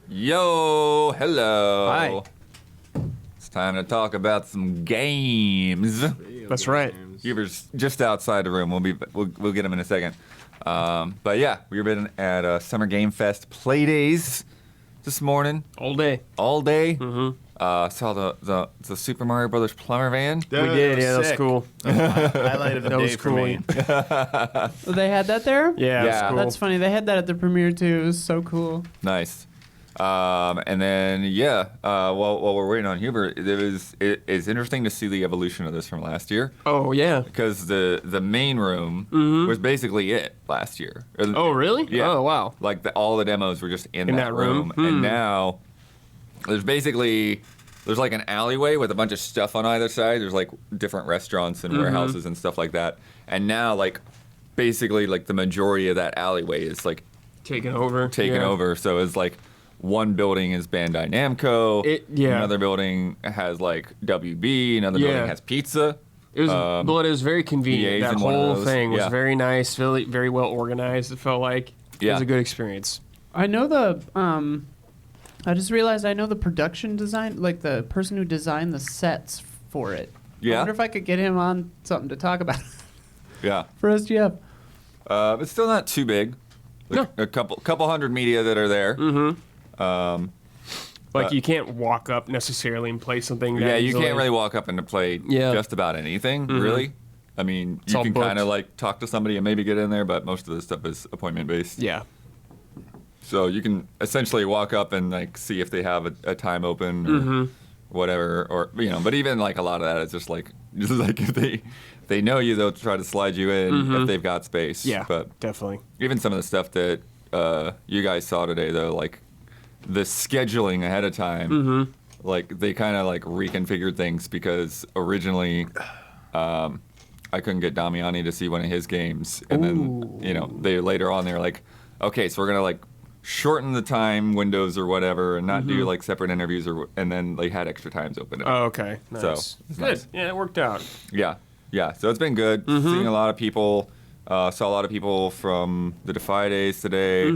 Yo, hello. Hi. It's time to talk about some games. That's right. Huber's just outside the room. We'll get him in a second. But yeah, we've been at Summer Game Fest play days this morning. All day. All day. Mm-hmm. Saw the Super Mario Brothers plumber van. We did, yeah, that was cool. Highlight of the That day was for cool. me. They had that there? Yeah, it was Yeah. cool. That's funny. They had that at the premiere too. It was so cool. Nice. And then while we're waiting on Huber, it's interesting to see the evolution of this from last year. Oh, yeah. Because the main room was basically it last year. Oh, really? Yeah. Oh, wow. Like all the demos were just in that room? And now there's like an alleyway with a bunch of stuff on either side. There's like different restaurants and warehouses and stuff like that. And now like basically like the majority of that alleyway is like Taken over. So it's like one building is Bandai Namco. Another building has like WB. Another building has pizza. It was very convenient. EA's That in one of whole those. thing was Yeah. very nice, very, very well organized. It felt like it was a good experience. I know I just realized I know the production design, like the person who designed the sets for it. Yeah. I wonder if I could get him on something to talk about Yeah. for SGF. It's still not too big. Like a couple hundred media that are there. Like, you can't walk up necessarily and play something that Yeah, you easily. can't really walk up and play just about anything, really. I mean, you all can booked. kind of like talk to somebody and maybe get in there, but most of the stuff is appointment based. Yeah. So you can essentially walk up and like see if they have a time open or whatever, or but even like a lot of that is just like if they know you, they'll try to slide you in if they've got space. Yeah, But definitely. even some of the stuff that you guys saw today, though, like the scheduling ahead of time, like they kind of like reconfigured things because originally I couldn't get Damiani to see one of his games, and then they later on they're like, okay, so we're gonna like shorten the time windows or whatever, and not do like separate interviews, and then they had extra times open. Oh, okay. Nice. So, Good. it's nice. Yeah, it worked out. Yeah. So it's been good. Seeing a lot of people. Saw a lot of people from the Defy Days today.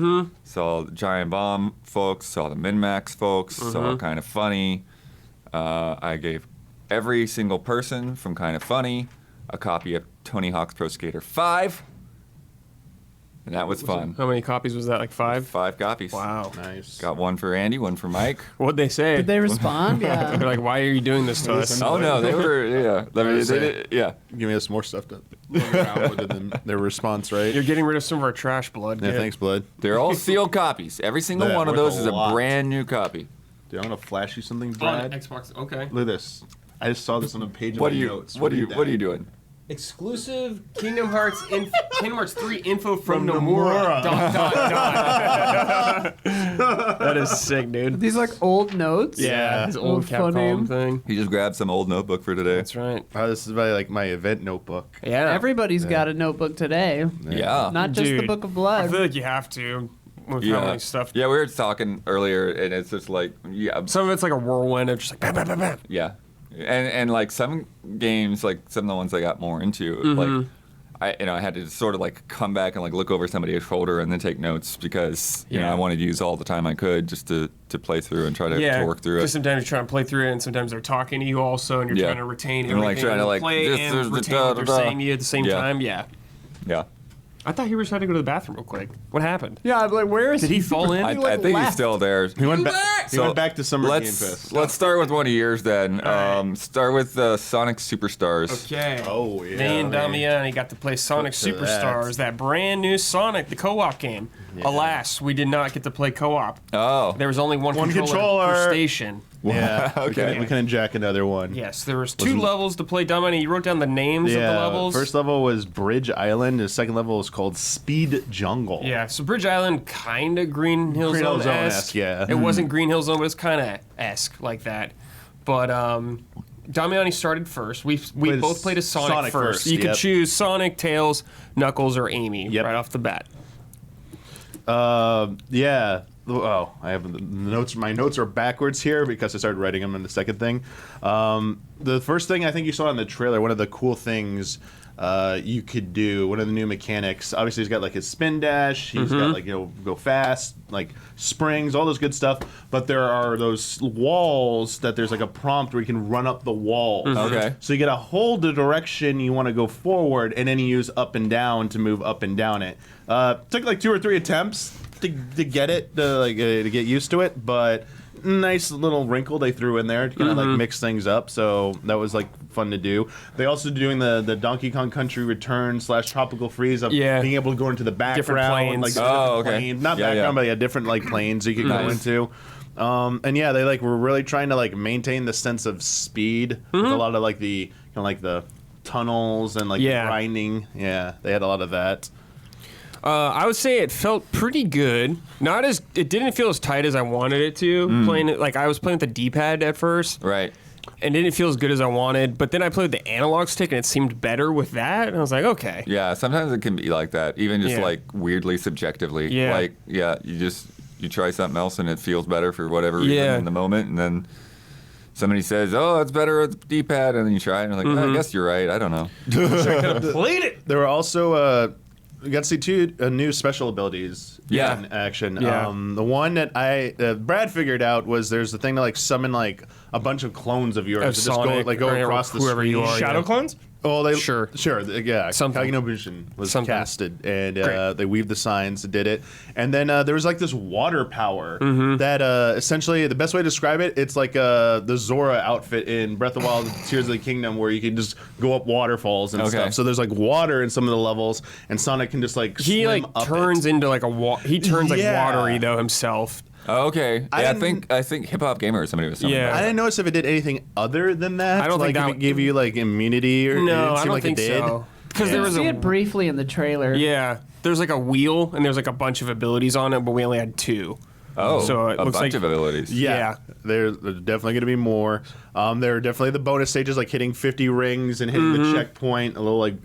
Saw the Giant Bomb folks. Saw the Min-Max folks. Saw Kind of Funny. I gave every single person from Kind of Funny a copy of Tony Hawk's Pro Skater 5. And that was fun. How many copies was that? Like 5? 5 copies. Wow. Nice. Got one for Andy, one for Mike. What'd they say? Did they respond? They're Yeah. like, why are you doing this to us? Oh, no, they were, I mean, they did, yeah. Giving us more stuff to look around with than their response, right? You're getting rid of some of our trash blood. Yeah, kid. thanks, Blood. They're all sealed copies. Every single Yeah, one of worth those a is a lot. brand new copy. Dude, I'm gonna flash you something, On Brad. Xbox. Okay. Look at this. I just saw this on a page of What my are you, notes. what are you Read that. doing? Exclusive Kingdom Hearts 3 info from Nomura. Nomura. ... That is sick, dude. These like old notes. Yeah, his old Funny. Capcom thing. He just grabbed some old notebook for today. That's right. Oh, this is my event notebook. Yeah. Everybody's got a notebook today. Yeah. Not just the Dude, Book of I Blood. feel like you have to with how many stuff. Yeah, we were talking earlier, and it's just like, Some of it's like a whirlwind of just like bam, bam, bam, bam. yeah. And like some games, like some of the ones I got more into, like I had to sort of like come back and like look over somebody's shoulder and then take notes because you know I wanted to use all the time I could just to play through and try to work through Because it. sometimes you're trying to play through it, and sometimes they're talking to you also, and you're Yeah. trying to retain And, like, everything trying to, you like, play this and is the retain what they're da-da-da. saying to you at the same Yeah. time. Yeah. Yeah. I thought he was trying to go to the bathroom real quick. What happened? Yeah, I'm like, where is Did he fall in? I like, think he's left. still there. He went back. He So went back to Summer Game Let's Fest. start with one of yours then. right. Start with Sonic Superstars. Okay. Oh, yeah. Me and man. Damiani got to play Sonic Look to Superstars, that brand new Sonic, the co-op game. Yeah. Alas, we did not get to play co-op. Oh. There was only one controller per station. Yeah. Okay. We couldn't jack another one. Yes, there was 2 levels to play. Damiani, you wrote down the names of the levels. First level was Bridge Island. The second level was called Speed Jungle. Yeah, so Bridge Island kind of Green Hill Green Hill Zone-esque. Zone-esque, yeah. It wasn't Green Hill Zone, but it's kind of esque like that. But Damiani started first. We Played both played as Sonic first. You could yep. choose Sonic, Tails, Knuckles, or Amy Yep. right off the bat. Yeah. Oh, I have the notes. My notes are backwards here because I started writing them in the second thing. The first thing I think you saw in the trailer, one of the cool things you could do one of the new mechanics. Obviously, he's got like his spin dash. He's got like go fast, like springs, all those good stuff. But there are those walls that there's like a prompt where you can run up the wall. Okay. So you get to hold the direction you want to go forward, and then you use up and down to move up and down it. Took like 2 or 3 attempts to get it to get used to it, but nice little wrinkle they threw in there to kind of like mix things up. So that was like fun to do. They also doing the Donkey Kong Country Return / Tropical Freeze of being able to go into the background, planes. like okay. not background, but different like planes you could go into. And yeah, they like were really trying to like maintain the sense of speed with a lot of like the kind of like the tunnels and like grinding. Yeah, they had a lot of that. I would say it felt pretty good. It didn't feel as tight as I wanted it to. Playing it like I was playing with the D-pad at first, Right. and it didn't feel as good as I wanted. But then I played with the analog stick, and it seemed better with that. And I was like, okay. Yeah, sometimes it can be like that, even just Yeah. like weirdly subjectively. Yeah. Like, you try something else and it feels better for whatever reason in the moment, and then somebody says, "Oh, it's better with the D-pad," and then you try it, and you're like, I guess you're right. I don't know. Played it. There were also we got to see 2 new special abilities in action. Yeah. The one that Brad figured out was there's the thing to like summon like a bunch of clones of yours Of to just go Sonic, like go or across the whoever screen. you are. Shadow clones? Oh, they Sure. yeah. Something. Kaginobushin was Something. casted, and Great. they weaved the signs, did it, and then there was like this water power that essentially the best way to describe it, it's like the Zora outfit in Breath of the Wild, Tears of the Kingdom, where you can just go up waterfalls and stuff. So there's like water in some of the levels, and Sonic can just like He swim like up turns into like he turns like Yeah. watery though himself. Oh, okay. I Yeah, didn't- I think Hip Hop Gamer or somebody was talking Yeah. about I it. didn't notice if it did anything other than that. I don't like think if that it gave you like immunity or it No, didn't I seem don't like think it did. so. Because You there was see a it briefly in the trailer. there's like a wheel and there's like a bunch of abilities on it, but we only had 2. Oh, So it a looks bunch like- of abilities. Yeah, there's definitely going to be more. There are definitely the bonus stages like hitting 50 rings and hitting the checkpoint. A little like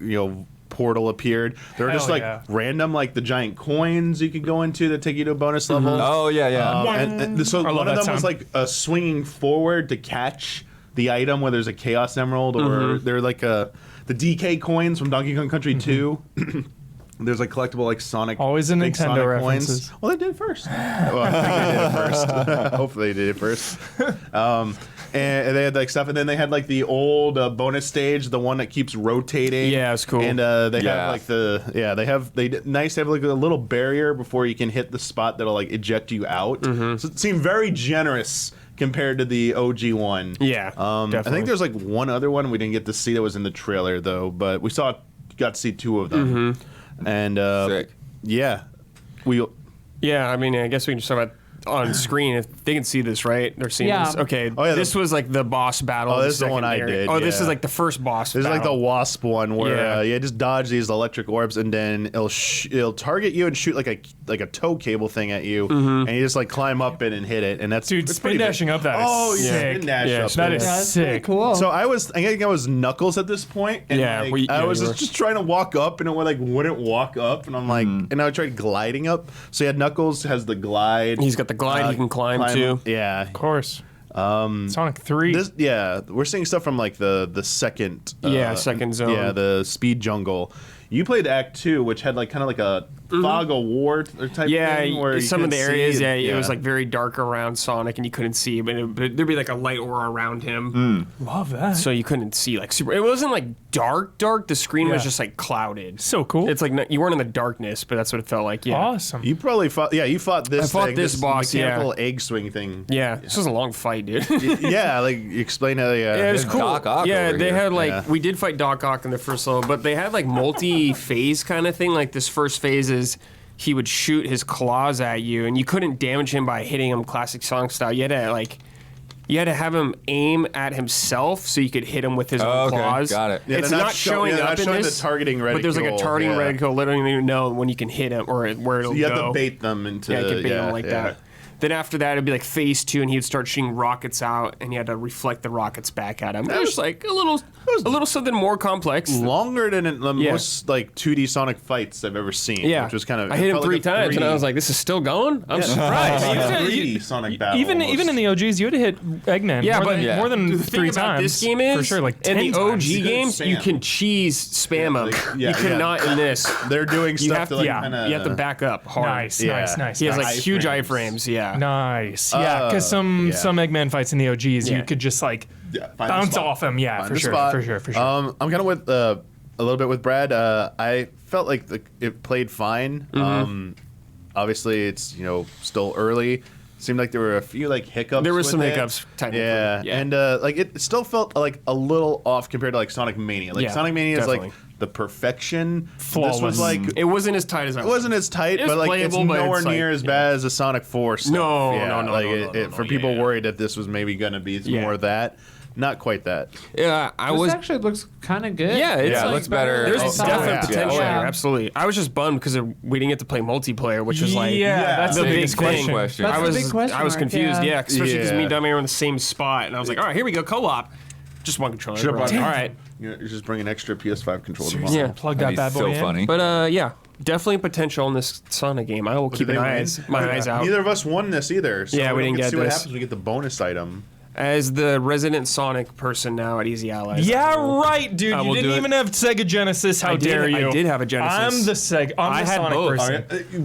portal appeared. There were just Hell like yeah. random like the giant coins you could go into that take you to a bonus level. Oh, yeah. So I love one of that them was sound. like swinging forward to catch the item where there's a Chaos Emerald, or they're like the DK coins from Donkey Kong Country 2. There's like collectible like Sonic. Always the big Nintendo Sonic references. coins. Well, they did it first. Well, I think they did it first. Hopefully, they did it first. And they had like stuff, and then they had like the old bonus stage, the one that keeps rotating. Yeah, it's cool. And they Yeah. have like nice to have like a little barrier before you can hit the spot that'll like eject you out. So it seemed very generous compared to the OG one. Yeah, I definitely. think there's like one other one we didn't get to see that was in the trailer though, but we got to see 2 of them. And Sick. yeah, Yeah, I mean, I guess we can just talk about on screen if they can see this, right? They're seeing Yeah. this. Okay, Oh, yeah, this was like the boss battle. Oh, of this is the one I secondary. did, Oh, this yeah. is like the first boss. There's like the battle. wasp one where Yeah. you just dodge these electric orbs and then it'll target you and shoot like a tow cable thing at you, and you just like climb up it and hit it, and that's Dude, it's spin pretty big. dashing up that is Oh, yeah, sick. spin dash Yeah, up That it. is Yeah, that's pretty sick. cool. So I think I was Knuckles at this point, and Yeah, like, I you was were. just trying to walk up, and it wouldn't walk up, and I'm like, and I tried gliding up. So yeah, Knuckles has the glide. He's got the glide he can climb too. Yeah. Of course. Sonic 3. We're seeing stuff from like the second. Second zone. Yeah, the speed jungle. You played Act 2, which had like kind of like a fog of war type Yeah, thing. Where some you of the couldn't areas, see, it was like very dark around Sonic, and you couldn't see, but there'd be like a light aura around him, Love that. so you couldn't see like super. It wasn't like dark. The screen was Yeah. just like clouded. So cool. It's like you weren't in the darkness, but that's what it felt like. Yeah. Awesome. You probably fought. Yeah, you fought this. I fought thing, this boss, yeah. mechanical egg swing thing. Yeah, this was a long fight, dude. Yeah, like explain how. Yeah, it was There's cool. Doc Ock yeah, over they here. had like Yeah. we did fight Doc Ock in the first level, but they had like multi-phase kind of thing. Like this first phase is he would shoot his claws at you, and you couldn't damage him by hitting him classic Sonic style. You had to have him aim at himself so you could hit him with his own okay, claws. got it. Yeah, It's they're not showing they're up not in showing this, the targeting reticule. but there's like a targeting yeah. reticle letting you know when you can hit him or where it'll So you go. have to bait them into. Yeah, you can bait him like yeah. that. Then after that, it'd be like phase 2, and he would start shooting rockets out, and you had to reflect the rockets back at him. It was like a little something more complex. Longer than the most like 2D Sonic fights I've ever seen. Yeah, which was kind of. I hit him 3 times, and I was like, "This is still going." I'm surprised. 3D Sonic battle. Even in the OGs, you would have hit Eggman more than the thing 3 about times. this game is, for sure, like 10 in the OG times. games, you can cheese spam them. You cannot in this. They're doing You stuff have to to, like you kind of. have to back up hard. Nice. He has like huge iframes. Yeah. Nice. Yeah, because some Eggman fights in the OGs, Yeah. you could just like find bounce the spot. off him. Yeah, Find for the sure, spot. for sure. I'm kind of with a little bit with Brad. I felt like it played fine. Obviously, it's still early. Seemed like there were a few like hiccups. There were with some it. hiccups, technically. Yeah, Yeah. and like it still felt like a little off compared to like Sonic Mania. Like Yeah, Sonic Mania is definitely. like the perfection. Flawless. This was like It wasn't as tight as I it wasn't as tight, It was but like it's playable, but nowhere it's like- near as bad as the Sonic 4 stuff. No, yeah, no, like no, for yeah, people yeah. worried that this was maybe gonna be more of that. Not quite that. Yeah, I This was. actually looks kind of good. Yeah, it's it like looks better. than There's I Oh, thought. definite yeah. potential Yeah. here, absolutely. I was just bummed because we didn't get to play multiplayer, which was like that's the the big biggest thing. question. That's I the was big question I was mark, confused, yeah. yeah, especially because me Yeah. and Dummy were in the same spot, and I was like, all right, here we go, co-op. Just one controller. Should've brought- All right, You're just bringing extra PS5 controller. yeah. Plug That'd that be bad boy so in. funny. But yeah, definitely potential in this Sonic game. I will keep Did they my win? eyes out. Neither of us won this either. So Yeah, we don't didn't get to get see what this. happens when we get the bonus item. As the resident Sonic person now at Easy Allies. Yeah, I will- right, dude. I You will didn't do it. even have Sega Genesis. How I did- dare you? I did have a Genesis. I'm the Sega. I'm I the had Sonic both. person.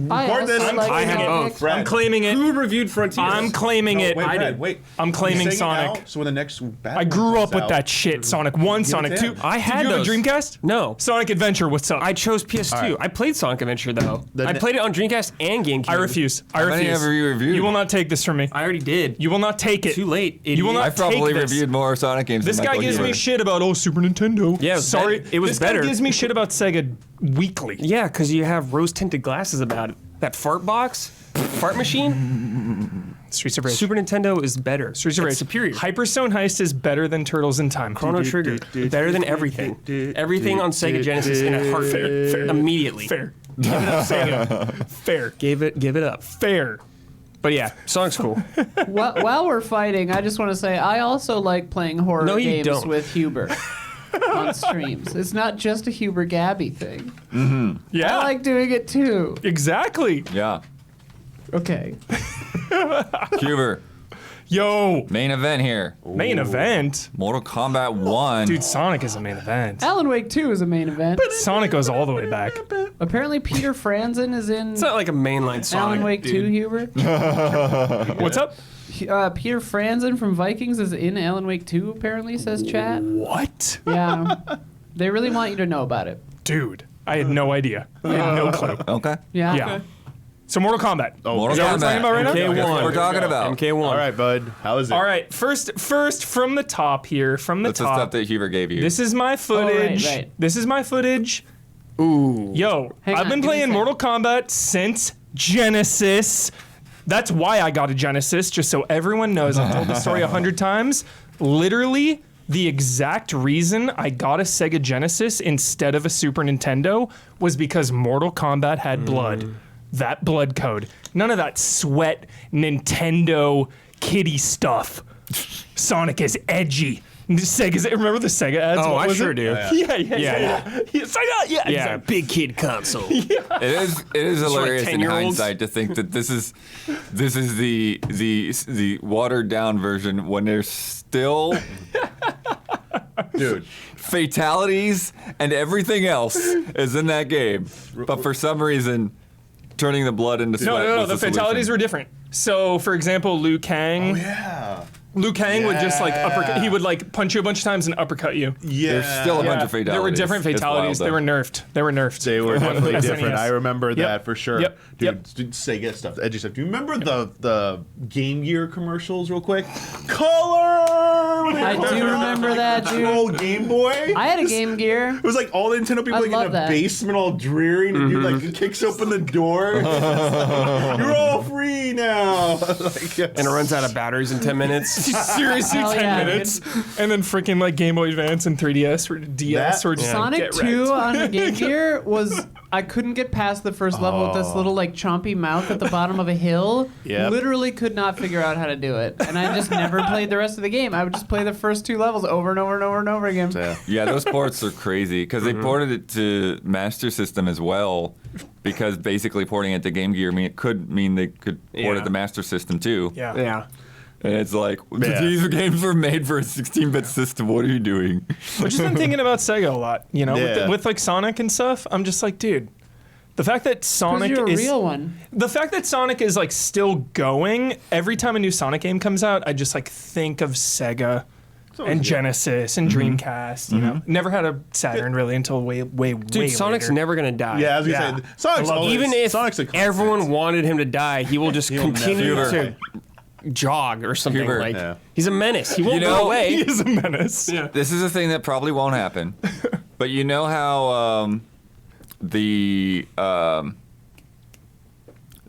I Record also this. like I had Sonic. both. Brad. I'm claiming it. Who reviewed Frontiers? I'm claiming it. Wait, I Brad, did. wait. I'm claiming You're saying it Sonic. now, so when the next battle I grew comes up with out- that shit. Sonic 1, Sonic it 2. to I Did had you have those. a Dreamcast? No. Sonic Adventure, what's up? I chose PS2. All right. I played Sonic Adventure though. The I ne- played it on Dreamcast and GameCube. I refuse. I How many refuse. have you reviewed? You will not take this from me. I already did. You will not take it. Too late. You will idiot. not I've probably take this. reviewed more Sonic games. This than guy Michael gives me Huber. shit about Super Nintendo. Yeah, it was sorry. better. It was this better. guy gives me shit about Sega weekly. Yeah, because you have rose-tinted glasses about it. That fart box, fart machine. Streets of Rage. Super Nintendo is better. Streets of It's Rage. superior. Hyperstone Heist is better than Turtles in Time. Chrono Trigger, better than everything. Everything on Sega Genesis in a heartbeat. Immediately. Fair. Give it up, Sega. Fair. Give it up. Fair. But yeah, Sonic's cool. While we're fighting, I just want to say I also like playing horror No, you games don't. with Huber on streams. It's not just a Huber Gabby thing. Yeah. I like doing it too. Exactly. Yeah. Okay. Huber, Yo. main event here. Main event. Mortal Kombat 1. Dude, Sonic is a main event. Alan Wake 2 is a main event. Sonic goes all the way back. Apparently Peter Franzen is in It's not like a mainline Sonic. Alan Wake dude. 2, Huber. What's up? Peter Franzen from Vikings is in Alan Wake 2, apparently, says chat. What? Yeah. They really want you to know about it. Dude, I had no idea. I had no clue. Okay. Yeah. Yeah. So Mortal Kombat. Mortal Is that what we're Kombat. talking about right now? Okay, MK1. that's what we're talking about. MK1. All right, bud. How is it? All right, first from the top here, from the That's the top. stuff that Huber gave you. This is my footage. right. This is my footage. Ooh. Yo, Hang I've on, been give me a playing sec. Mortal Kombat since Genesis. That's why I got a Genesis, just so everyone knows. I've told the story 100 times. Literally, the exact reason I got a Sega Genesis instead of a Super Nintendo was because Mortal Kombat had blood. That blood code. None of that sweat Nintendo kiddie stuff. Sonic is edgy. Sega's, remember the Sega ads? Oh, What I was sure it? do. Yeah, Yeah. Sega, yeah, Yeah, exactly. big kid console. It is hilarious in 10-year-olds. hindsight to think that this is the watered down version when there's still Dude. fatalities and everything else is in that game. But for some reason, turning the blood into sweat No, was the fatalities were different. So, for example, Liu Kang. Yeah. Liu Kang would just like uppercut. Yeah. He would like punch you a bunch of times and uppercut you. Yeah. There's still a bunch of fatalities. There were different It's fatalities. wild, They were though. nerfed. They were nerfed. They were definitely SNES. different. I remember that for sure. Yep. Dude, Yep. Sega stuff, the edgy stuff. Do you remember the Game Gear commercials real quick? Color! I do remember that, dude. Old Game Boy. I had a Game Gear. It was like all the Nintendo people I like love in a that. basement all dreary and the dude like kicks open the door. You're all free now. Like, And it runs out of batteries in 10 minutes. Seriously, Hell 10 yeah, minutes. And then freaking like Game Boy Advance and 3DS or DS That- or just Sonic get 2 wrecked. on the Game Gear was I couldn't get past the first level with this little like chompy mouth at the bottom of a hill. Yep. Literally could not figure out how to do it, and I just never played the rest of the game. I would just play the first 2 levels over and over and over and over again. Yeah. Yeah, those ports are crazy because they ported it to Master System as well. Because basically porting it to Game Gear could mean they could port it to Master System too. Yeah. Yeah. And it's like, these games were made for a 16-bit system. What are you doing? Which has been thinking about Sega a lot, you know, Yeah. with like Sonic and stuff. I'm just like, dude, the fact that Sonic Because you're a is real one. the fact that Sonic is like still going. Every time a new Sonic game comes out, I just like think of Sega and Genesis and Dreamcast. You know, never had a Saturn really until way Dude, Sonic's later. never gonna die. Yeah, I was gonna say Sonic's always, Even if Sonic's a constant. everyone wanted him to die, he will just continue never to jog or something. Hubert. Like Yeah. he's a menace. He won't You go know, away. He is a menace. Yeah. This is a thing that probably won't happen. But you know how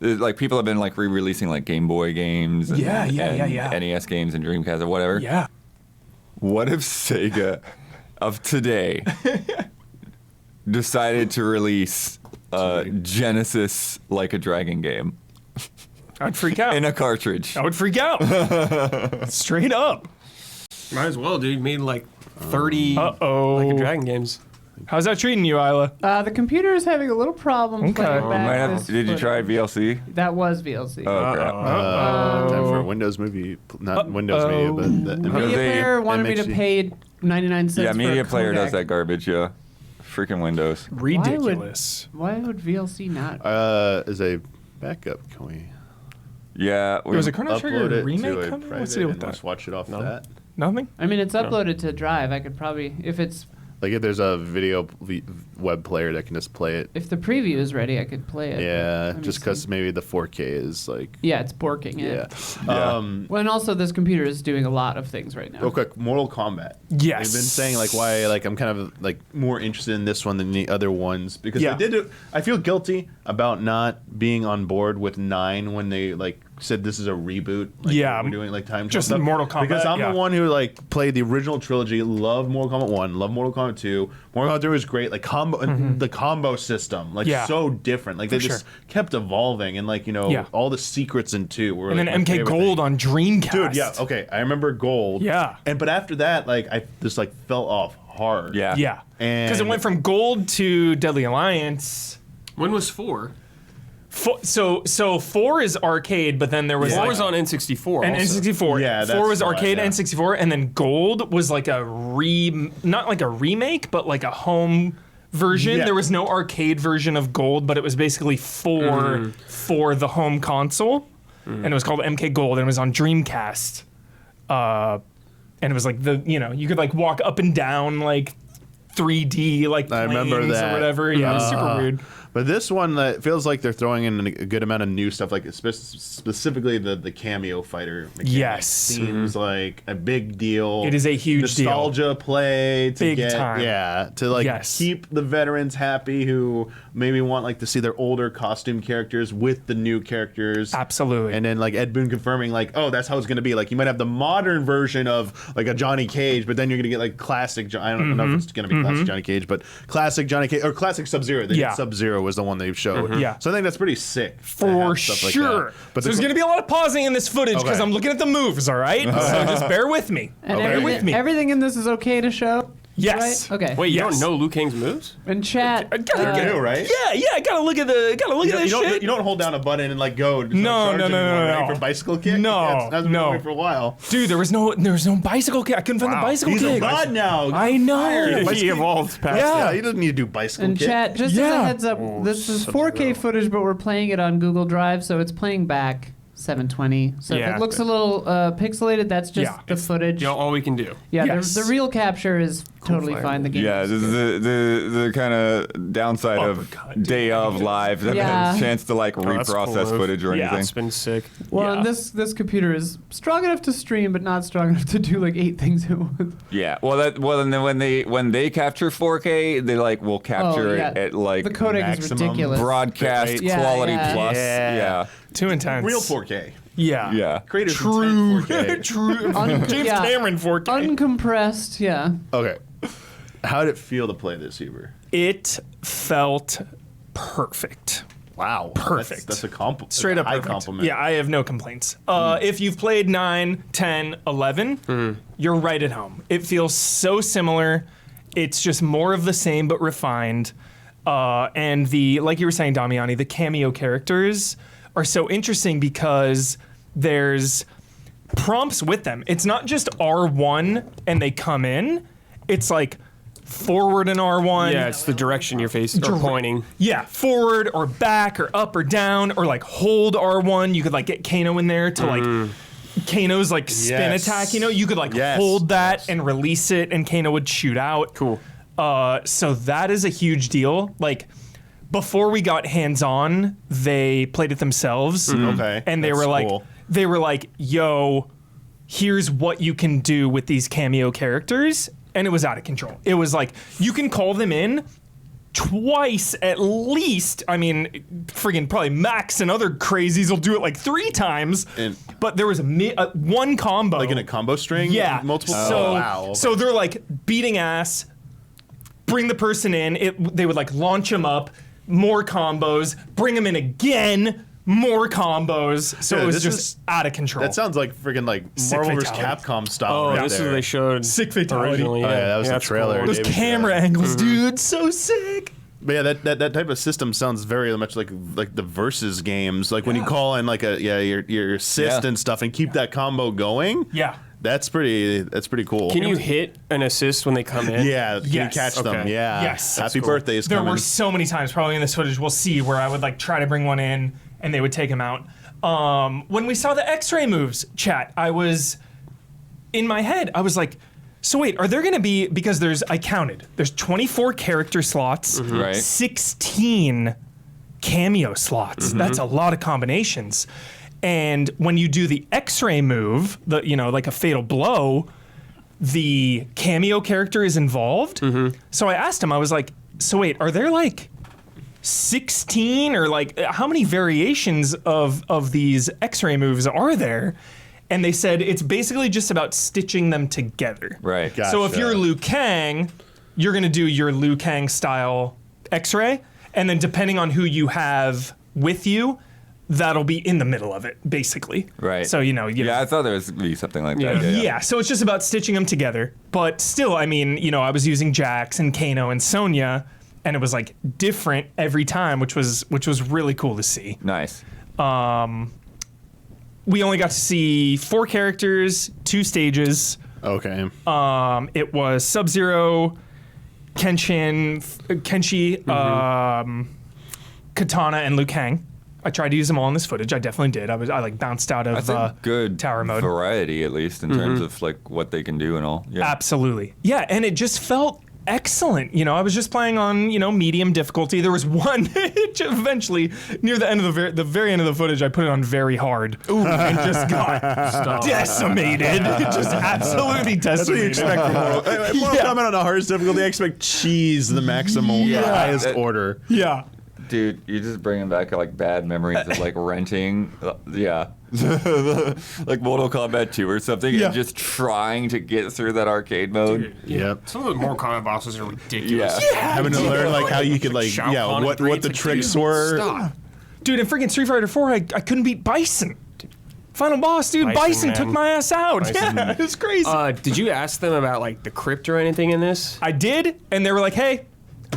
like people have been like re-releasing like Game Boy games and, Yeah. and NES games and Dreamcast or whatever. Yeah. What if Sega of today decided to release Genesis Like a Dragon game I'd freak out. in a cartridge? I would freak out. Straight up. Might as well, dude. Made like 30 Uh-oh. like a Dragon games. How's that treating you, Isla? The computer is having a little problem Okay. playing Oh, back this Did you try footage. VLC? That was VLC. Oh, crap. Time for a Windows movie, not Windows Media, but the Media they- Player wanted me to MHD. pay 99 cents Yeah, for Media a Player does codec. that garbage, yeah. Freaking Windows. Ridiculous. Why would VLC not? as a backup, can we Yeah. There was a Chrono upload Trigger it remake to a coming? private What's the deal with and that? just watch it off that? Nothing? I mean, it's uploaded to Drive. I could probably, Like if there's a video web player that can just play it. if the preview is ready, I could play it. Yeah, Let me just see. because maybe the 4K is like. Yeah, it's borking Yeah. it. Yeah. Well, and also this computer is doing a lot of things right now. Real quick, Mortal Kombat. Yes. They've been saying like why like I'm kind of like more interested in this one than the other ones because Yeah. they did it. I feel guilty about not being on board with 9 when they like said this is a reboot. Like, Yeah. we're doing like time Just stuff. Mortal Kombat, because I'm yeah. the one who like played the original trilogy. Love Mortal Kombat 1. Love Mortal Kombat 2. Mortal Kombat 3 was great. Like the combo system, like Yeah. so different. Like they For just sure. kept evolving and like Yeah. all the secrets in 2 were. And like, then my MK favorite Gold thing. on Dreamcast. Dude, yeah, okay. I remember Gold. Yeah. But after that, like I just like fell off hard. Yeah. Yeah. And- Because it went from Gold to Deadly Alliance. When was 4? So 4 is arcade, but then there was 4 like, was on N64. and also. N64. Yeah, 4 that's was why, arcade yeah. N64, and then Gold was like a not like a remake, but like a home version. Yeah. There was no arcade version of Gold, but it was basically for the home console, and it was called MK Gold, and it was on Dreamcast. And it was like you could like walk up and down like 3D like I remember planes that. or whatever. Yeah, it was super weird. But this one, it feels like they're throwing in a good amount of new stuff, like specifically the cameo fighter mechanic. Yes. Seems like a big deal. It is a huge deal. Nostalgia play to Big get, time. yeah, to like Yes. keep the veterans happy who maybe want like to see their older costume characters with the new characters. Absolutely. And then like Ed Boon confirming like, oh, that's how it's going to be. Like you might have the modern version of like a Johnny Cage, but then you're going to get like classic. I don't know if it's going to be classic Johnny Cage, but classic Johnny Cage or classic Sub-Zero. Yeah. Sub-Zero was the one they showed. Yeah. So I think that's pretty sick. to For have stuff like sure. that. But So there's going to be a lot of pausing in this footage because Okay. I'm looking at the moves, all right? So just bear with me. And Bear with me. everything in this is okay to show? Yes. Right? Okay. Wait, you Yes. don't know Liu Kang's moves? In chat, I gotta You do, right? Yeah, I gotta look at this shit. You don't hold down a button and like go. just No, charge no, no, anyone, no, right? no. For bicycle kick. No, yeah, that's been no. going for a while. Dude, there was no bicycle kick. I couldn't find the bicycle He's a kick. god now. I know. He evolved past Yeah. Yeah, he doesn't need to do bicycle in kick. chat, just as a Yeah. heads up, this is 4K footage, but we're playing it on Google Drive, so it's playing back 720. So if Yeah. it looks a little pixelated, that's just Yeah, the footage. You know, all we can do. Yeah, Yes. the real capture is totally fire. fine. The game. Yeah, is this is good. the kind of downside Uppercut, of day of live. Haven't had Yeah. a chance to like that's cool, reprocess though. footage or Yeah. anything. It's been sick. Well, and Yeah. this computer is strong enough to stream, but not strong enough to do like 8 things at once. Yeah. And then when they capture 4K, they like will capture yeah. it at like The codec is maximum ridiculous. broadcast bitrate. Yeah, quality yeah. plus. Yeah. Yeah. Too intense. Real 4K. Yeah. Yeah. Creators True. intent 4K. True. James yeah. Cameron 4K. Uncompressed, yeah. Okay. How did it feel to play this, Huber? It felt perfect. Wow. Perfect. That's a compliment. Straight up high perfect. compliment. Yeah, I have no complaints. If you've played 9, 10, 11, you're right at home. It feels so similar. It's just more of the same but refined. And like you were saying, Damiani, the cameo characters are so interesting because there's prompts with them. It's not just R1 and they come in. It's like forward and R1. Yeah, it's the direction you're facing or pointing. Yeah, forward or back or up or down or like hold R1. You could like get Kano in there to like Kano's like spin attack. You know, you could like hold that and release it, and Kano would shoot out. Cool. So that is a huge deal. Like before we got hands-on, they played it themselves. Okay. And they that's were cool. like, yo, here's what you can do with these cameo characters. And it was out of control. It was like, you can call them in twice at least. I mean, friggin' probably Max and other crazies will do it like 3 times. But there was one combo. Like in a combo string? Yeah. Multiple? So, wow. so they're like beating ass, bring the person in. They would like launch them up, more combos, bring them in again, more combos. So Yeah, it was this just is- that out of control. That sounds like freaking like Sick Marvel vs. fatality. Capcom style. Oh, right this is there. what they showed. Sick fatality. Originally, Oh, yeah, that was the that's trailer. cool. Those David camera showed. angles, dude, so sick. But yeah, that type of system sounds very much like the versus games. Like when you call in like your assist Yeah. and stuff and keep that combo going. Yeah. That's pretty cool. Can you hit an assist when they come in? Yeah, can Yes. you catch them? Okay. Yeah. Yes. Happy cool. birthday is There coming. were so many times, probably in this footage, we'll see where I would like try to bring one in and they would take him out. When we saw the X-ray moves, chat, I was in my head. I was like, so wait, are there going to be, because I counted, there's 24 character slots, Right. 16 cameo slots. That's a lot of combinations. And when you do the X-ray move, like a fatal blow, the cameo character is involved. So I asked him, I was like, so wait, are there like 16 or like how many variations of these X-ray moves are there? And they said it's basically just about stitching them together. Right. Gotcha. So if you're Liu Kang, you're gonna do your Liu Kang style X-ray, and then depending on who you have with you, that'll be in the middle of it, basically. Right. So Yeah, I thought there was be something like that. yeah, so it's just about stitching them together. But still, I mean, I was using Jax and Kano and Sonya, and it was like different every time, which was really cool to see. Nice. We only got to see 4 characters, 2 stages. Okay. It was Sub-Zero, Kenshi, Katana, and Liu Kang. I tried to use them all in this footage. I definitely did. I like bounced out of That's a good tower mode. variety, at least in terms of like what they can do and all. Yeah. Absolutely. Yeah, and it just felt excellent. I was just playing on, medium difficulty. There was one eventually near the end of the very end of the footage, I put it on very hard. And just got decimated. Just absolutely decimated. That's what you expect from Mortal Kombat on the hardest difficulty. I expect cheese, the maximum, the highest order. Yeah. Dude, you're just bringing back like bad memories of like renting, like Mortal Kombat 2 or something, Yeah. and just trying to get through that arcade mode. Yep. Some of the Mortal Kombat bosses are ridiculous. Yeah. Having to learn like how you could like Shao Kahn what and the Brains, tricks dude, were. Stop. Dude, in freaking Street Fighter 4, I couldn't beat Bison. Final boss, dude. Bison man. took my ass out. Bison. Yeah, it was crazy. Did you ask them about like the crypt or anything in this? I did, and they were like, hey,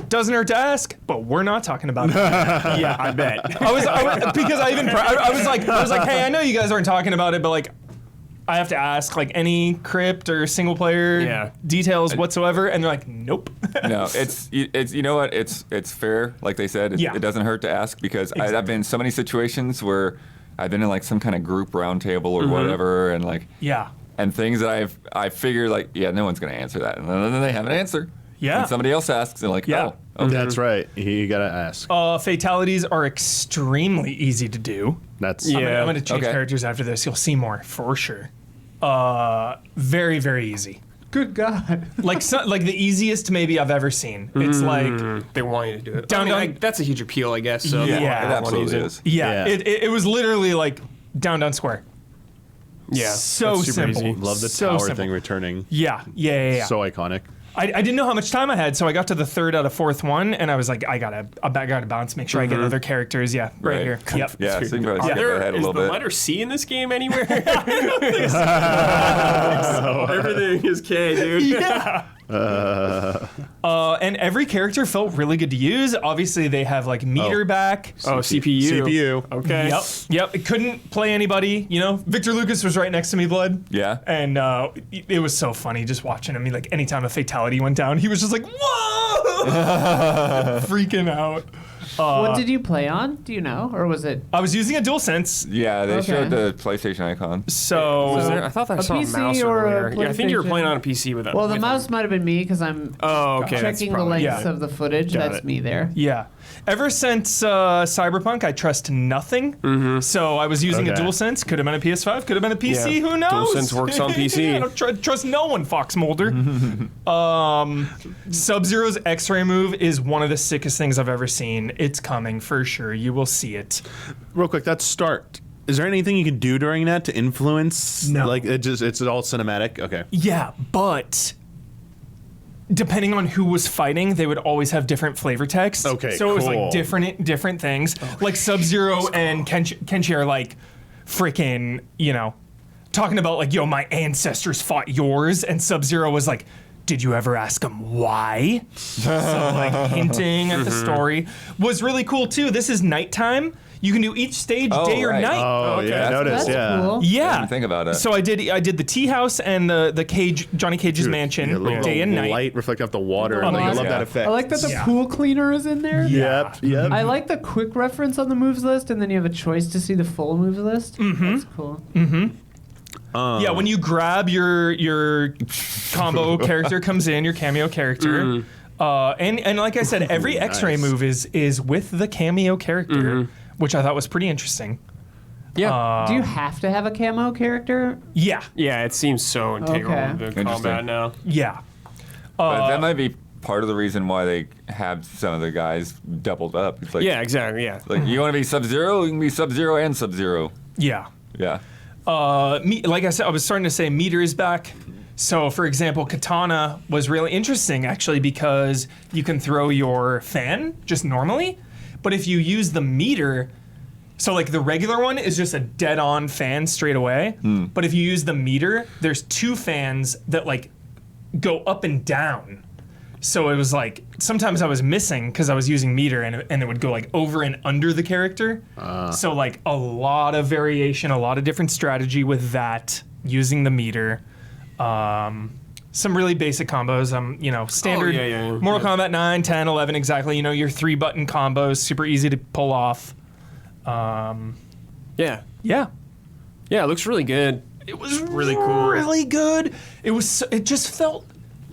doesn't hurt to ask, but we're not talking about it. Yeah, I bet. I was because I was like, hey, I know you guys aren't talking about it, but like, I have to ask like any crypt or single player details whatsoever, and they're like, nope. No, it's you know what? It's fair, like they said. Yeah. It doesn't hurt to ask because I've been in so many situations where I've been in like some kind of group roundtable or whatever, and like Yeah. and things that I figure like no one's gonna answer that, and then they have an answer. Yeah. And somebody else asks, and like, Yeah. oh, okay. That's right. You gotta ask. Fatalities are extremely easy to do. That's I'm gonna change Okay. characters after this. You'll see more for sure. Very, very easy. Good God. Like the easiest maybe I've ever seen. It's like They want you to do it. Down- That's a huge appeal, I guess. So Yeah. they It want to absolutely use it. is. yeah, Yeah. it was literally like down square. Yeah, So that's super simple. easy. love the So tower simple. thing returning. Yeah. So iconic. I didn't know how much time I had, so I got to the third out of fourth one, and I was like, I gotta bounce, make sure I get other characters. Yeah, right here. Yep. Yeah, so you can probably skip ahead a Is little the bit. letter C in this game anywhere? Everything is K, dude. Yeah. And every character felt really good to use. Obviously, they have like meter back. Oh, CPU. Okay. Yep. It couldn't play anybody. You know, Victor Lucas was right next to me, Blood. Yeah. And it was so funny just watching him. Like anytime a fatality went down, he was just like, whoa, freaking out. What did you play on? Do you know, or was it? I was using a DualSense. Yeah, they Okay. showed the PlayStation icon. So Was there? I thought I A saw a PC mouse or a earlier. Yeah, I think you were PlayStation? playing on a PC with it. Well, the mouse might have been me because I'm Oh, okay. that's checking the probably- lengths yeah. of the footage. Got That's it. me there. yeah. Ever since Cyberpunk, I trust nothing. So I was using a Okay. DualSense. Could have been a PS5. Could have been a PC. Yeah. Who knows? DualSense works on PC. I don't trust no one, Fox Mulder. Sub-Zero's X-ray move is one of the sickest things I've ever seen. It's coming for sure. You will see it. Real quick, that's start. Is there anything you can do during that to influence? No. Like it's all cinematic. Okay. Yeah, but depending on who was fighting, they would always have different flavor text. Okay, so it was cool. like different things. Like Sub-Zero and Kenshi are like freaking, you know, talking about like, yo, my ancestors fought yours, and Sub-Zero was like, did you ever ask them why? So like hinting at the story was really cool too. This is nighttime. You can do each stage day or right. night. Oh okay. yeah, I noticed. That's Yeah. cool. Yeah. didn't think about it. So I did the tea house and the cage, Johnny Cage's mansion, Yeah, day and night. Light reflecting off the water. Oh, Like, I nice. love Yeah. that effect. I like that the Yeah. pool cleaner is in there. Yep. Yep. I like the quick reference on the moves list, and then you have a choice to see the full moves list. That's cool. Yeah, when you grab your combo character comes in, your cameo character, and like I said, every X-ray Nice. move is with the cameo character, which I thought was pretty interesting. Yeah. Do you have to have a camo character? Yeah, Yeah, it seems so integral Okay. to Interesting. combat now. yeah. But that might be part of the reason why they have some of the guys doubled up. It's like, Yeah, exactly. Yeah. like you want to be Sub-Zero, you can be Sub-Zero and Sub-Zero. Yeah. Yeah. Like I said, I was starting to say meter is back. So, for example, Katana was really interesting actually because you can throw your fan just normally, but if you use the meter, so like the regular one is just a dead-on fan straight away, but if you use the meter, there's two fans that like go up and down. So it was like sometimes I was missing because I was using meter and it would go like over and under the character. So like a lot of variation, a lot of different strategy with that using the meter. Some really basic combos, you know, standard yeah. Mortal Kombat 9, 10, 11 exactly, you know, your 3-button combos, super easy to pull off. Yeah. Yeah. Yeah, it looks really good. It was really cool. really good. It just felt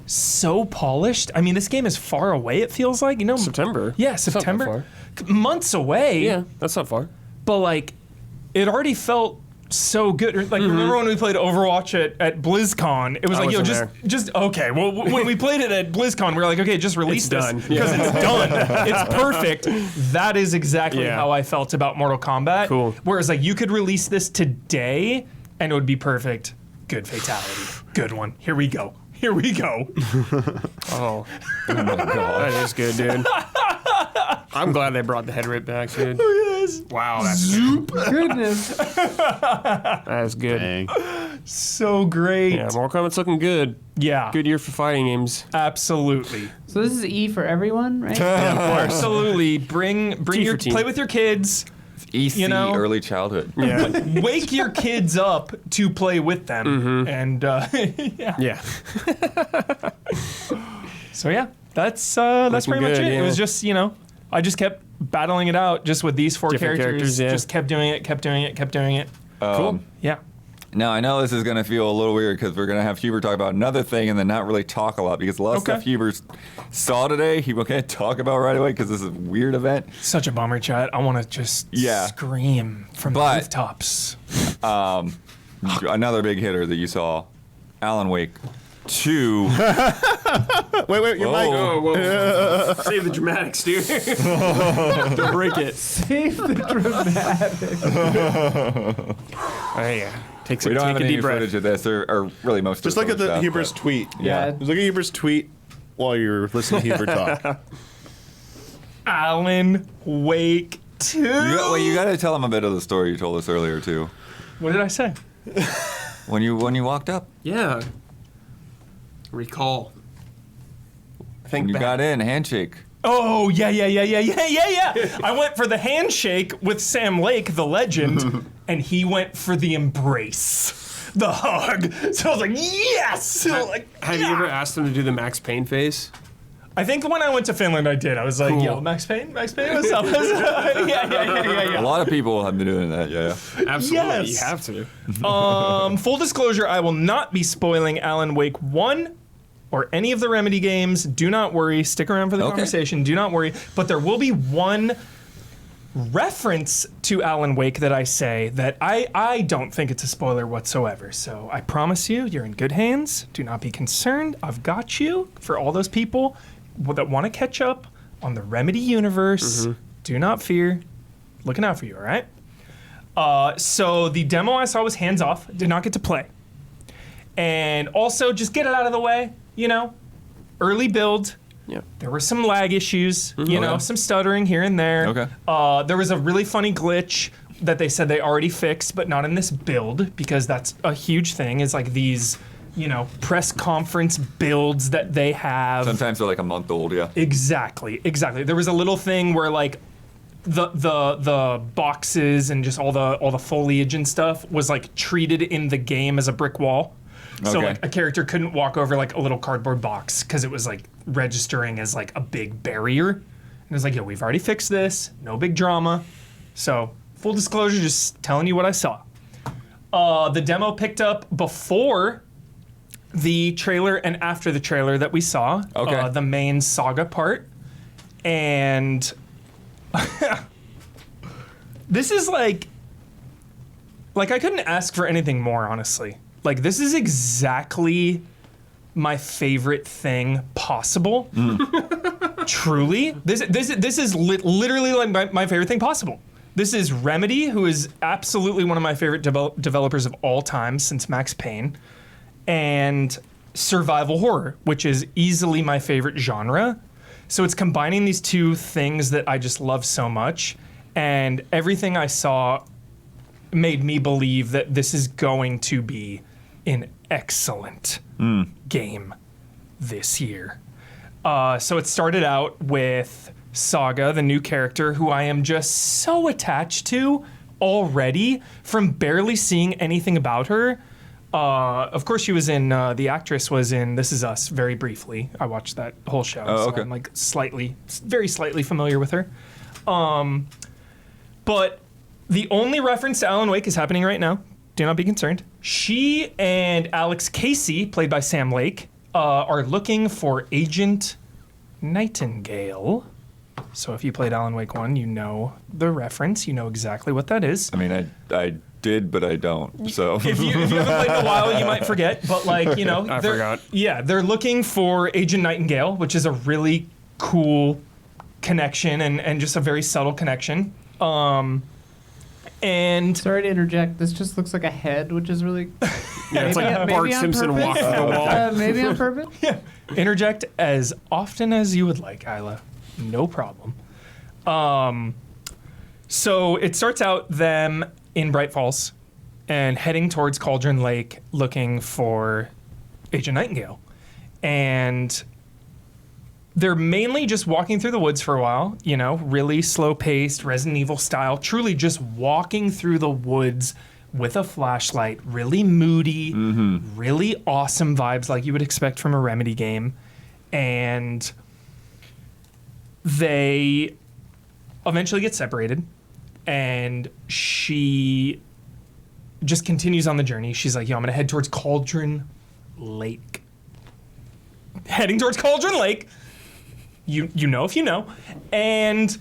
so polished. I mean, this game is far away, it feels like, you know. September. Yeah, It's not that September. Months away. Yeah, that's not far. But like, it already felt so good. Like, remember when we played Overwatch at BlizzCon? It was I like, yo, wasn't just okay. Well, when we played it at BlizzCon, we were like, okay, just release It's this done. because it's done. It's perfect. That is exactly Yeah. how I felt about Mortal Kombat. Cool. Whereas like, you could release this today and it would be perfect. Good fatality. Good one. Here we go. Here we go. Oh, Oh my god. that is good, dude. I'm glad they brought the head rip back, dude. Wow, that's Goodness. that is good. Dang. So great. Yeah, Mortal Kombat's looking good. Yeah. Good year for fighting games. Absolutely. So this is E for everyone, right? Absolutely. Bring T your for teen. play with your kids. EC, You know? early childhood. Yeah. Wake your kids up to play with them. And yeah. Yeah. So yeah, that's pretty much good, it. It yeah. was just, you know, I just kept battling it out just with these four Different characters. characters, yeah. Just kept doing it. Cool. Yeah. Now, I know this is going to feel a little weird because we're going to have Huber talk about another thing and then not really talk a lot because a lot of Okay. stuff Huber saw today, he can't talk about right away because this is a weird event. Such a bummer, chat. I want to just scream from the But- rooftops. Another big hitter that you saw, Alan Wake 2. Wait, your mic. Whoa, whoa. Save the dramatics, dude. Don't break it. Save the dramatic. Yeah. We don't have take a any deep breath. footage of this or really most Just of look at stuff, Huber's but- tweet. Yeah. Just look at Huber's tweet. while you're listening to Hubert talk. Alan Wake 2. You got to tell them a bit of the story you told us earlier too. What did I say? When you walked up, Yeah. Recall. Think when you back. got in, handshake. Oh, yeah. I went for the handshake with Sam Lake, the legend, and he went for the embrace, the hug. So I was like, yes! So Have you ever asked him to do the Max Payne face? I think when I went to Finland, I did. I was like, Cool. yo, Max Payne, what's up? yeah. A lot of people have been doing that. Yeah. Absolutely. Yes. You have to. Full disclosure, I will not be spoiling Alan Wake 1 or any of the Remedy games. Do not worry. Stick around for the conversation. Do not worry. But there will be one reference to Alan Wake that I say that I don't think it's a spoiler whatsoever. So I promise you're in good hands. Do not be concerned. I've got you for all those people that want to catch up on the Remedy universe. Do not fear. Looking out for you, all right? So the demo I saw was hands off. Did not get to play. And also, just get it out of the way, early build. Yeah. There were some lag issues, Okay. some stuttering here and there. Okay. There was a really funny glitch that they said they already fixed, but not in this build, because that's a huge thing, is like these, press conference builds that they have. Sometimes they're like a month old. Yeah. Exactly. There was a little thing where like the boxes and just all the foliage and stuff was like treated in the game as a brick wall. So Okay. like a character couldn't walk over like a little cardboard box because it was like registering as like a big barrier. And it was like, yo, we've already fixed this. No big drama. So full disclosure, just telling you what I saw. The demo picked up before the trailer and after the trailer that we saw. Okay. The main saga part. And this is like I couldn't ask for anything more, honestly. Like, this is exactly my favorite thing possible. Truly. This is literally like my favorite thing possible. This is Remedy, who is absolutely one of my favorite developers of all time since Max Payne, and survival horror, which is easily my favorite genre. So it's combining these two things that I just love so much, and everything I saw made me believe that this is going to be an excellent game this year. So it started out with Saga, the new character, who I am just so attached to already from barely seeing anything about her. Of course, she was in, the actress was in This Is Us very briefly. I watched that whole show, Oh, okay. so I'm like very slightly familiar with her. But the only reference to Alan Wake is happening right now. Do not be concerned. She and Alex Casey, played by Sam Lake, are looking for Agent Nightingale. So if you played Alan Wake 1, you know the reference. You know exactly what that is. I mean, I did, but I don't. So If you haven't played in a while, you might forget. But like, I forgot. Yeah, they're looking for Agent Nightingale, which is a really cool connection and just a very subtle connection. And Sorry to interject. This just looks like a head, which is really. Yeah, it's maybe- like maybe Bart on Simpson purpose. walking the wall. Maybe on purpose. interject as often as you would like, Isla. No problem. So it starts out them in Bright Falls and heading towards Cauldron Lake looking for Agent Nightingale. And they're mainly just walking through the woods for a while, really slow-paced, Resident Evil style, truly just walking through the woods with a flashlight, really moody, really awesome vibes like you would expect from a Remedy game. And they eventually get separated, and she just continues on the journey. She's like, yo, I'm gonna head towards Cauldron Lake. Heading towards Cauldron Lake. You know if you know. And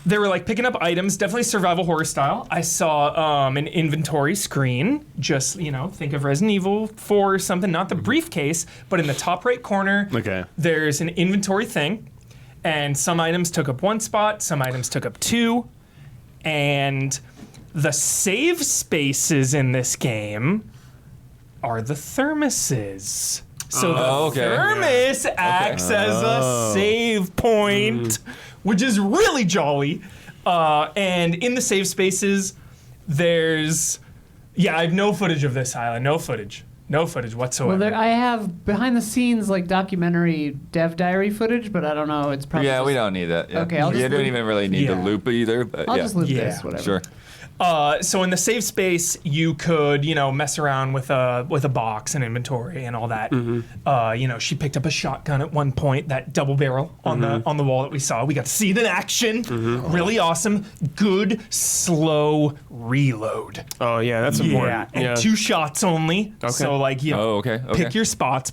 they were like picking up items, definitely survival horror style. I saw an inventory screen, just, think of Resident Evil 4 or something, not the briefcase, but in the top right corner, Okay. there's an inventory thing. And some items took up one spot, some items took up two. And the save spaces in this game are the thermoses. So Oh, the okay. thermos acts as a save point, which is really jolly. And in the save spaces, there's... Yeah, I have no footage of this, Isla. No footage whatsoever. Well, I have behind the scenes like documentary dev diary footage, but I don't know. It's probably Yeah, we just- don't need that. Yeah. Okay, I'll just You don't leave- even really need Yeah. the loop either, but I'll yeah. just leave Yeah. this. Whatever. Sure. So in the save space, you could, mess around with a box and inventory and all that. She picked up a shotgun at one point, that double barrel on the wall that we saw. We got to see it in action. Really awesome. Good slow reload. Oh yeah, that's important. Yeah, and 2 shots only. Okay. So Oh, okay. pick your spots.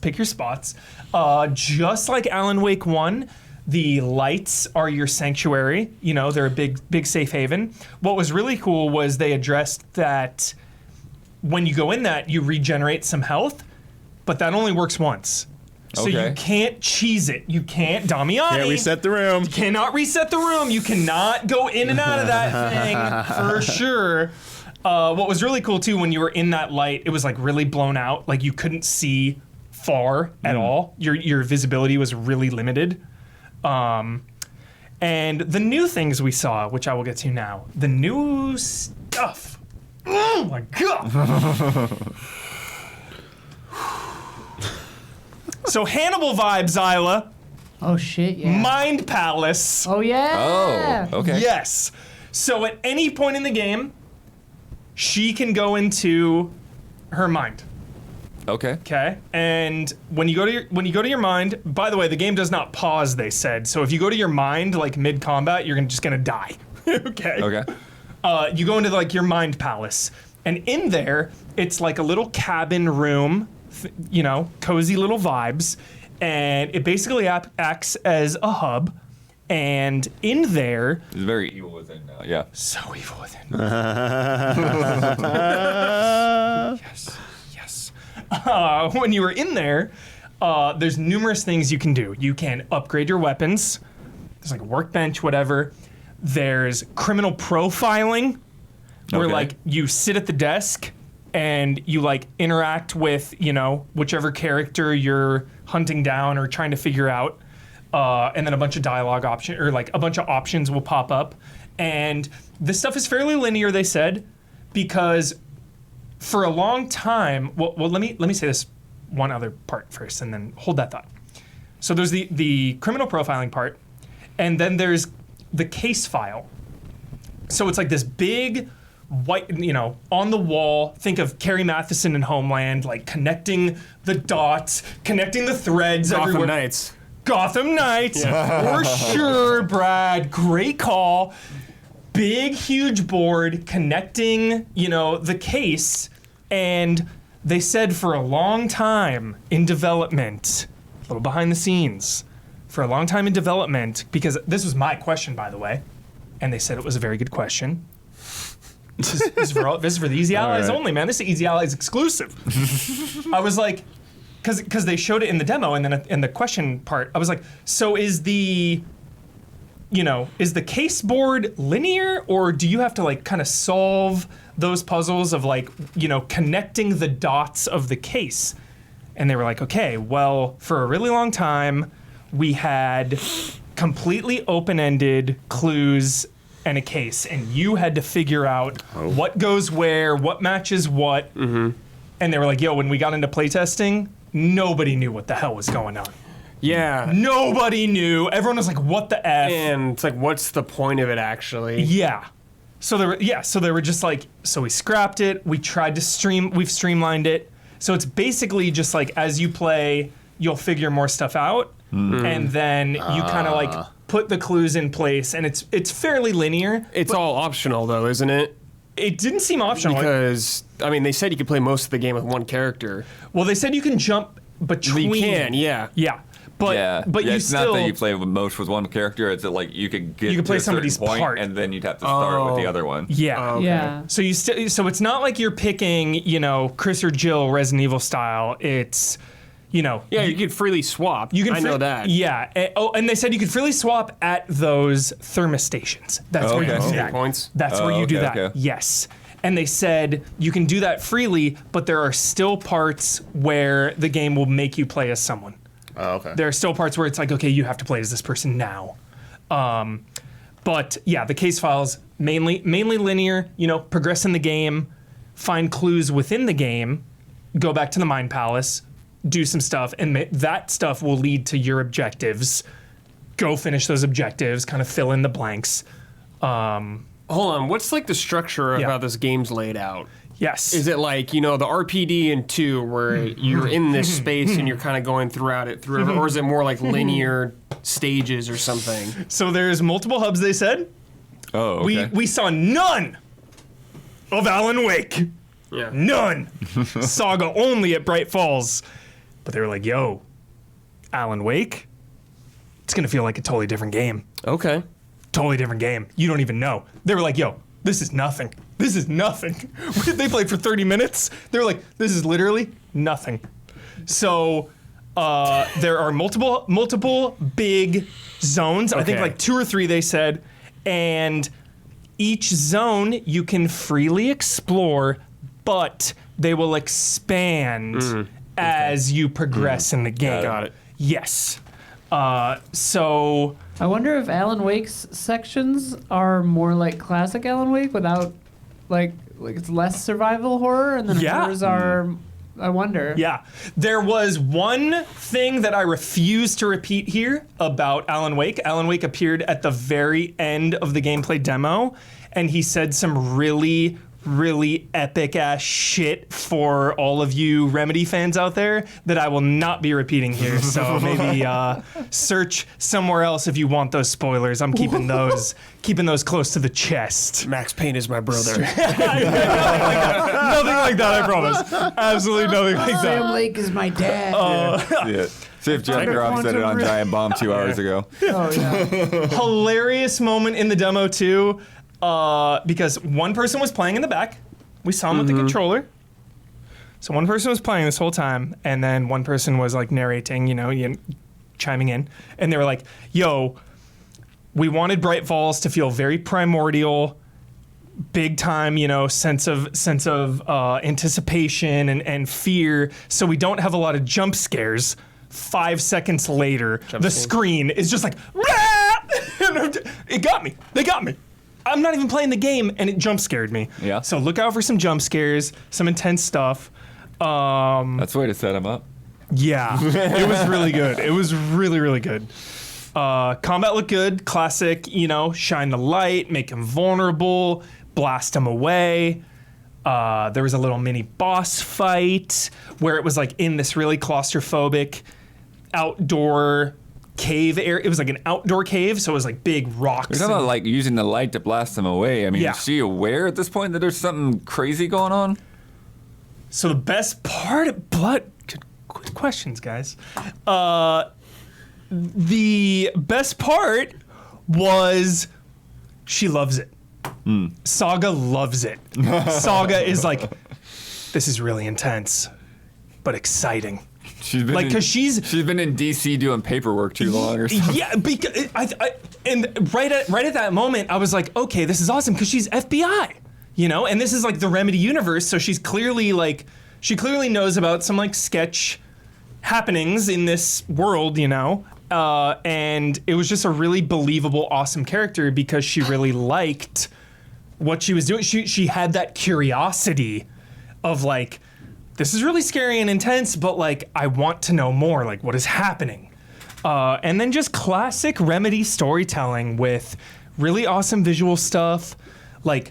Just like Alan Wake 1. The lights are your sanctuary. They're a big safe haven. What was really cool was they addressed that when you go in that, you regenerate some health, but that only works once. So Okay. you can't cheese it. You can't, Damiani. Can't reset the room. Cannot reset the room. You cannot go in and out of that thing for sure. What was really cool too, when you were in that light, it was like really blown out. Like you couldn't see far at all. Your visibility was really limited. And the new things we saw, which I will get to now, the new stuff. Oh my god! So Hannibal vibes, Isla. Oh shit! Yeah. Mind Palace. Oh yeah. Oh, okay. Yes. So at any point in the game, she can go into her mind. Okay. Okay. And when you go to your mind, by the way, the game does not pause, they said. So if you go to your mind like mid combat, you're just gonna die. Okay. Okay. You go into like your mind palace, and in there, it's like a little cabin room, cozy little vibes, and it basically acts as a hub. And in there, It's very evil within now. Yeah. so evil within. Yes. When you were in there, there's numerous things you can do. You can upgrade your weapons. There's like a workbench, whatever. There's criminal profiling, where Okay. like you sit at the desk and you like interact with whichever character you're hunting down or trying to figure out. And then a bunch of dialogue options, or like a bunch of options will pop up. And this stuff is fairly linear, they said, because for a long time, well, let me say this one other part first, and then hold that thought. So there's the criminal profiling part, and then there's the case file. So it's like this big white, on the wall. Think of Carrie Matheson in Homeland, like connecting the dots, connecting the threads Gotham everywhere. Knights. Gotham Knights, for sure, Brad. Great call. Big, huge board connecting, the case. And they said for a long time in development, a little behind the scenes, for a long time in development, because this was my question, by the way, and they said it was a very good question. This is for the Easy Allies right. only, man. This is Easy Allies exclusive. I was like, because they showed it in the demo, and then in the question part, I was like, so is the case board linear, or do you have to like kind of solve those puzzles of like, connecting the dots of the case? And they were like, okay, well, for a really long time, we had completely open-ended clues and a case, and you had to figure out what goes where, what matches what. Mm-hmm. And they were like, yo, when we got into playtesting, nobody knew what the hell was going on. Yeah. Nobody knew. Everyone was like, what the F? And it's like, what's the point of it actually? Yeah. So they were just like, so we scrapped it. We've streamlined it. So it's basically just like, as you play, you'll figure more stuff out. And then you kind of like put the clues in place, and it's fairly linear. It's all optional though, isn't it? It didn't seem optional. Because, they said you could play most of the game with one character. Well, they said you can jump between. You can, yeah. Yeah. But you it's still. not that you play with most with one character. It's that, like you could get You could play to a certain somebody's point, part. and then you'd have to start with the other one. Yeah. Okay. Yeah. So so it's not like you're picking, Chris or Jill Resident Evil style. It's, Yeah, you could freely swap. I know that. Yeah. And they said you could freely swap at those thermostations. That's where you Okay. do Save that. points. That's where you do okay, that. okay. Yes. And they said you can do that freely, but there are still parts where the game will make you play as someone. Oh, okay. There are still parts where it's like, okay, you have to play as this person now. But yeah, the case files mainly linear. Progress in the game, find clues within the game, go back to the Mind Palace, do some stuff, and that stuff will lead to your objectives. Go finish those objectives, kind of fill in the blanks. Hold on, what's like the structure of Yeah. how this game's laid out? Yes. Is it like, the RPD in 2 where you're in this space and you're kind of going throughout it or is it more like linear stages or something? So there's multiple hubs, they said. Oh, okay. We saw none of Alan Wake. Yeah. None. Saga only at Bright Falls. But they were like, yo, Alan Wake, it's going to feel like a totally different game. Okay. Totally different game. You don't even know. They were like, yo, this is nothing. This is nothing. They played for 30 minutes. They were like, this is literally nothing. So there are multiple big zones. I think Okay. like 2 or 3 they said. And each zone you can freely explore, but they will expand as you progress in the game. Got it. Yes. So I wonder if Alan Wake's sections are more like classic Alan Wake without, like it's less survival horror, and then Yeah. yours are. I wonder. yeah, there was one thing that I refuse to repeat here about Alan Wake. Alan Wake appeared at the very end of the gameplay demo, and he said some really epic ass shit for all of you Remedy fans out there that I will not be repeating here. So maybe search somewhere else if you want those spoilers. I'm keeping those close to the chest. Max Payne is my brother. Nothing like that, I promise. Absolutely nothing like that. Sam Lake is my dad. Yeah. See if Jeff Groff said it on Giant Bomb 2 hours ago. Oh yeah. Hilarious moment in the demo too, because one person was playing in the back. We saw him with the controller. So one person was playing this whole time, and then one person was like narrating, chiming in, and they were like, "Yo, we wanted Bright Falls to feel very primordial, big time, sense of anticipation and fear. So we don't have a lot of jump scares." 5 seconds later, the screen is just like, it got me. They got me. I'm not even playing the game, and it jump scared me. Yeah. So look out for some jump scares, some intense stuff. That's the way to set him up. Yeah, it was really good. It was really good. Combat looked good. Classic, shine the light, make him vulnerable, blast him away. There was a little mini boss fight where it was like in this really claustrophobic outdoor cave area. It was like an outdoor cave, so it was like big rocks. You're talking about like using the light to blast them away. I mean, Yeah. is she aware at this point that there's something crazy going on? So the best part, good questions, guys. The best part was she loves it. Saga loves it. Saga is like, this is really intense, but exciting. She's been Like, 'cause she's been in DC doing paperwork too long or something. Yeah, because and right at that moment, I was like, okay, this is awesome because she's FBI, and this is like the Remedy universe, so she clearly knows about some like sketch happenings in this world, and it was just a really believable, awesome character because she really liked what she was doing. She had that curiosity of like, this is really scary and intense, but like, I want to know more, like what is happening. And then just classic Remedy storytelling with really awesome visual stuff. Like,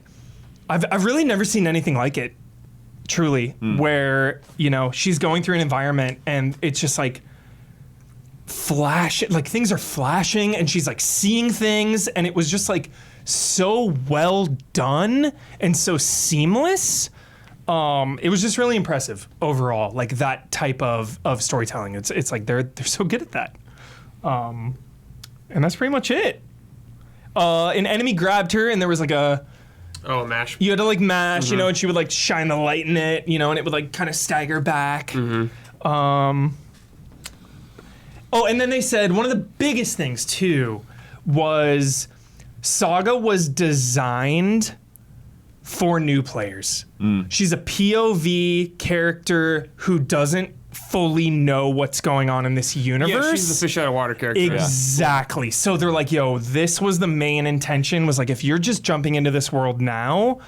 I've really never seen anything like it, truly, where, she's going through an environment and it's just like like things are flashing and she's like seeing things, and it was just like so well done and so seamless. It was just really impressive overall, like that type of storytelling. It's like they're so good at that. And that's pretty much it. An enemy grabbed her and there was like Mash. you had to like mash, and she would like shine the light in it, and it would like kind of stagger back. And then they said one of the biggest things too was Saga was designed for new players. She's a POV character who doesn't fully know what's going on in this universe. Yeah, she's the fish out of water character. Exactly. So they're like, yo, this was the main intention, was like, if you're just jumping into this world now,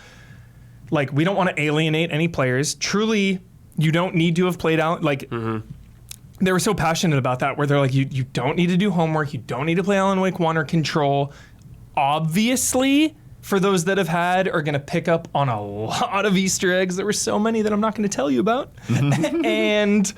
like, we don't want to alienate any players. Truly, you don't need to have played out, like, they were so passionate about that, where they're like, you don't need to do homework, you don't need to play Alan Wake 1 or Control. Obviously, for those that have had, are going to pick up on a lot of Easter eggs. There were so many that I'm not going to tell you about. And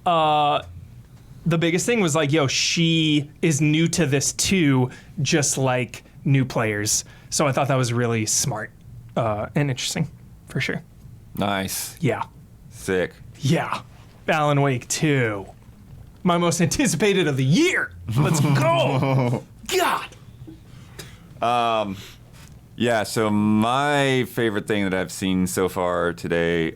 the biggest thing was like, yo, she is new to this too, just like new players. So I thought that was really smart and interesting, for sure. Nice. Yeah. Sick. Yeah. Alan Wake 2. My most anticipated of the year. Let's go. God. Yeah, so my favorite thing that I've seen so far today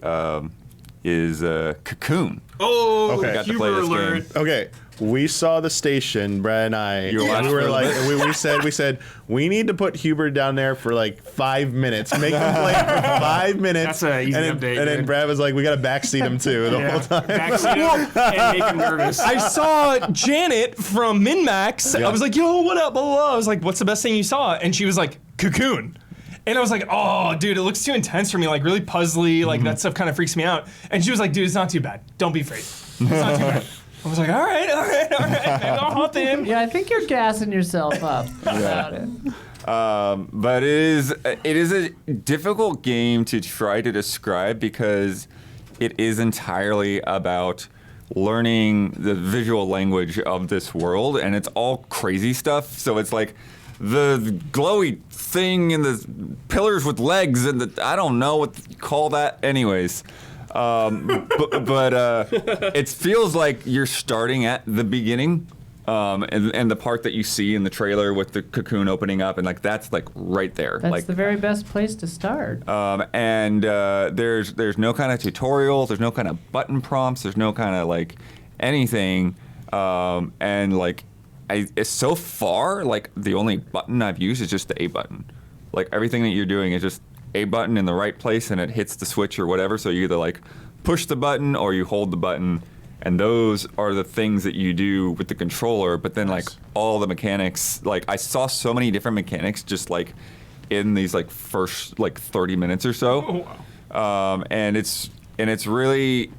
is Cocoon. Oh, Okay. I got to play Huber this alert. game. Okay, we saw the station, Brad and I. You were and we were watching like, we said we need to put Huber down there for like 5 minutes, make him play for 5 minutes. That's an easy and then, update, And then dude. Brad was like, we got to backseat him too the whole time. Backseat him and make him nervous. I saw Janet from MinMax. Yeah. I was like, yo, what up, blah, blah, blah. I was like, what's the best thing you saw? And she was like, Cocoon. And I was like, oh, dude, it looks too intense for me, like really puzzly, like that stuff kind of freaks me out. And she was like, dude, it's not too bad. Don't be afraid. It's not too bad. I was like, all right. Maybe I'll hop in. Yeah, I think you're gassing yourself up about it. But it is a difficult game to try to describe because it is entirely about learning the visual language of this world, and it's all crazy stuff. So it's like the glowy thing and the pillars with legs and the, I don't know what you call that anyways. But it feels like you're starting at the beginning, and the part that you see in the trailer with the cocoon opening up, and like that's like right there. That's like the very best place to start. and there's no kind of tutorial, there's no kind of button prompts, there's no kind of like anything, and like it's so far like the only button I've used is just the A button. Like everything that you're doing is just A button in the right place and it hits the switch or whatever. So you either like push the button or you hold the button, and those are the things that you do with the controller. But then like all the mechanics, like I saw so many different mechanics just like in these like first like 30 minutes or so. And it's really,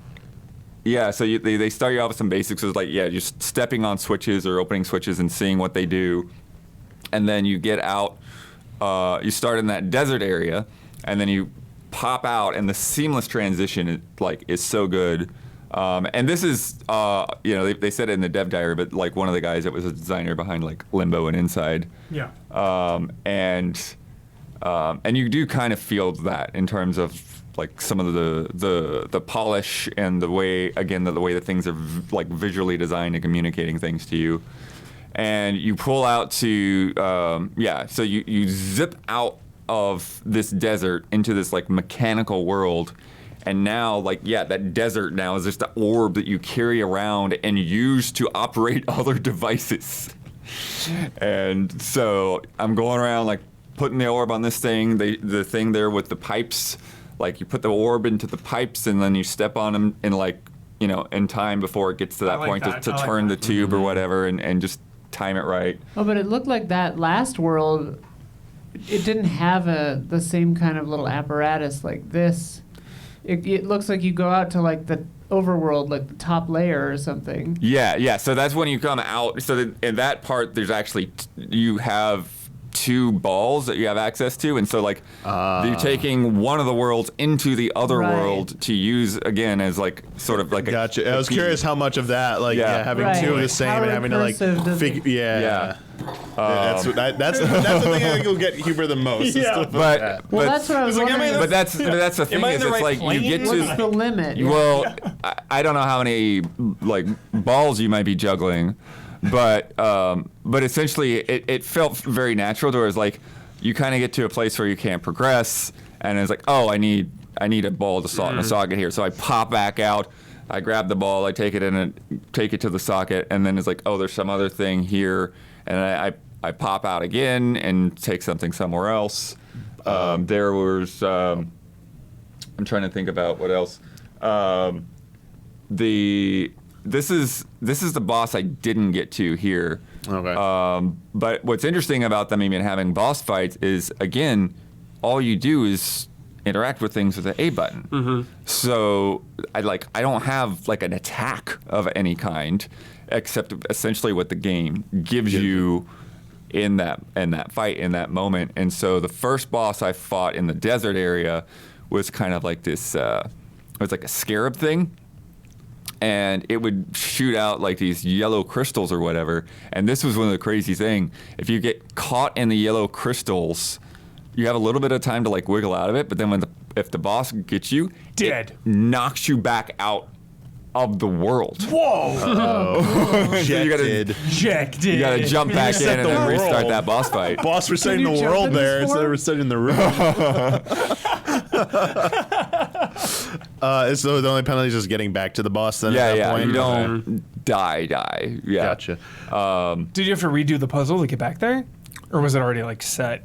yeah, so they start you off with some basics. So it's like, yeah, just stepping on switches or opening switches and seeing what they do. And then you get out, you start in that desert area, and then you pop out, and the seamless transition is so good. And this is, they said it in the dev diary, but like one of the guys that was a designer behind like Limbo and Inside. Yeah. And you do kind of feel that in terms of like some of the polish and the way, again, the way that things are like visually designed and communicating things to you. And you pull out to, so you zip out of this desert into this like mechanical world. And now, like, yeah, that desert now is just an orb that you carry around and use to operate other devices. And so I'm going around, like, putting the orb on this thing, the thing there with the pipes. Like, you put the orb into the pipes, and then you step on them in, like, in time before it gets to that like point that. to I like turn that. the tube or whatever and just time it right. Oh, but it looked like that last world, it didn't have the same kind of little apparatus like this. It looks like you go out to like the overworld, like the top layer or something. Yeah. So that's when you come out. So that in that part, there's actually you have 2 balls that you have access to, and so like you're taking one of the worlds into the other Right. world to use again as like sort of like Gotcha. I a was key. curious how much of that, like, Yeah. having Right. 2 of the same How and having to like recursive does figure. it- Yeah. That's the thing I think will get Huber the most. is Yeah. stuff like But that. Well, but that's what I was like, am I wondering. the- but that's the thing I in is the it's right like plane? you get What's to the limit? well I don't know how many like balls you might be juggling, but essentially it felt very natural to where it's like you kind of get to a place where you can't progress, and it's like, oh, I need a ball to slot in a socket here, so I pop back out, I grab the ball, I take it in and take it to the socket, and then it's like, oh, there's some other thing here, and I pop out again and take something somewhere else. There was. I'm trying to think about what else. This is the boss I didn't get to here. Okay. But what's interesting about them even having boss fights is, again, all you do is interact with things with the A button. Mm-hmm. So I don't have like an attack of any kind, except essentially what the game gives you in that fight in that moment. And so the first boss I fought in the desert area was kind of like this. It was like a scarab thing. And it would shoot out like these yellow crystals or whatever. And this was one of the crazy thing. If you get caught in the yellow crystals, you have a little bit of time to like wiggle out of it. But then if the boss gets you, Dead. it knocks you back out of the world. Whoa! So you gotta jump back in and then restart that boss fight. Boss resetting the you jump world in this there instead of form? resetting the room. So the only penalty is just getting back to the boss then at that point? You don't die. Yeah. Gotcha. Did you have to redo the puzzle to get back there, or was it already like set?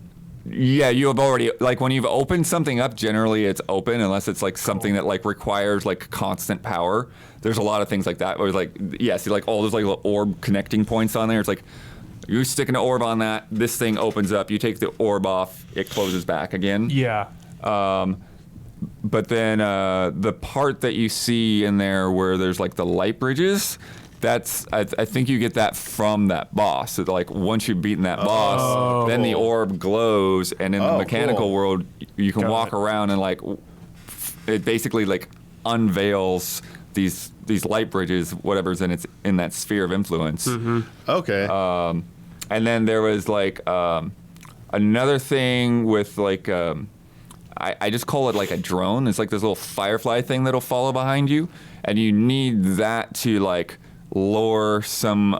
Yeah, you have already, like when you've opened something up, generally it's open unless it's like something that like requires like constant power. There's a lot of things like that where it's like, see like all those like little orb connecting points on there. It's like, you stick an orb on that, this thing opens up, you take the orb off, it closes back again. Yeah. But then the part that you see in there where there's like the light bridges, that's I think you get that from that boss. So like once you've beaten that boss, then the orb glows, and in the mechanical world, you can walk around and like it basically like unveils these light bridges, whatever's in that sphere of influence. Okay. And then there was like another thing with like I just call it like a drone. It's like this little firefly thing that'll follow behind you, and you need that to like lower some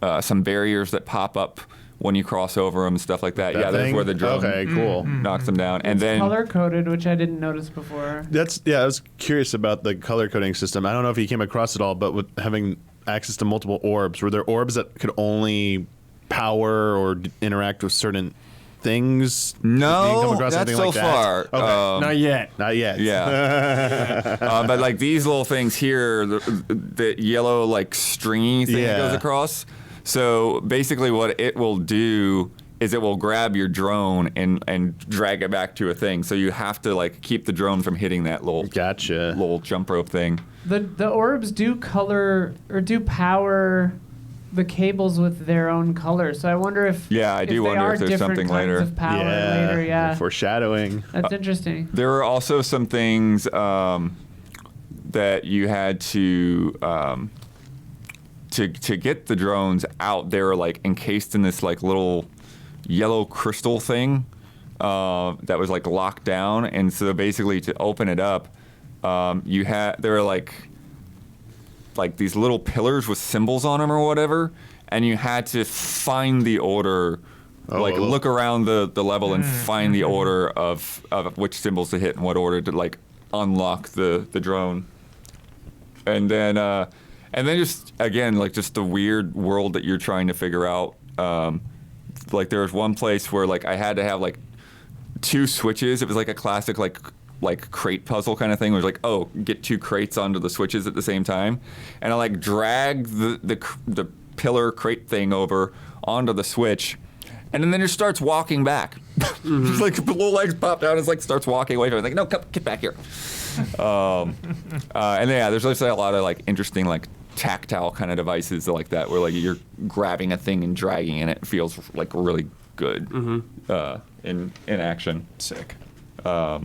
barriers that pop up when you cross over them and stuff like that. That That's thing? where the drone Okay, cool. knocks them down. And then Color coded, which I didn't notice before. I was curious about the color coding system. I don't know if you came across it all, but with having access to multiple orbs, were there orbs that could only power or interact with certain things? Did you come no, across that's anything so like that? far. Okay. Not yet. Not yet. Yeah. But like these little things here, the yellow like stringy thing that goes across. So basically what it will do is it will grab your drone and drag it back to a thing. So you have to like keep the drone from hitting that Gotcha. little jump rope thing. The orbs do color or do power the cables with their own color. So I wonder if I do wonder if there's something later. Of power later, yeah. Foreshadowing. That's interesting. There were also some things that you had to get the drones out. They were like encased in this like little yellow crystal thing that was like locked down, and so basically to open it up, there were like these little pillars with symbols on them or whatever, and you had to find the order. Look around the level and find the order of which symbols to hit and what order to like unlock the drone. And then just again like just the weird world that you're trying to figure out. Like there was one place where like I had to have like 2 switches. It was like a classic like crate puzzle kind of thing. Where it was like, get 2 crates onto the switches at the same time, and I like drag the pillar crate thing over onto the switch. And then it just starts walking back. Just like the little legs pop down and it's like starts walking away from it. Like, no, come, get back here. And there's also a lot of like interesting like tactile kind of devices like that where like you're grabbing a thing and dragging and it feels like really good in action. Sick. But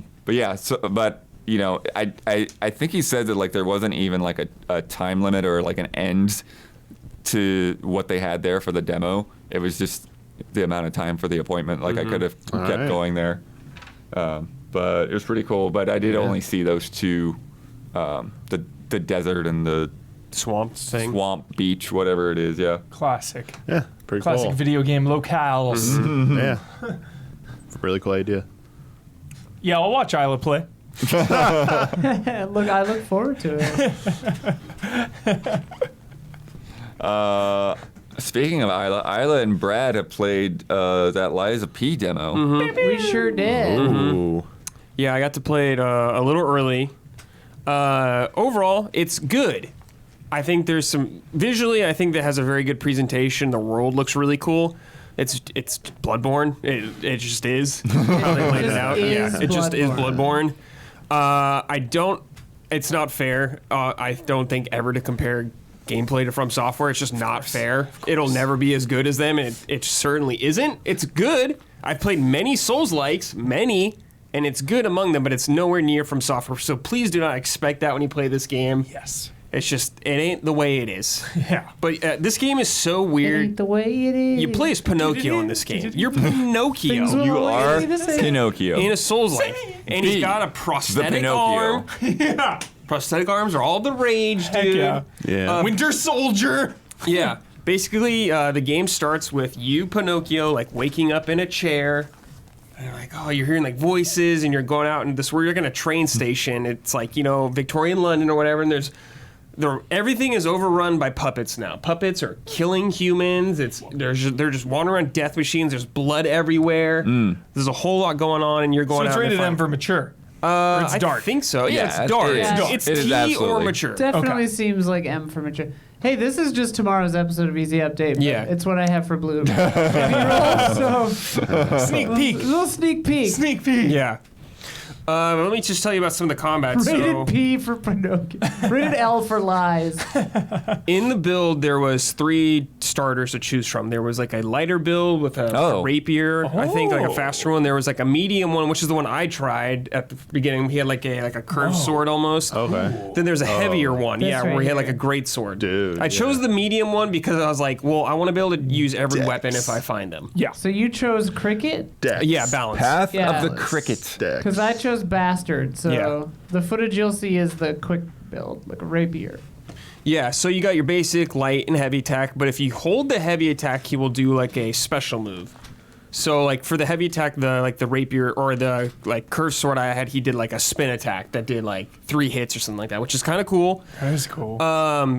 you know, I think he said that like there wasn't even like a time limit or like an end to what they had there for the demo. It was just the amount of time for the appointment. Like I could have kept going there, but it was pretty cool. But I did only see those 2, the desert and the Swamp thing. swamp beach, whatever it is. Yeah. Classic. Yeah, pretty Classic cool. video game locales. Yeah. Really cool idea. Yeah, I'll watch Isla play. I look forward to it. Speaking of Isla and Brad have played that Liza P demo. We sure did. Ooh. Yeah, I got to play it a little early. Overall, it's good. I think there's some visually. I think that has a very good presentation. The world looks really cool. It's Bloodborne. It just is. How they laid it out. Yeah, it just is Bloodborne. It's not fair. I don't think ever to compare gameplay to From Software. It's just not fair. It'll never be as good as them, and it certainly isn't. It's good. I've played many Souls-likes, and it's good among them, but it's nowhere near From Software. So please do not expect that when you play this game. Yes. It's just, it ain't the way it is. Yeah. But this game is so It weird. ain't the way it is. You play as Pinocchio in this game. You're Things Pinocchio will You always are be the same. Pinocchio. in a Souls-like. And he's got a The prosthetic Pinocchio. arm. Yeah. Prosthetic arms are all the rage, Heck dude. yeah. Yeah. Winter Soldier. Yeah. Basically, the game starts with you, Pinocchio, like waking up in a chair. And you're like, oh, you're hearing like voices, and you're going out in this where you're going to train station. It's like, Victorian London or whatever, and everything is overrun by puppets now. Puppets are killing humans. They're just wandering around death machines. There's blood everywhere. There's a whole lot going on, and you're So going it's out. rated to M find- for mature. Or it's dark. I think so. Yeah, Yeah, it's dark. it is. It's It is T or absolutely. mature. Definitely Okay. seems like M for mature. Hey, this is just tomorrow's episode of Easy Update. But Yeah. it's what I have for Blue. So, Sneak peek. little sneak peek. Sneak peek. Yeah. Let me just tell you about some of the combat. Rated P for Pinocchio. Rated L for lies. In the build, there was 3 starters to choose from. There was like a lighter build with a rapier, I think like a faster one. There was like a medium one, which is the one I tried at the beginning. He had like a curved sword almost. Okay. Then there's a heavier one, This where right he had like a here. great sword. Dude, I chose the medium one because I was like, well, I want to be able to use every Dex. weapon if I find them. Yeah. So you chose Cricket? Dex. Yeah, balance. Path Yeah. of the Cricket. Dex. Because I chose Bastard. So Yeah. the footage you'll see is the quick build, like a rapier. Yeah, so you got your basic light and heavy attack, but if you hold the heavy attack, he will do like a special move. So like for the heavy attack, the rapier or the like curved sword I had, he did like a spin attack that did like 3 hits or something like that, which is kind of cool. That is cool.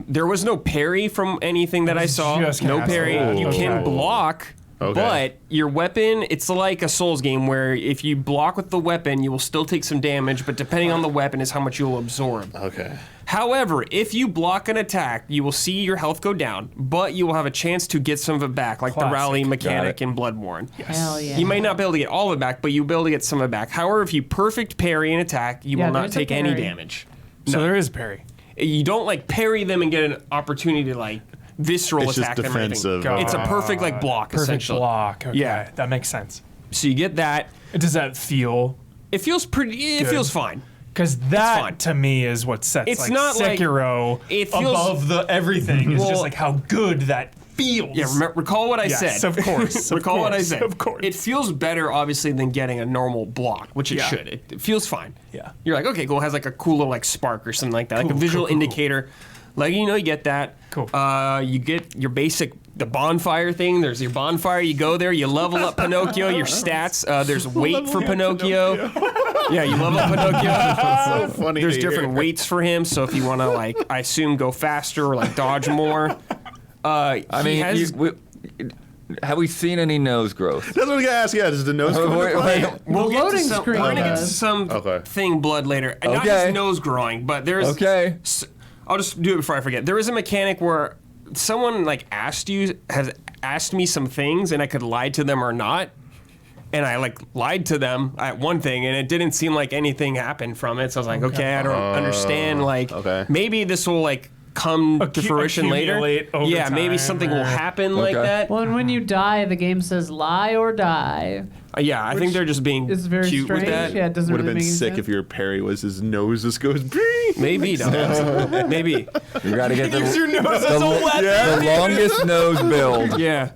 There was no parry from anything that I saw. just gonna No ask parry. that. You can block. Okay. But your weapon, it's like a Souls game where if you block with the weapon, you will still take some damage, but depending on the weapon is how much you'll absorb. Okay. However, if you block an attack, you will see your health go down, but you will have a chance to get some of it back, like the Classic. rally mechanic it. in Bloodborne. Hell yeah. You may not be able to get all of it back, but you'll be able to get some of it back. However, if you perfect parry an attack, you Yeah, will not there's a take any parry. damage. So there is parry. You don't like parry them and get an opportunity to like visceral It's just attack them or anything. defensive. It's a perfect like block, Perfect essentially. block. Okay. Yeah. That makes sense. So you get that. Does that feel? It feels pretty. It Good. feels fine. Because fine. that to me is what sets It's like not like- Sekiro it feels- above the everything. It's Well- just like how good that feels. Yeah, recall what I Yes, said. of course, of recall what I course, said. of course. It feels better, obviously, than getting a normal block, which it Yeah. should. It feels fine. Yeah. You're like, okay, cool. It has like a cool little like spark or something like that, like a Cool, visual cool, cool, indicator. Like you get that. Cool. You get your basic the bonfire thing. There's your bonfire. You go there. You level up Pinocchio. Your stats. There's weight for Pinocchio. Yeah, you level up Pinocchio. So funny. There's to different hear. weights for him. So if you want to like, I assume go faster or like dodge more. I mean, have we seen any nose growth? That's what I gotta ask. Yeah, does the nose come into play? We'll get to loading some, screen we're gonna get to does. some Okay. thing blood later. And not Okay. just nose growing, but there's Okay. I'll just do it before I forget. There is a mechanic where someone like has asked me some things and I could lie to them or not. And I like lied to them at one thing and it didn't seem like anything happened from it. So I was like, okay, I don't understand. Like okay. maybe this will like come to fruition later. accumulate over Yeah, maybe time, something or- will happen like Okay. that. Well, and when you die, the game says lie or die. Yeah, I think they're just being It's very cute strange. with that. Yeah, it doesn't Would have really been make any sick sense. if your parry was his nose just goes. Maybe, though. Maybe. You gotta get the, Use your nose as a the weapon. longest nose build. Yeah.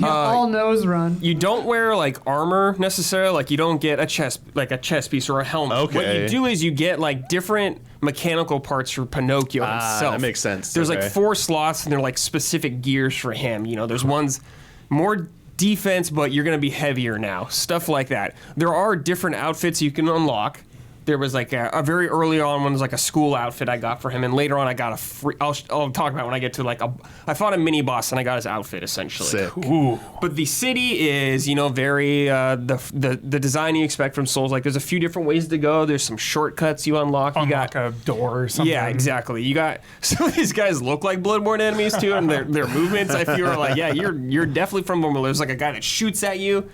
All nose run. You don't wear like armor necessarily. Like you don't get a chest piece or a helmet. What Okay. you do is you get like different mechanical parts for Pinocchio himself. that makes sense. There's like Okay. 4 slots and they're like specific gears for him. There's ones more defense, but you're gonna be heavier now. Stuff like that. There are different outfits you can unlock. There was like a very early on one was like a school outfit I got for him, and later on I got a free. I'll talk about when I get to like I fought a mini boss and I got his outfit essentially. Sick. Ooh. But the city is, very the design you expect from Souls. Like there's a few different ways to go. There's some shortcuts you unlock. You Unlock got a door or something. yeah, exactly. You got some of these guys look like Bloodborne enemies too, and their movements. I feel are like you're definitely from one. There's like a guy that shoots at you.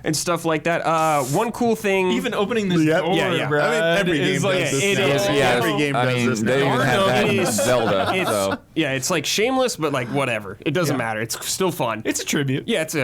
And stuff like that. One cool thing. Even opening this Yep. door, Yeah. Brad, I mean, every game is does like, this it now. is, Yeah, every game I does mean, this they now. even have that in It is- Zelda. It's, So. yeah, it's like shameless, but like whatever. It doesn't matter. It's still fun. It's a tribute. Yeah, it's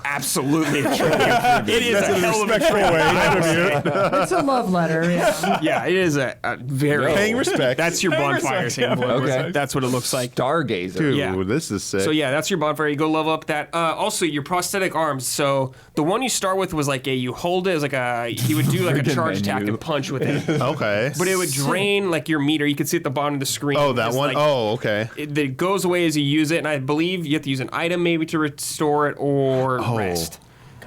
absolutely a tribute. It is a hell of a tribute. It's a love letter. Yeah. Yeah, it is a very Paying respect. That's your bonfire respect, thing. yeah, Blood. Okay. That's what it looks like. Stargazer. Dude, Yeah. this is sick. So yeah, that's your bonfire. You go level up that. Also, your prosthetic arms. So the one you start with was like you hold it as like he would do like a Freaking charge attack menu. and punch with it. Okay. But it would drain like your meter. You could see at the bottom of the screen. Oh, that just, one? like, Oh, okay. it goes away as you use it, and I believe you have to use an item maybe to restore it or rest.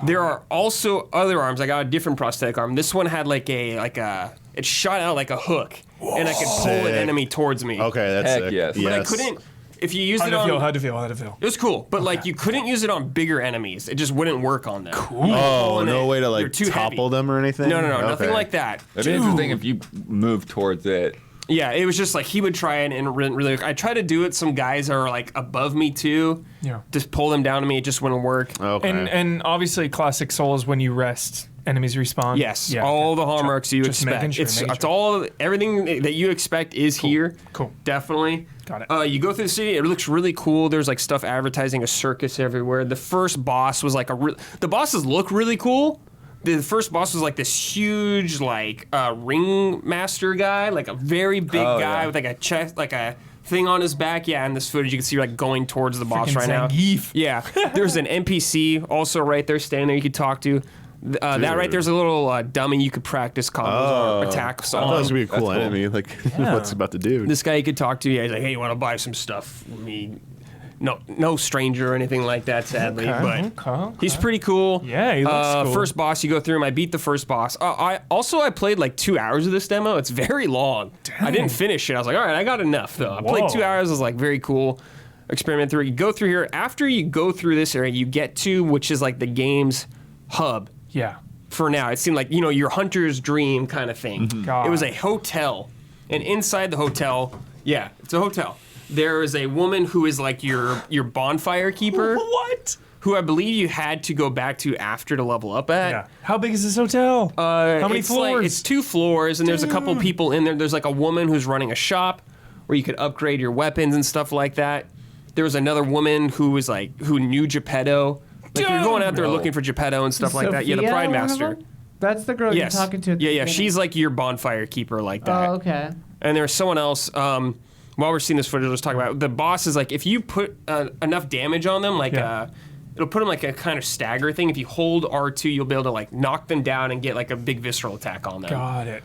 There are also other arms. I got a different prosthetic arm. This one had it shot out like a hook, and I could pull an Sick. enemy towards me. Okay, that's Heck sick. yes. But I couldn't. If you used How'd it it on, feel? How'd it feel? it was cool. But like you couldn't use it on bigger enemies. It just wouldn't work on them. Cool. Oh, no way to You're like too topple heavy. them or anything? No, nothing Okay. like that. It'd be interesting if you move towards it. Yeah, it was just like he would try and really. I tried to do it. Some guys are like above me too. Yeah. Just pull them down to me. It just wouldn't work. Okay. And obviously, classic Souls, when you rest, enemies respawn. Yes, Yeah, all okay. the hallmarks you Just making expect. sure, It's all everything that you expect is here. Cool. Definitely. Got it. You go through the city. It looks really cool. There's like stuff advertising a circus everywhere. The first boss was like the bosses look really cool. The first boss was like this huge like ringmaster guy, like a very big Oh, guy yeah. with like a chest, like a thing on his back. Yeah, in this footage you can see like going towards the boss Freaking right now. Zangief. Yeah, there's an NPC also right there standing there you could talk to. That right there's a little dummy you could practice combos or attacks I thought it was on. gonna be a cool That's cool. enemy. Like, what's he about to do? This guy you could talk to. Yeah, he's like, hey, you want to buy some stuff from me? No stranger or anything like that, sadly. Okay, But okay. he's pretty cool. Yeah, he looks cool. First boss, you go through him. I beat the first boss. I played like 2 hours of this demo. It's very long. I didn't finish it. I was like, all right, I got enough though. I played 2 Whoa. hours. I was like, very cool. Experiment through it. You go through here. After you go through this area, you get to which is like the game's hub. Yeah. For now, it seemed like your hunter's dream kind of thing. God. It was a hotel, and inside the hotel, yeah, it's a hotel. There is a woman who is like your bonfire keeper, What? who I believe you had to go back to after to level up at. Yeah. How big is this hotel? How many It's floors? it's 2 floors, and there's a couple people in there. There's like a woman who's running a shop where you could upgrade your weapons and stuff like that. There was another woman who knew Geppetto. Like you're going out there looking for Geppetto and stuff like that. Yeah, the Sophia, Pride one of Master. them? That's the girl Yes. you're talking to. At the yeah. beginning. She's like your bonfire keeper like that. Oh, okay. And there's someone else. While we're seeing this footage, let's talk about the boss. Is like if you put enough damage on them, like Yeah. it'll put them like a kind of stagger thing. If you hold R2, you'll be able to like knock them down and get like a big visceral attack on them. Got it.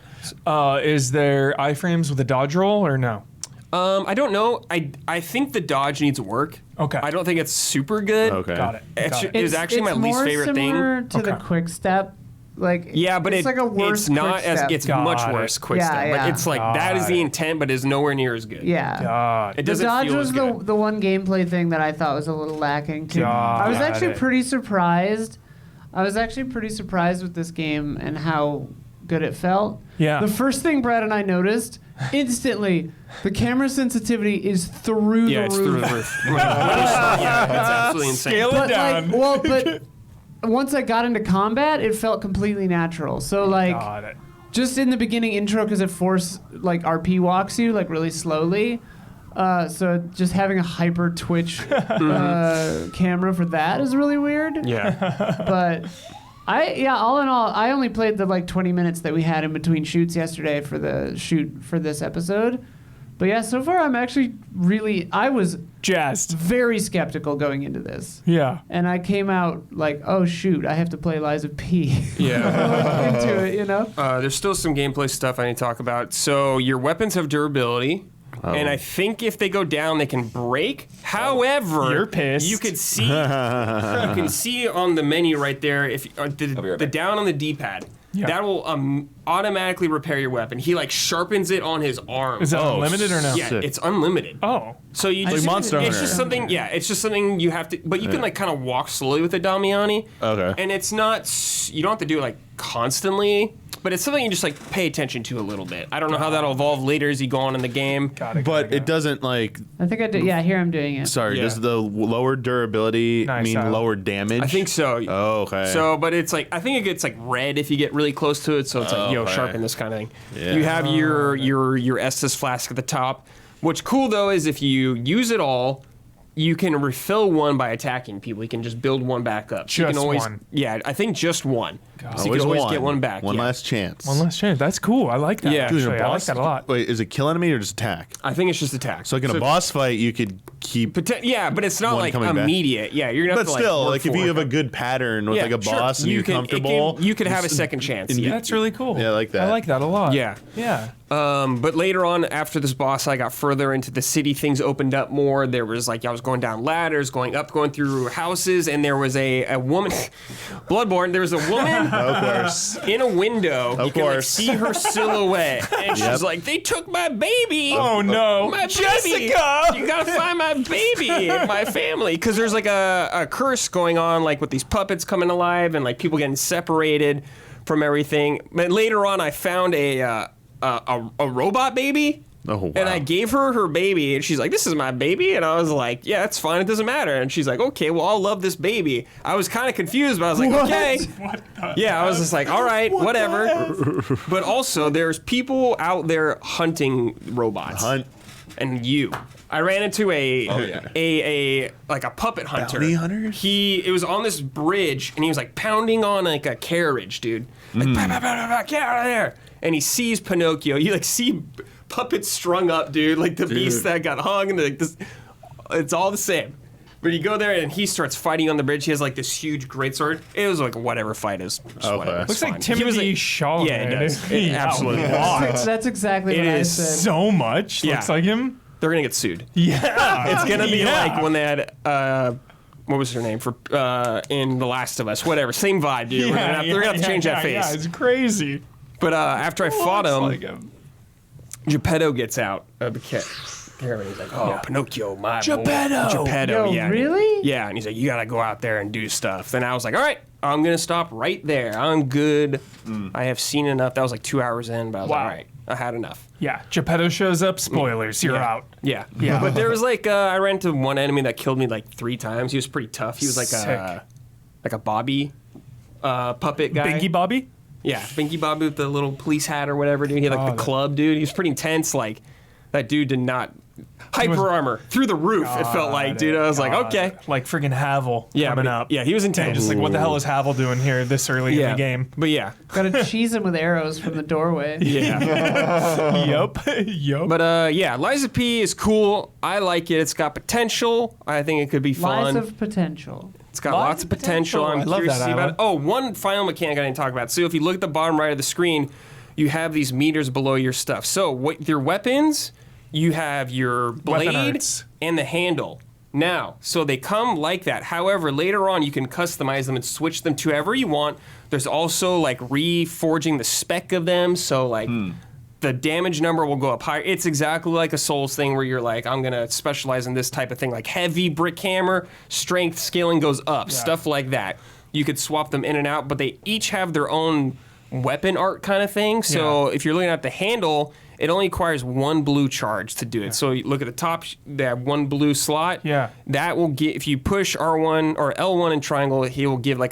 Is there iframes with a dodge roll or no? I don't know. I think the dodge needs work. Okay. I don't think it's super good. Okay. Got it. It's, Got it. it was actually my least favorite thing. More to the Okay. quick step. Like Yeah, but it's like a worse it's not quick as step. it's Got much it. worse quick Yeah, step. yeah. But it's like that is Got the it. intent, but is nowhere near as good. Yeah. God. It The doesn't dodge feel was as the good. one gameplay thing that I thought was a little lacking too. I was Got actually it. pretty surprised. With this game and how good it felt. Yeah. The first thing Brad and I noticed instantly, the camera sensitivity is through Yeah, the it's roof. through the roof. Yeah, it's absolutely insane. Scale it But down. but once I got into combat, it felt completely natural. So like Got it. just in the beginning intro, because it like RP walks you like really slowly. So just having a hyper twitch camera for that is really weird. Yeah. But all in all, I only played the like 20 minutes that we had in between shoots yesterday for the shoot for this episode. But yeah, so far I'm actually I was Jazzed. very skeptical going into this. Yeah. And I came out like, oh shoot, I have to play Liza P. Yeah. into it, you know? There's still some gameplay stuff I need to talk about. So your weapons have durability. And I think if they go down, they can break. However, You're pissed. You could see, you can see on the menu right there, if be right the back. down on the D-pad, that will automatically repair your weapon. He like sharpens it on his arm. Is that unlimited or no? Yeah, Sick. it's unlimited. Oh. So you Like just Monster it's Hunter. just something. Yeah, it's just something you have to. But you can like kind of walk slowly with the Damiani. Okay. And it's not. You don't have to do it like constantly. But it's something you just like pay attention to a little bit. I don't know how that'll evolve later as you go on in the game. But it doesn't like. I think I do. Yeah, here I'm doing it. Sorry, Yeah. does the lower durability mean Tyler. lower damage? I think so. Oh, okay. So, but it's like I think it gets like red if you get really close to it. So it's like Okay. sharpen this kind of thing. Yeah. You have your Estus flask at the top. What's cool though is if you use it all, you can refill one by attacking people. You can just build one back up. So you Just can always, one. Yeah, I think just one. So you can always get one back. One yeah. last chance. One last chance. That's cool. I like that. Yeah. Actually. Dude, in a I like boss- that a lot. Wait, is it kill enemy or just attack? I think it's just attack. So like in a boss fight, you could keep. Yeah, but it's not One like coming back. immediate. Yeah, you're gonna have But to still, work like if for you it. have a good pattern with Yeah, like a sure. boss and You you're can- comfortable, you could have a second chance. Yeah. That's really cool. Yeah, I like that. I like that a lot. Yeah. Yeah. But later on, after this boss, I got further into the city. Things opened up more. There was like I was going down ladders, going up, going through houses, and there was a woman, Bloodborne. There was a woman of course. in a window. You Of can like, course. see her silhouette, and she's like, "They took my baby. Oh no, My baby. Jessica! You gotta find my baby and my family." Because there's like a curse going on, like with these puppets coming alive and like people getting separated from everything. But later on, I found a robot baby. Oh, wow. And I gave her her baby, and she's like, "This is my baby," and I was like, "Yeah, it's fine. It doesn't matter." And she's like, "Okay, well, I'll love this baby." I was kind of confused, but I was like, "Okay." Yeah, I was just like, "All right, whatever." But also, there's people out there hunting robots. Hunt. And I ran into a puppet hunter. Bounty hunters? It was on this bridge, and he was like pounding on like a carriage, dude. Like, "Bah, bah, bah, bah, bah, get out of there!" And he sees Pinocchio. You like see puppets strung up, dude, like the beast that got hung, and like this. It's all the same. But you go there, and he starts fighting on the bridge. He has like this huge greatsword. It was like whatever fight is. Whatever. It's Looks like fine. Timothy He was, Chalamet. Yeah, it does. It Yeah, absolutely a does. lot. That's exactly It what I is said. So much. Yeah. Looks like him. They're gonna get sued. Yeah. It's gonna be Yeah. like when they had what was her name for in The Last of Us? Whatever, same vibe, dude. They're gonna have to change that face. Yeah, it's crazy. But after I fought him, Looks like him. Geppetto gets out of the caravan. He's like, "Oh, Pinocchio, my Geppetto. boy. Geppetto, Yo, yeah, really? Yeah." And he's like, "You gotta go out there and do stuff." Then I was like, "All right, I'm gonna stop right there. I'm good. I have seen enough." That was like 2 hours in, but I was like, Wow. "All right, I had enough." Yeah, Geppetto shows up. Spoilers. You're Yeah. out. Yeah. Yeah. But there was like I ran into one enemy that killed me like 3 times. He was pretty tough. He was like Sick. a Bobby puppet guy. Binky Bobby. Yeah, Binky Bobby with the little police hat or whatever, dude. He had like the club, dude. He was pretty intense. Like that dude did not hyper armor through the roof. It felt like, dude. I was like, okay. Like friggin' Havel Yeah, coming but- up. Yeah, he was intense. Just like, what the hell is Havel doing here this early in the game? But yeah. Gotta cheese him with arrows from the doorway. Yeah. Yup. Yup. But yeah, Liza P is cool. I like it. It's got potential. I think it could be fun. Lots of potential. It's got lots of potential. I'm I love curious that, to see about Alan. it. Oh, one final mechanic I didn't talk about. So if you look at the bottom right of the screen, you have these meters below your stuff. So your weapons, you have your blade arts. and the handle. Now, so they come like that. However, later on, you can customize them and switch them to whoever you want. There's also like reforging the spec of them. So like the damage number will go up higher. It's exactly like a Souls thing where you're like, I'm going to specialize in this type of thing. Like heavy brick hammer, strength scaling goes up, stuff like that. You could swap them in and out, but they each have their own weapon art kind of thing. So if you're looking at the handle, it only requires 1 blue charge to do it. So you look at the top, they have 1 blue slot. Yeah. That will get, if you push R1 or L1 and triangle, he will give like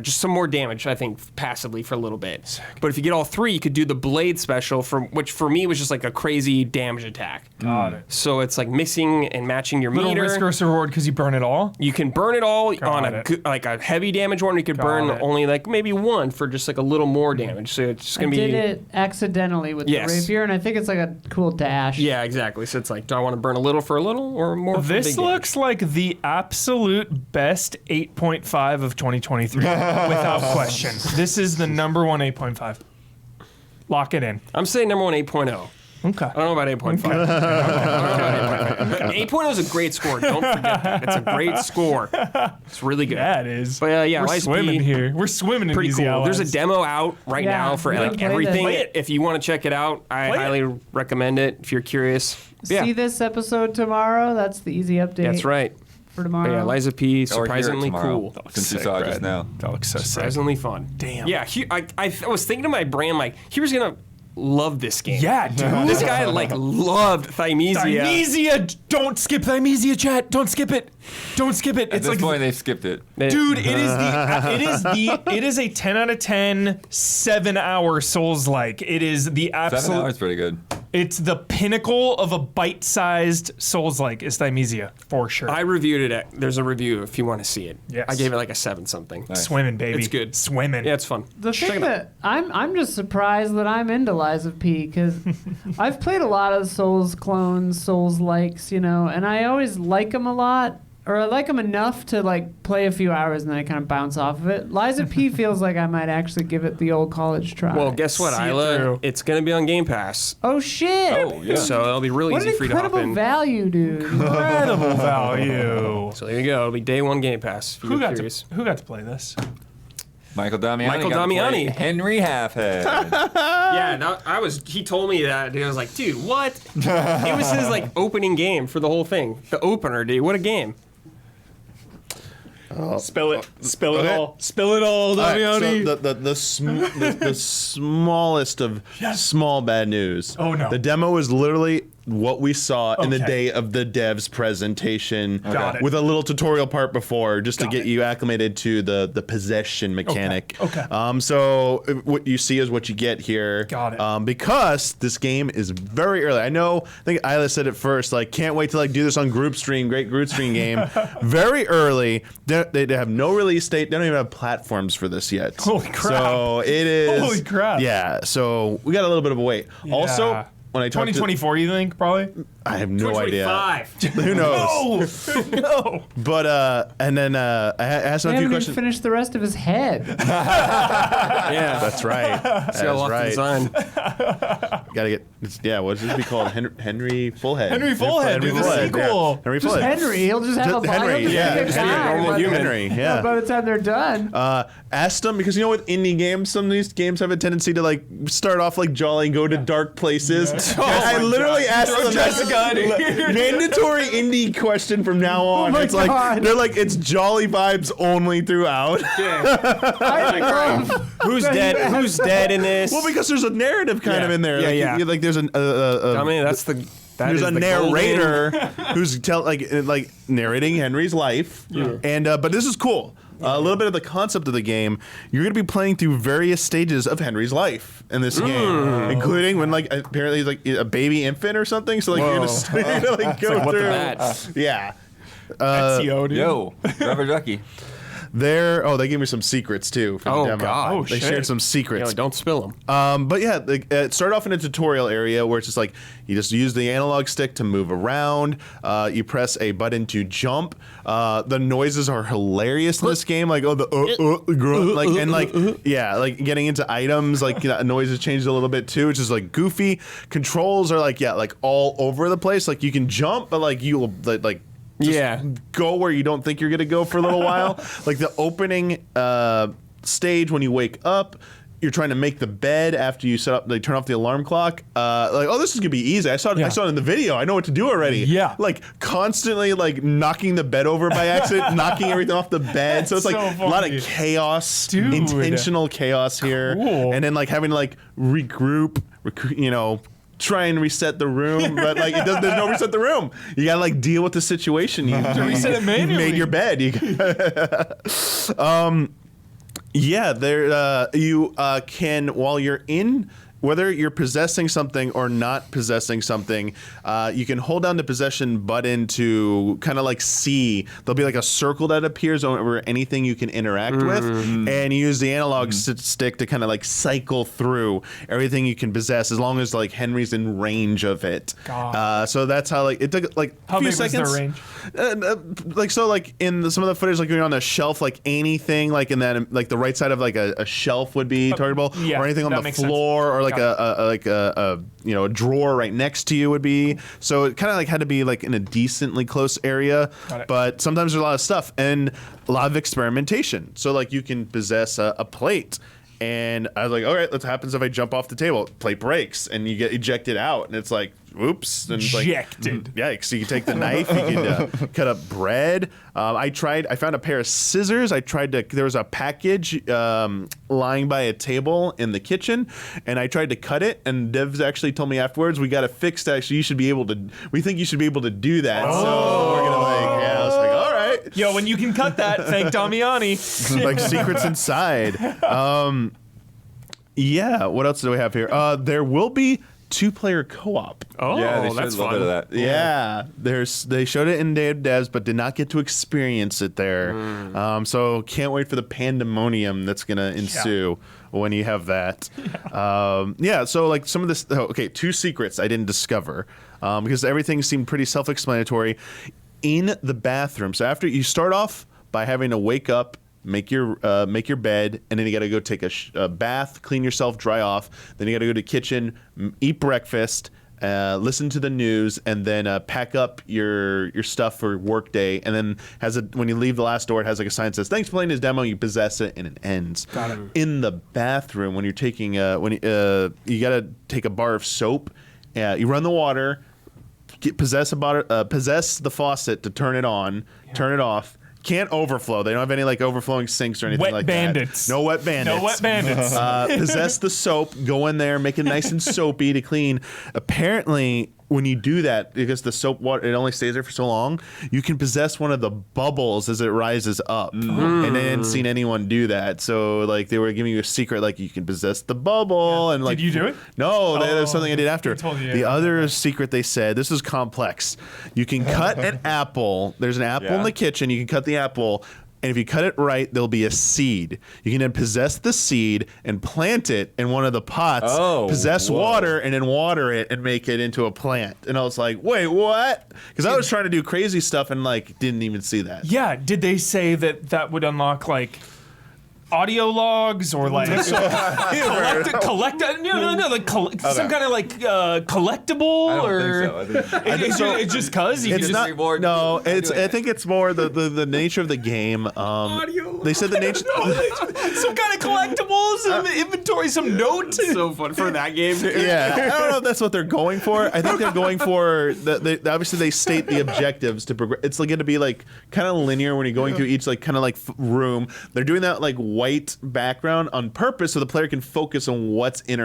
just some more damage, I think, passively for a little bit. But if you get all 3, you could do the blade special, which for me was just like a crazy damage attack. Got it. So it's like mixing and matching your Little meter. risk versus reward because you burn it all. You can burn it all on it. like a heavy damage one. You could burn it. only like maybe 1 for just like a little more damage. So it's just I gonna be. did it accidentally with Yes. the rapier, and I think it's like a cool dash. Yeah, exactly. So it's like, do I want to burn a little for a little or more for This big damage? looks like the absolute best 8.5 of 2023, without question. This is the number one 8.5. Lock it in. I'm saying number 1 8.0. Okay. I don't know about 8.5. I don't know about 8.5. 8.0 is a great score. Don't forget that. It's a great score. It's really good. Yeah, it is. But yeah, we're Lies swimming B, here. We're swimming in pretty Easy cool. Allies. There's a demo out right Yeah, now for we like can play everything. this. If you want to check it out, I Play it. highly recommend it if you're curious. Yeah, See this episode tomorrow? That's the easy update. that's right. For But tomorrow. yeah, Liza P. Or hear it Surprisingly tomorrow, cool. Since you Sick, saw it Brad. just now. That looks so sick. Surprisingly fun. Damn. Yeah, I was thinking to my brain, like, he was going to love this game. Yeah, dude. This guy, like, loved Thymesia. Thymesia! Don't skip Thymesia, chat. Don't skip it. Don't skip it. At It's this like, point, they've skipped it. dude, it is a 10 out of 10 7-hour Souls-like. It is the 7 absolute. hours pretty good. It's the pinnacle of a bite-sized Souls-like. Is Thymesia for sure. I reviewed it. There's a review if you want to see it. Yes. I gave it like a 7-something. Nice. Swimming, baby. It's good. Swimming. Yeah, it's fun. The Check thing it out. that I'm just surprised that I'm into Liza P because I've played a lot of Souls clones, Souls likes, and I always like them a lot, or I like them enough to like play a few hours and then I kind of bounce off of it. Liza P feels like I might actually give it the old college try. Well, guess what, See it Isla? through. It's going to be on Game Pass. Oh shit! Oh, yeah. So it'll be really What easy an for you to hop incredible in. value, dude. Incredible value. So there you go. It'll be day one Game Pass. If Who you're got curious. to play this? Michael Damiani. Michael got to play Damiani. Henry Halfhead. Yeah, he told me that, dude. I was like, dude, what? It was his like opening game for the whole thing. The opener, dude. What a game. Spill it. Spill it Okay. all. Spill it all, All right, Damiani. so the smallest of small bad news. Oh, no. The demo is literally what we saw in the Okay. day of the dev's presentation, Got it. with a little tutorial part before, just Got to get it. you acclimated to the possession mechanic. Okay. So what you see is what you get here. Got it. Because this game is very early. I think Isla said it first. Like, can't wait to like do this on group stream. Great group stream game. Very early. They have no release date. They don't even have platforms for this yet. Holy crap. So it is. Holy crap. Yeah. So we got a little bit of a wait. Also, Yeah. when I talked to, 2024, you think, probably? I have no idea. 25. Who knows? No. No. But and then I asked him I a few haven't even questions. finished the rest of his head. Yeah. That's right. That's Got a lot to right. design. Gotta get. What should it be called? Henry Fullhead. Henry Fullhead, dude, the sequel. Yeah. Henry Just Fullhead. Henry. He'll just have Just a bio. Henry, Just yeah, be a just be a guy. normal By the- human. Henry. Yeah. By the time they're done. Asked them because with indie games, some of these games have a tendency to like start off like jolly and go to dark places. Yeah. I literally asked Throw them Jessica out of here. mandatory indie question from now on. my It's like God. they're like it's jolly vibes only throughout. I love Who's dead? Who's dead in this? Well, because there's a narrative kind of in there. Yeah, like, yeah. Like there's an I mean, that there's is a the narrator who's like narrating Henry's life, and but this is cool. A little bit of the concept of the game. You're going to be playing through various stages of Henry's life in this game, including when like apparently he's like a baby infant or something. So like you're gonna like go like, what the through. bat? Yeah. Ezio, dude. Yo, Rubber Ducky. They gave me some secrets too for the Oh, demo. God. Oh, they shit. shared some secrets. Yo, don't spill them. But yeah, it started off in a tutorial area where it's just like you just use the analog stick to move around. You press a button to jump. The noises are hilarious in this game, like grunt, like and like like getting into items, like noises changed a little bit too, which is like goofy. Controls are like all over the place. Like you can jump, but like you'll like. Go where you don't think you're gonna go for a little while. Like the opening stage when you wake up, you're trying to make the bed after you set up. They turn off the alarm clock. This is gonna be easy. I saw it in the video. I know what to do already. Yeah. Like constantly like knocking the bed over by accident, knocking everything off the bed. So it's like so a lot of funny. chaos, Dude. intentional chaos here, Cool. and then like having to like regroup. Try and reset the room, but like there's no reset the room. You gotta like deal with the situation. You reset it you manually. made your bed. You can while you're in. Whether you're possessing something or not possessing something, you can hold down the possession button to kind of like see. There'll be like a circle that appears over anything you can interact with, and you use the analog stick to kind of like cycle through everything you can possess, as long as like Henry's in range of it. God. So that's how like it took like a How few big was their seconds. range? Like in some of the footage, like going on the shelf, like anything like in that like the right side of like a shelf would be targetable, yeah, or anything on that the makes sense. floor, or like like a a drawer right next to you would be. So it kind of like had to be like in a decently close area. But sometimes there's a lot of stuff and a lot of experimentation. So like you can possess a plate. And I was like, all right, what happens if I jump off the table? Plate breaks, and you get ejected out. And it's like, oops. And it's Ejected. Like, so you can take the knife, you can cut up bread. I found a pair of scissors. There was a package lying by a table in the kitchen, and I tried to cut it. And Devs actually told me afterwards, we got it fixed. Actually, we think you should be able to do that. Oh. So we're gonna I was like, all right. Yo, when you can cut that, thank Damiani. Like secrets inside. Yeah, what else do we have here? There will be 2-player co-op. Oh, Yeah, they showed a that's little fun. bit of that. Yeah, they showed it in Day of Devs, but did not get to experience it there. So can't wait for the pandemonium that's gonna ensue when you have that. So like some of this. Okay, 2 secrets I didn't discover because everything seemed pretty self-explanatory in the bathroom. So after you start off by having to wake up, make your bed, and then you got to go take a bath, clean yourself, dry off. Then you got to go to the kitchen, eat breakfast, listen to the news, and then pack up your stuff for work day. And then when you leave the last door, it has like a sign that says, "Thanks for playing this demo." You possess it, and it ends. Got it. In the bathroom, when you're taking you got to take a bar of soap. You run the water, possess the faucet to turn it on, turn it off. Can't overflow. They don't have any like overflowing sinks or anything Wet like bandits. that. No wet bandits. No wet bandits. Possess the soap. Go in there, make it nice and soapy to clean. Apparently, when you do that, because the soap water it only stays there for so long, you can possess one of the bubbles as it rises up. And I hadn't seen anyone do that. So like they were giving you a secret, like you can possess the bubble and like. Did you do it? No, there's something I did after. told you, The yeah. other secret they said, this is complex. You can cut an apple. There's an apple in the kitchen. You can cut the apple. And if you cut it right, there'll be a seed. You can then possess the seed and plant it in one of the pots, possess water, and then water it and make it into a plant. And I was like, wait, what? Because I was trying to do crazy stuff and like didn't even see that. Yeah, did they say that would unlock like audio logs or like some kind of like collectible I or don't think so. I think it's just cuz you It's can not. just reward No, you for it's. doing I it. think it's more the nature of the game. They said the nature. some kind of collectibles in the inventory, some notes. So fun for that game. Yeah, I don't know if that's what they're going for. I think they're going for obviously they state the objectives to progress. It's like going to be like kind of linear when you're going through each like kind of like room. They're doing that like white background on purpose so the player can focus on what you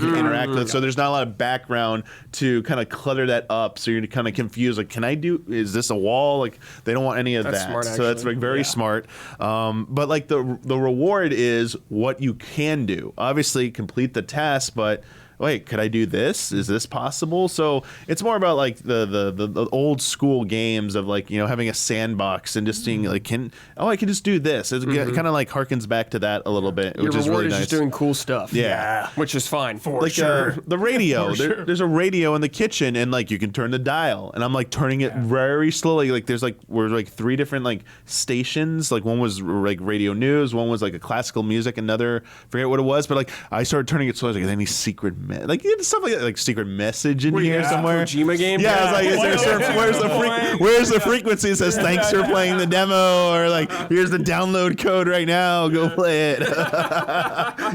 can interact with. So there's not a lot of background to kind of clutter that up. So you're kind of confused. Like, is this a wall? Like they don't want any of That's that. smart, So that's actually. like very smart. But like the reward is what you can do. Obviously complete the task, but wait, could I do this? Is this possible? So it's more about like the old school games of like, having a sandbox and just seeing like, I can just do this. It kind of like harkens back to that a little bit, Your which is reward really is nice. just doing cool stuff. Yeah. Which is fine. Like the radio. There's a radio in the kitchen, and like you can turn the dial, and I'm like turning it very slowly. Like we're like 3 different like stations. Like one was like radio news, one was like a classical music, another forget what it was, but like I started turning it slow. I was like, any secret stuff like secret message in here somewhere. Kojima game. Yeah, I was like, where's the frequency that says thanks for playing the demo, or like here's the download code right now, go play it.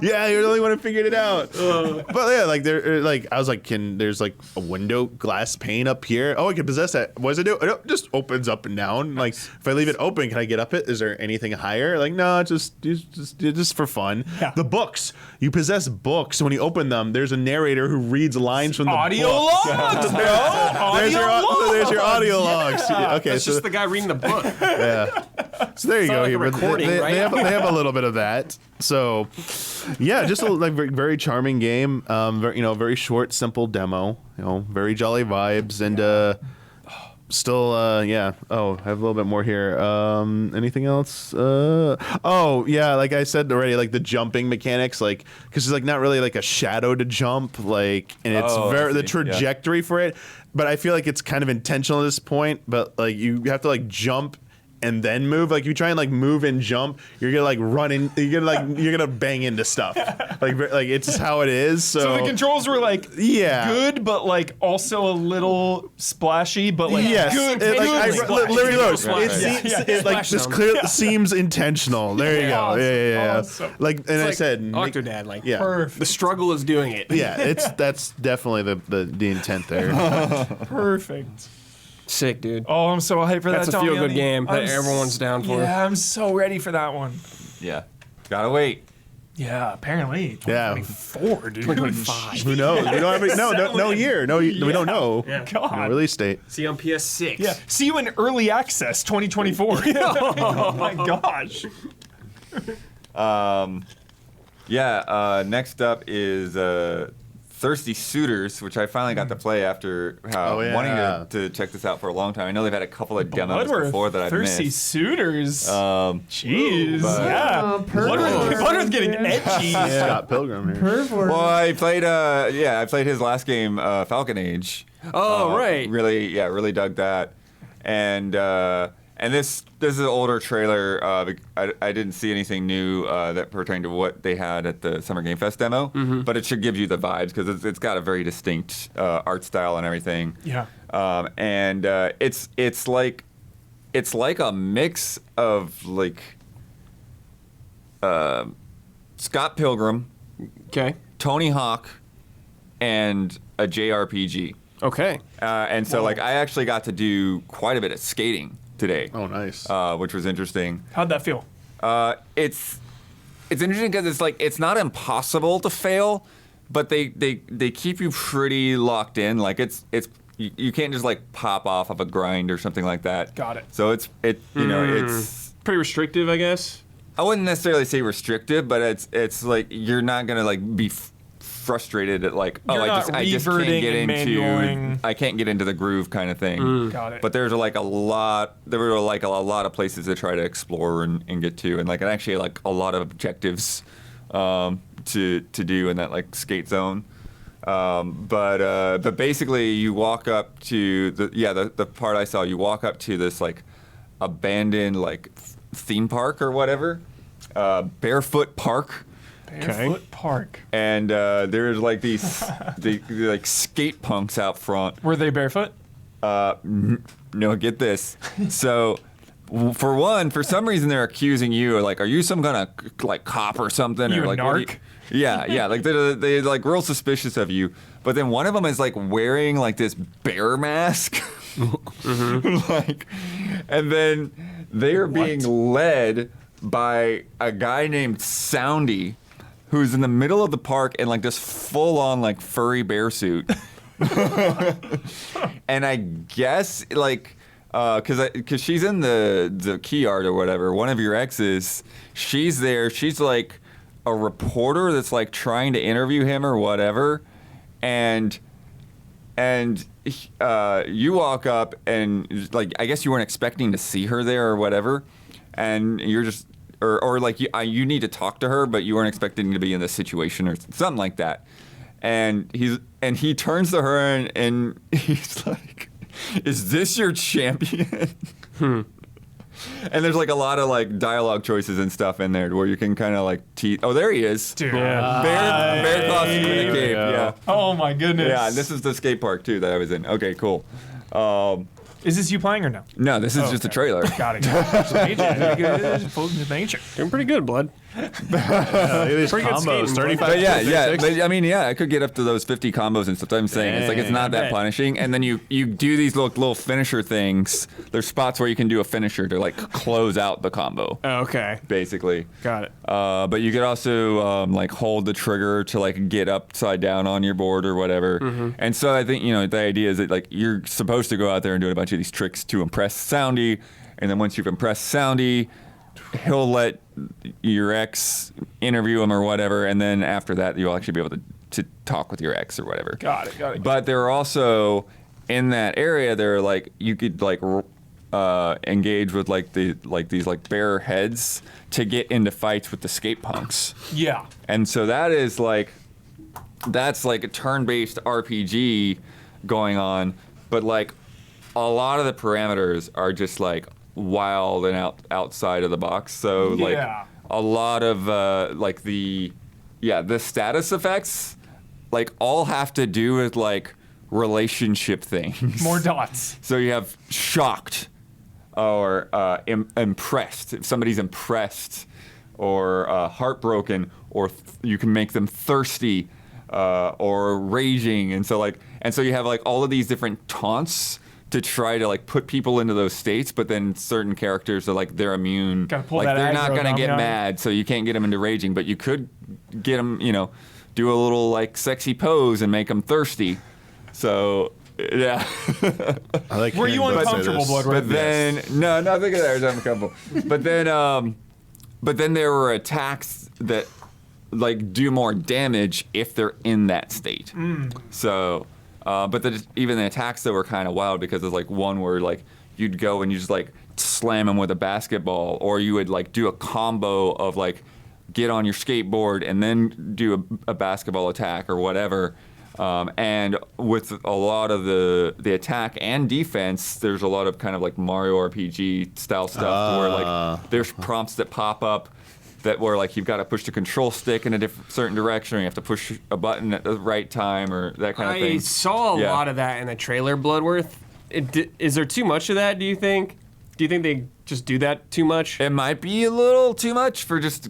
Yeah, you're the only one who figured it out. But yeah, like I was like, there's like a window glass pane up here. Oh, I can possess that. What does it do? It just opens up and down. Like if I leave it open, can I get up it? Is there anything higher? Like no, just for fun. Yeah. The books, you possess books. So when you open them, there's a narrator who reads lines from the audio books. logs, bro. There's your audio logs. Okay, That's so just the guy reading the book. so there you go. like a Here, but recording, they right? have a little bit of that. So yeah, just a like very charming game. Very short, simple demo. Very jolly vibes and. Still, yeah. Oh, I have a little bit more here. Anything else? Oh, yeah. Like I said already, like the jumping mechanics, like because it's like not really like a shadow to jump, like, and it's the trajectory for it. But I feel like it's kind of intentional at this point. But like you have to like jump and then move. Like, you try and like move and jump, you're gonna like run in. You're gonna bang into stuff. like it's just how it is. So the controls were like good, but like also a little splashy, but like good. Literally, it like Splash this zone. clearly seems intentional. There you go. Awesome. Yeah. Awesome. Like, and I said, Octodad, like Perfect. the struggle is doing it. yeah, that's definitely the intent there. Perfect. Sick, dude. Oh, I'm so hyped for That's that. a feel-good Tony. game that I'm everyone's down for. Yeah, I'm so ready for that one. Yeah. Gotta wait. Yeah, apparently. Yeah. 2024, dude. 2025. Who knows? We don't have no year. No, we don't know. Yeah. No God. release date. See you on PS6. Yeah. See you in early access 2024. Oh my gosh. Next up is Thirsty Suitors, which I finally got to play after wanting to check this out for a long time. I know they've had a couple of demos before that I've Thirsty missed. Suitors. But- Jeez. Yeah. Oh, pervert. Bloodworth's getting edgy. Scott Pilgrim here. Pervert. Well, I played his last game, Falcon Age. Oh, right. Really dug that. And this is an older trailer. I didn't see anything new that pertained to what they had at the Summer Game Fest demo, but it should give you the vibes because it's got a very distinct art style and everything. Yeah. It's like a mix of like Scott Pilgrim, Okay. Tony Hawk, and a JRPG. Okay. And so like I actually got to do quite a bit of skating today. Oh, nice. Which was interesting. How'd that feel? It's interesting because it's not impossible to fail, but they keep you pretty locked in. Like you can't just like pop off of a grind or something like that. Got it. So it's Pretty restrictive, I guess. I wouldn't necessarily say restrictive, but it's like you're not gonna like be frustrated at like You're I not just can't reverting get and manualing. I can't get into the groove kind of thing. Got it. But there were like a lot of places to try to explore and get to, and like actually like a lot of objectives to do in that like skate zone. But basically you walk up to the part I saw. You walk up to this like abandoned like theme park or whatever, Barefoot Park. Barefoot Park. And there's like these like skate punks out front. Were they barefoot? No, get this. So, for some reason, they're accusing you. Like, are you some kind of like cop or something? You or a like narc? Yeah. Like they're like real suspicious of you. But then one of them is like wearing like this bear mask. Like, and then they are being led by a guy named Soundy, who's in the middle of the park in like this full-on like furry bear suit. And I guess like because she's in the key art or whatever, one of your exes, she's there. She's like a reporter that's like trying to interview him or whatever, and you walk up and like I guess you weren't expecting to see her there or whatever, and you're just. Or like you need to talk to her, but you weren't expecting to be in this situation or something like that. And he turns to her and he's like, "Is this your champion?" And there's like a lot of like dialogue choices and stuff in there where you can kind of like oh, there he is. Dude. Bear costume in a cave. Yeah. Oh my goodness. Yeah. And this is the skate park too that I was in. Okay, cool. Is this you playing or no? No, this is just a trailer. Got it. Just made you. Just made you. Doing pretty good, blood. Look at these Pretty good combos. skating, 35. But yeah, 36. But, I mean, yeah, I could get up to those 50 combos and stuff. I'm saying it's like it's not that bet. punishing. And then you do these little finisher things. There's spots where you can do a finisher to like close out the combo, Oh, okay. basically. Got it. But you could also like hold the trigger to like get upside down on your board or whatever. And so I think the idea is that like you're supposed to go out there and do a bunch of these tricks to impress Soundy, and then once you've impressed Soundy, he'll let your ex interview him or whatever, and then after that you'll actually be able to talk with your ex or whatever. Got it. But there are also in that area there are like you could like engage with like these like bear heads to get into fights with the skate punks. Yeah. And so that's like a turn-based RPG going on, but like a lot of the parameters are just like wild and outside of the box. So like a lot of like the status effects like all have to do with like relationship things. More dots. So you have shocked or impressed. If somebody's impressed or heartbroken, or you can make them thirsty or raging, and so you have like all of these different taunts to try to like put people into those states, but then certain characters are like they're immune, like they're not gonna get mad, so you can't get them into raging, but you could get them, you know, do a little like sexy pose and make them thirsty. So yeah. I like Were you uncomfortable, Blood Red? But then no, nothing there was uncomfortable. But then there were attacks that like do more damage if they're in that state. So. But even the attacks that were kind of wild, because there's like one where like you'd go and you just like slam him with a basketball, or you would like do a combo of like get on your skateboard and then do a basketball attack or whatever. And with a lot of the attack and defense, there's a lot of kind of like Mario RPG style stuff where like there's prompts that pop up that were like you've got to push the control stick in a certain direction, or you have to push a button at the right time, or that kind of thing. I saw a lot of that in the trailer, Bloodworth. Is there too much of that, do you think? Do you think they just do that too much? It might be a little too much for just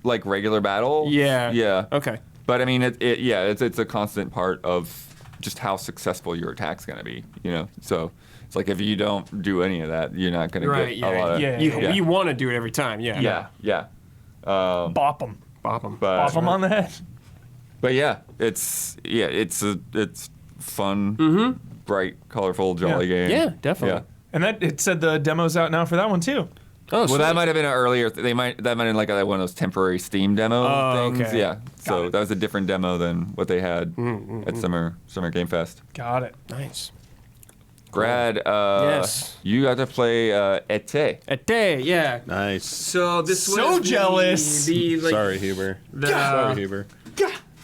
like regular battle. Yeah. Yeah. Okay. But I mean, it's a constant part of just how successful your attack's gonna be. You know, so it's like if you don't do any of that, you're not gonna get a lot of. You want to do it every time. Yeah. Yeah. Bop them. Bop them. Bop them on the head. But yeah, it's fun, bright, colorful, jolly game. Yeah, definitely. Yeah. And it said the demo's out now for that one too. Oh, Well, sweet. that might have been an earlier. That might have been like one of those temporary Steam demo things. okay. Yeah. So that was a different demo than what they had at Summer Game Fest. Got it. Nice. Brad, Yes. you got to play Ete. Ete, yeah. Nice. So this So was jealous. Sorry, Huber. Sorry, Huber.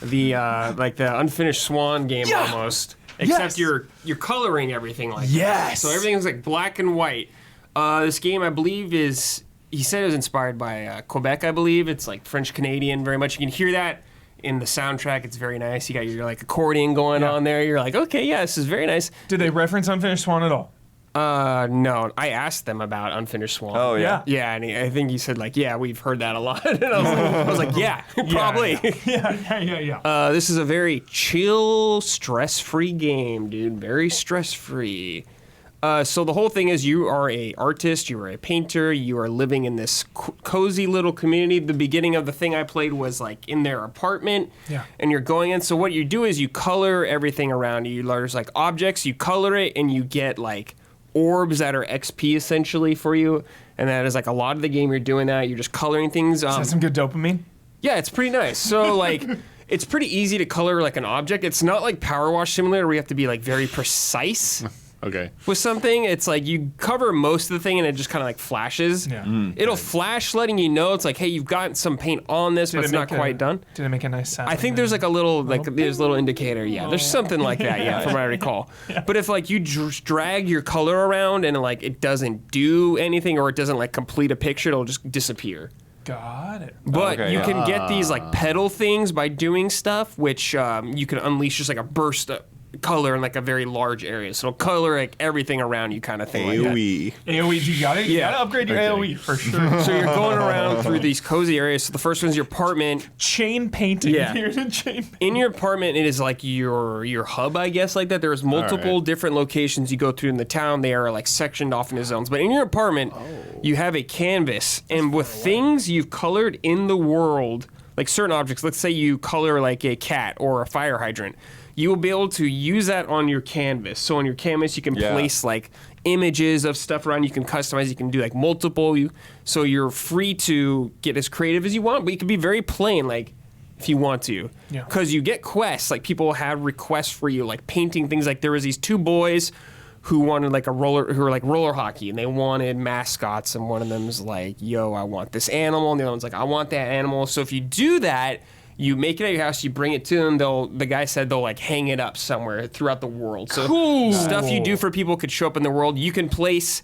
The like the unfinished Swan game almost. Except you're coloring everything like that. So everything's like black and white. This game, I believe, he said it was inspired by Quebec, I believe. It's like French Canadian very much. You can hear that in the soundtrack. It's very nice. You got your like accordion going on there. You're like, okay, yeah, this is very nice. Did they reference Unfinished Swan at all? No, I asked them about Unfinished Swan. Oh yeah. Yeah, and I think he said like, yeah, we've heard that a lot. And I was like, yeah, probably. Yeah. This is a very chill, stress-free game, dude. Very stress-free. So the whole thing is you are a artist, you are a painter, you are living in this cozy little community. The beginning of the thing I played was like in their apartment. Yeah. And you're going in. So what you do is you color everything around you. There's like objects, you color it, and you get like orbs that are XP essentially for you. And that is like a lot of the game you're doing that. You're just coloring things. Is that some good dopamine? Yeah, it's pretty nice. So like it's pretty easy to color like an object. It's not like Power Wash Simulator where you have to be like very precise. Okay. With something, it's like you cover most of the thing and it just kind of like flashes. Yeah. It'll flash letting you know it's like, hey, you've got some paint on this, but it's not quite done. Did it make a nice sound? I think there's like a little, there's a little indicator. Yeah, there's something like that, from what I recall. But if like you drag your color around and like it doesn't do anything or it doesn't like complete a picture, it'll just disappear. Got it. But Okay, you yeah. can get these like pedal things by doing stuff, which you can unleash just like a burst of color in like a very large area. So it'll color like everything around you kind of thing. Like that. AoE. AoE, you got it? You Yeah. gotta upgrade your Okay. AoE for sure. So you're going around through these cozy areas. So the first one's your apartment. Chain painting. Yeah. Here's a chain painting. In your apartment, it is like your hub, I guess, like that. There's multiple different locations you go through in the town. They are like sectioned off into zones. But in your apartment, you have a canvas. And with things you've colored in the world, like certain objects, let's say you color like a cat or a fire hydrant, you will be able to use that on your canvas. So on your canvas, you can place like images of stuff around. You can customize. You can do like multiple. So you're free to get as creative as you want, but you can be very plain, like if you want to. Yeah. Because you get quests. Like people have requests for you, like painting things. Like there was these two boys who wanted like who were like roller hockey, and they wanted mascots. And one of them's like, "Yo, I want this animal," and the other one's like, "I want that animal." So if you do that, you make it at your house, you bring it to them, the guy said they'll like hang it up somewhere throughout the world. So Cool. stuff you do for people could show up in the world. You can place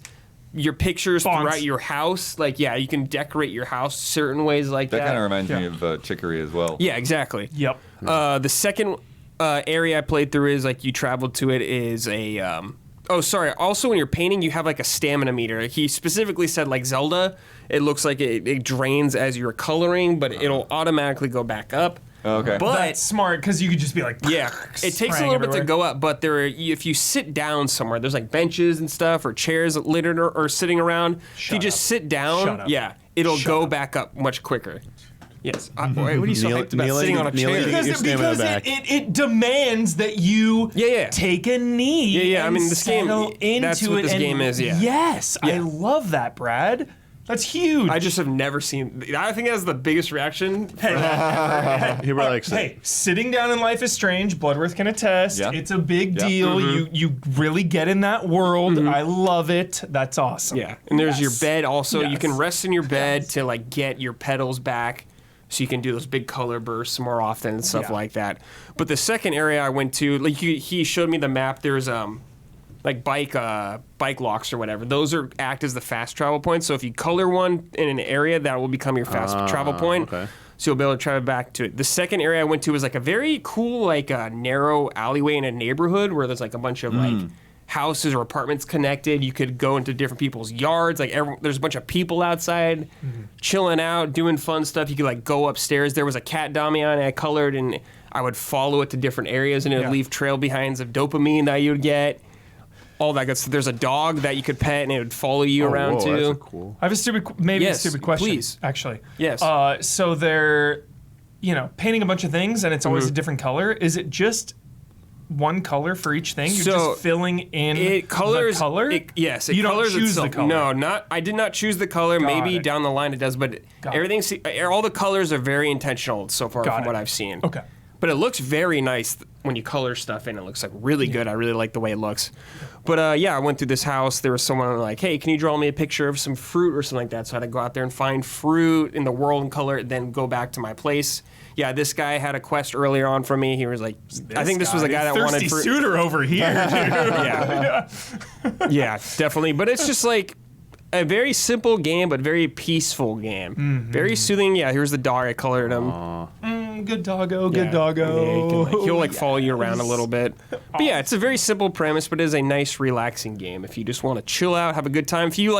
your pictures Fonts. throughout your house. Like, yeah, you can decorate your house certain ways like that. That kind of reminds me of Chicory as well. Yeah, exactly. Yep. The second area I played through is like you traveled to it is a. Oh, sorry. Also, when you're painting, you have like a stamina meter. He specifically said, like Zelda, it looks like it drains as you're coloring, but it'll automatically go back up. Okay. But That's smart because you could just be like, yeah, it takes a spraying little bit to everywhere. go up, but if you sit down somewhere, there's like benches and stuff or chairs littered or sitting around. If you Shut just up. sit down, Shut up. yeah, it'll Shut go up. back up much quicker. Yes. What are you so Kneel- hyped about kneeling- sitting on a kneeling- chair? Get your stamina back. it demands that you Yeah. take a knee. Yeah, yeah, I and mean, this game- settle that's into what it this and- game is, yeah. Yes, I Yeah. love that, Brad. That's huge. I just have never seen. I think that's the biggest reaction. He likes it. Hey, sitting down in Life is Strange, Bloodworth can attest. Yeah. It's a big Yeah. deal. You really get in that world. I love it. That's awesome. Yeah, and there's your Yes. bed also. You Yes. can rest in your bed to like get your petals back, so you can do those big color bursts more often and stuff Yeah. like that. But the second area I went to, like he showed me the map. There's like bike locks or whatever. Those act as the fast travel points. So if you color one in an area, that will become your fast travel point. okay. So you'll be able to travel back to it. The second area I went to was like a very cool, like narrow alleyway in a neighborhood where there's like a bunch of like houses or apartments connected. You could go into different people's yards. Like there's a bunch of people outside chilling out, doing fun stuff. You could like go upstairs. There was a cat Damian I colored, and I would follow it to different areas, and it would Yeah. leave trail behinds of dopamine that you would get. All that good stuff. There's a dog that you could pet, and it would follow you around Whoa, too. that's cool. I have a Yes, stupid question. please. Actually. Yes. So they're, painting a bunch of things, and it's always a different color. Is it just one color for each thing? You're So, just filling in It colors the color? Yes, it You don't colors choose the itself. color. No, I did not choose the color. Maybe it. down the line it does, but Got everything. All the colors are very intentional so far Got from it. what I've seen. Okay. But it looks very nice when you color stuff in. It looks like really good. I really like the way it looks. But yeah, I went through this house. There was someone like, hey, can you draw me a picture of some fruit or something like that? So I had to go out there and find fruit in the world and color it, then go back to my place. Yeah, this guy had a quest earlier on from me. He was like, I think this was the guy that wanted thirsty fruit. suitor over here, dude. Yeah. Yeah, definitely. But it's just like a very simple game, but very peaceful game. Very soothing. Yeah, here's the dog. I colored him. Good doggo, good Yeah. doggo. Yeah, he'll like follow you around a little bit. But yeah, it's a very simple premise, but it is a nice, relaxing game. If you just want to chill out, have a good time. If you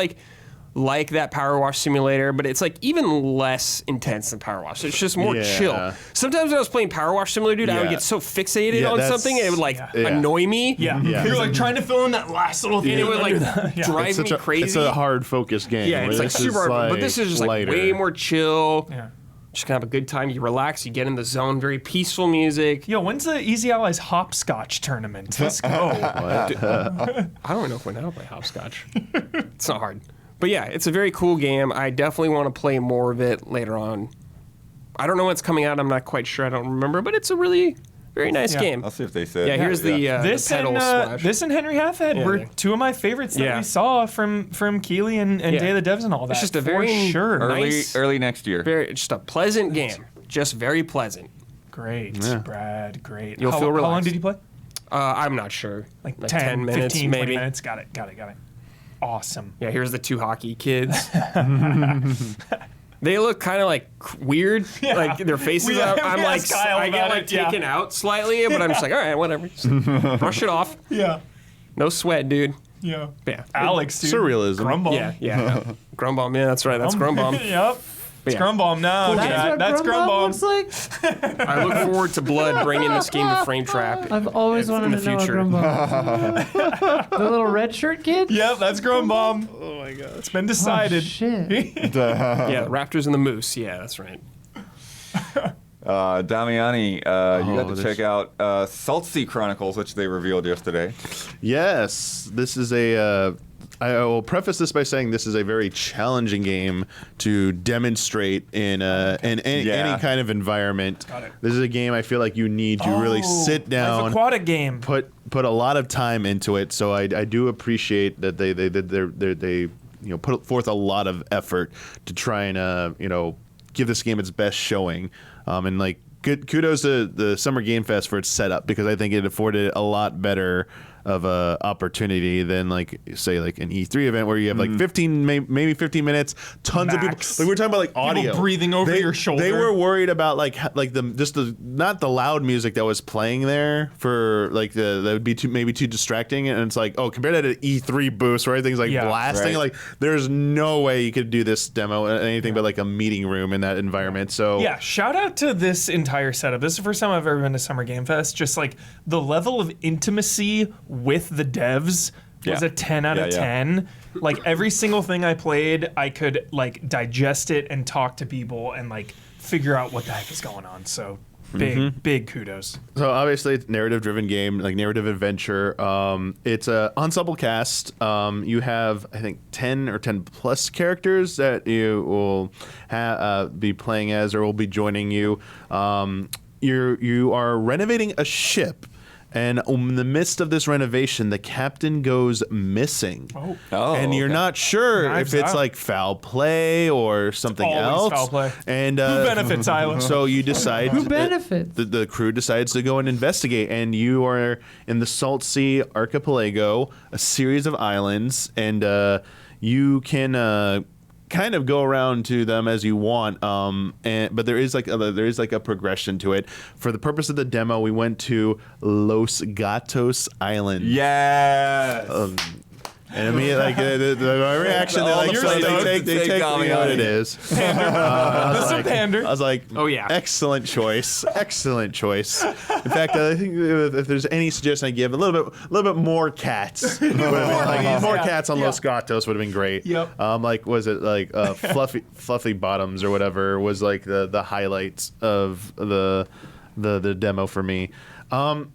like that Power Wash Simulator, but it's like even less intense than Power Wash. It's just more Yeah. chill. Sometimes when I was playing Power Wash Simulator, dude, I would Yeah. get so fixated Yeah, on that's- something, and it would like Yeah. annoy me. Yeah. Yeah. You're like trying to fill in that last little thing. And it would like It's drive me crazy. It's a hard focus game. Yeah, where it's like this super is, hard, but this is just like lighter. way more chill. Yeah. Just gonna have a good time. You relax, you get in the zone. Very peaceful music. Yo, when's the Easy Allies hopscotch tournament? Let's go. I don't know if we know how to play hopscotch. It's not hard, but yeah, it's a very cool game. I definitely want to play more of it later on. I don't know what's coming out. I'm not quite sure. I don't remember, but it's a really very nice Yeah. game. I'll see if they said. Yeah, here's the This pedal and slash. this and Henry Halfhead Yeah, were yeah. two of my favorites that Yeah. we saw from Keeley and Yeah. Day of the Devs and all that. It's just a for very sure. nice- early next year. very just a pleasant game. Just very pleasant. Great, Yeah. Brad. Great. You'll how, feel how long relaxed. did you play? I'm not sure. Like 10 minutes, 15, 20 maybe. minutes. Got it. Awesome. Yeah, here's the two hockey kids. They look kind of like weird, like their faces. We- I'm we like, asked Kyle I get about like it, yeah. taken out slightly, but I'm just like, all right, whatever. Just brush it off. Yeah. No sweat, dude. Yeah. But yeah, Alex, dude. Surrealism. Grumball. yeah. Grumbomb, yeah, that's right. That's Grumbomb. Yep. It's yeah. Grumbomb now. That's Jack. what That's Grumball Grumbomb. looks like. I look forward to Blood bringing this game to Frame Trap. I've always In wanted the to know what future. Grumball. The little red shirt kid. Yep, that's Grumbomb. Oh my god. It's been Oh, decided. shit. Yeah, the Raptors and the Moose. Yeah, that's right. Damiani, you got to this- check out Saltsea Chronicles, which they revealed yesterday. Yes, this is a. I will preface this by saying this is a very challenging game to demonstrate in any kind of environment. Got it. This is a game I feel like you need to really sit Life down, aquatic game. put a lot of time into it. So I do appreciate that they put forth a lot of effort to try and give this game its best showing. And like kudos to the Summer Game Fest for its setup, because I think it afforded a lot better opportunity than like say like an E3 event where you have like 15 maybe 15 minutes, tons of people. Like we're talking about like audio breathing over your shoulder. They were worried about like the not the loud music that was playing there for like that would be maybe too distracting, and it's like, oh, compared to an E3 booth where everything's like blasting, like there's no way you could do this demo in anything but like a meeting room in that environment. So yeah, shout out to this entire setup. This is the first time I've ever been to Summer Game Fest. Just like the level of intimacy with the devs was a 10 out of 10. Like every single thing I played, I could like digest it and talk to people and like figure out what the heck is going on. So big kudos. So obviously it's a narrative-driven game, like narrative adventure. It's a ensemble cast. You have, I think, 10 or 10 plus characters that you will be playing as or will be joining you. You are renovating a ship. And in the midst of this renovation, the captain goes missing. And you're not sure if it's like foul play or something else. Foul play. And who benefits, Isla? So you decide. Who benefits? The crew decides to go and investigate, and you are in the Saltsea Archipelago, a series of islands, and you can. Kind of go around to them as you want, but there is like a progression to it. For the purpose of the demo, we went to Los Gatos Island. Yes. And I mean, like my reaction, they take you know what it is. Pander. I was like, oh yeah, excellent choice. In fact, I think if there's any suggestion I give, a little bit more cats. More cats on Los Gatos would have been great. Yep. Like was it like fluffy bottoms or whatever was like the highlights of the demo for me.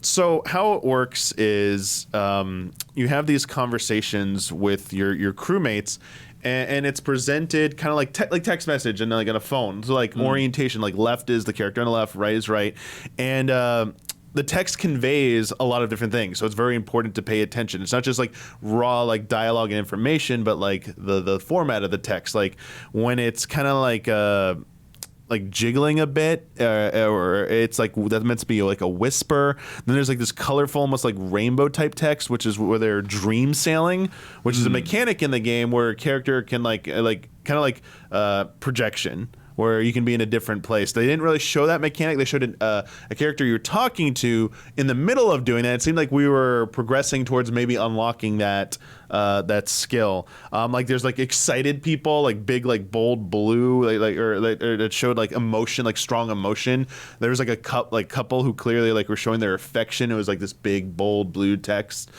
So how it works is you have these conversations with your crewmates, and it's presented kind of like text message and like on a phone. So like orientation, like left is the character on the left, right is right, and the text conveys a lot of different things. So it's very important to pay attention. It's not just like raw like dialogue and information, but like the format of the text. Like when it's kind of like jiggling a bit, or it's like that's meant to be like a whisper. Then there's like this colorful, almost like rainbow type text, which is where they're dream sailing, which is a mechanic in the game where a character can like projection, where you can be in a different place. They didn't really show that mechanic. They showed a character you're talking to in the middle of doing that. It seemed like we were progressing towards maybe unlocking that skill. Like there's like excited people, like big, like bold blue, or that showed like emotion, like strong emotion. There was like a couple who clearly like were showing their affection. It was like this big, bold blue text.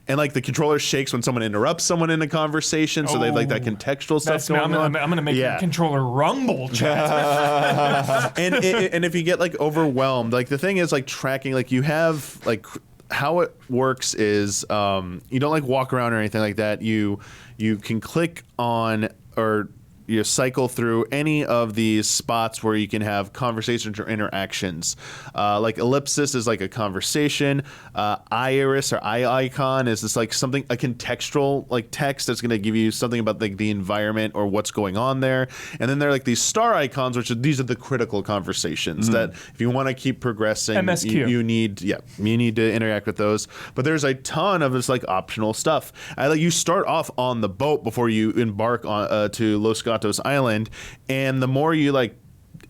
And like the controller shakes when someone interrupts someone in a conversation, so they have like that contextual stuff going on. I'm gonna make the controller rumble, chat. and if you get like overwhelmed, like the thing is like tracking, like you have like how it works is you don't like walk around or anything like that. You can click on or you cycle through any of these spots where you can have conversations or interactions. Like ellipsis is like a conversation. Iris or eye icon is just like something, a contextual like text that's going to give you something about like the environment or what's going on there. And then there are like these star icons, which are, these are the critical conversations that if you want to keep progressing, MSQ. you need to interact with those. But there's a ton of this like optional stuff. You start off on the boat before you embark on to Los Gatos Island, and the more you like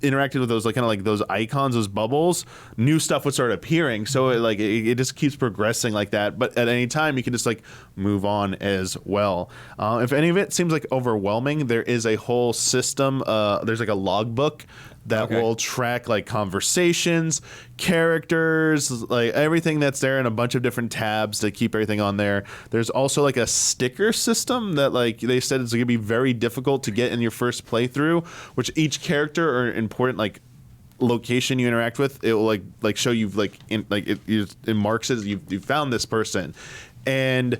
interacted with those like kind of like those icons, those bubbles, new stuff would start appearing. So it just keeps progressing like that. But at any time you can just like move on as well. If any of it seems like overwhelming, there is a whole system. There's like a logbook that will track like conversations, characters, like everything that's there in a bunch of different tabs to keep everything on there. There's also like a sticker system that like they said it's gonna be very difficult to get in your first playthrough, which each character or important like location you interact with, it will like show you like it marks it as you found this person. And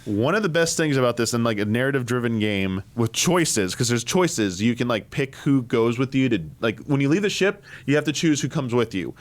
one of the best things about this in like a narrative-driven game with choices, because there's choices, you can like pick who goes with you to like when you leave the ship, you have to choose who comes with you.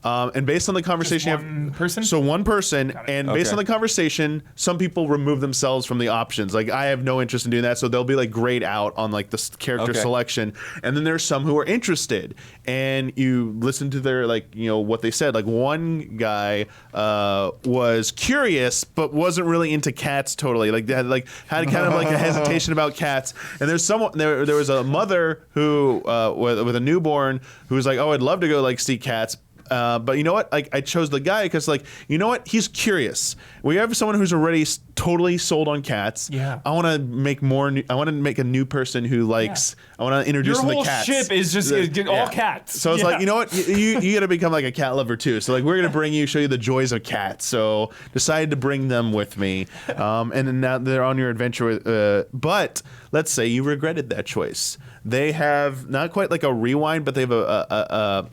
And based on the conversation, one person? So one person, and based on the conversation, some people remove themselves from the options. Like I have no interest in doing that, so they'll be like grayed out on like the character selection. And then there's some who are interested, and you listen to their what they said. Like one guy was curious, but wasn't really into cats totally. Like they had kind of like a hesitation about cats. And there's someone there was a mother who with a newborn who was like, oh, I'd love to go like see cats. But you know what? I chose the guy because, you know what? He's curious. We have someone who's already totally sold on cats. Yeah. I want to make I want to make a new person who likes. I want to introduce them to cats. Your whole ship is just all cats. So it's like, you know what? You got to become like a cat lover too. So we're gonna bring you, show you the joys of cats. So decided to bring them with me, and then now they're on your adventure. But let's say you regretted that choice. They have not quite like a rewind, but they have a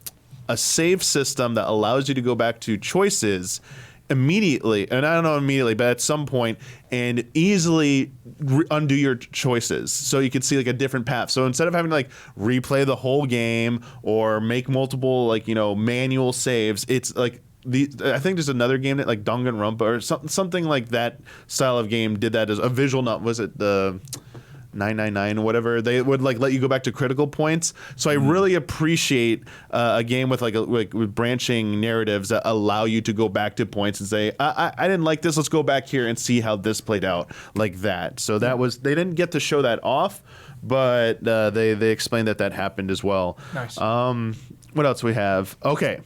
save system that allows you to go back to choices immediately, and I don't know immediately, but at some point, and easily undo your choices. So you can see like a different path. So instead of having to replay the whole game or make multiple manual saves, it's like I think there's another game that like Danganronpa or something like that style of game did that as a visual. Was it the 999 or whatever? They would let you go back to critical points. So I really appreciate a game with with branching narratives that allow you to go back to points and say, I didn't like this, let's go back here and see how this played out like that. So that was, they didn't get to show that off, but they explained that happened as well. Nice. What else we have? Okay.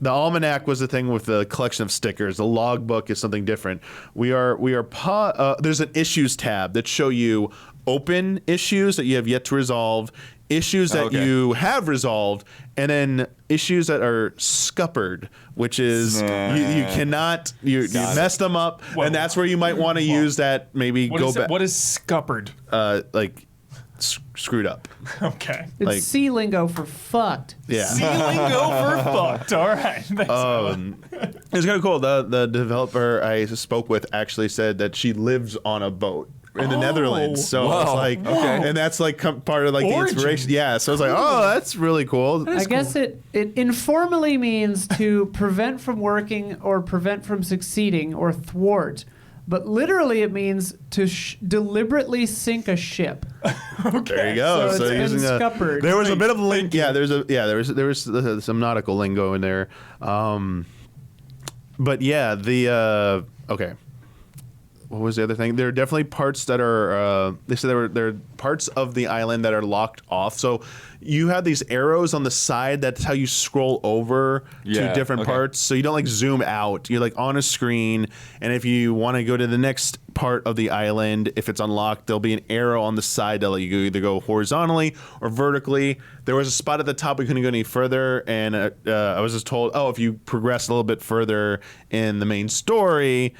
The almanac was the thing with the collection of stickers. The logbook is something different. There's an issues tab that show you open issues that you have yet to resolve, issues that you have resolved, and then issues that are scuppered, which is you cannot you messed them up, and that's where you might want to use that. Maybe go back. What is scuppered? Screwed up. Okay. It's C lingo for fucked. Yeah. C lingo for fucked. All right. It's kind of cool. The developer I spoke with actually said that she lives on a boat in the Netherlands. So it's like, and that's like part of like the inspiration. Yeah. So I was like, oh, that's really cool. I guess it informally means to prevent from working or prevent from succeeding or thwart. But literally, it means to deliberately sink a ship. There you go. So it's been scuppered. There was a bit of link. Yeah, there was some nautical lingo in there. But yeah, okay. What was the other thing? There are definitely parts that are. They said there are parts of the island that are locked off. So you have these arrows on the side. That's how you scroll over to different parts. So you don't zoom out. You're on a screen. And if you want to go to the next part of the island, if it's unlocked, there'll be an arrow on the side that you either go horizontally or vertically. There was a spot at the top we couldn't go any further, and I was just told, if you progress a little bit further in the main story,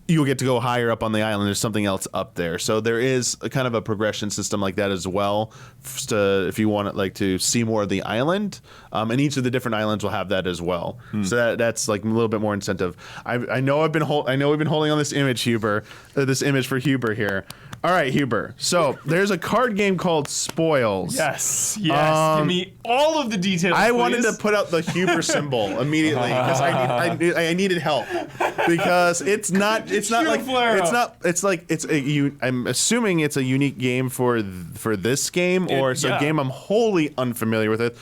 you'll get to go higher up on the island. There's something else up there. So there is a kind of a progression system like that as well, if you want to see more of the island. And each of the different islands will have that as well. So that's a little bit more incentive. I know we've been holding on this image, Huber. This image for Huber here. All right, Huber. So there's a card game called Spoils. Yes. Give me all of the details. I wanted to put out the Huber symbol immediately because I needed help, because I'm assuming it's a unique game for this game, or it's a game I'm wholly unfamiliar with it.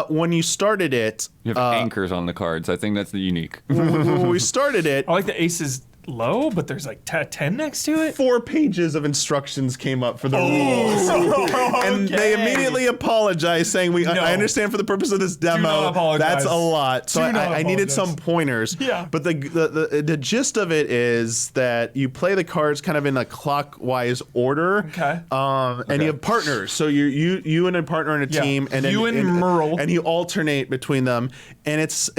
When you started it, you have anchors on the cards. I think that's the unique. When we started it, I like the aces low, but there's 10 next to it. 4 pages of instructions came up for the rules, and they immediately apologized, saying, I understand for the purpose of this demo, that's a lot. So I needed some pointers. Yeah. But the gist of it is that you play the cards kind of in a clockwise order. Okay. And you have partners. So you and a partner in a team, and you and Merle, and you alternate between them, and it's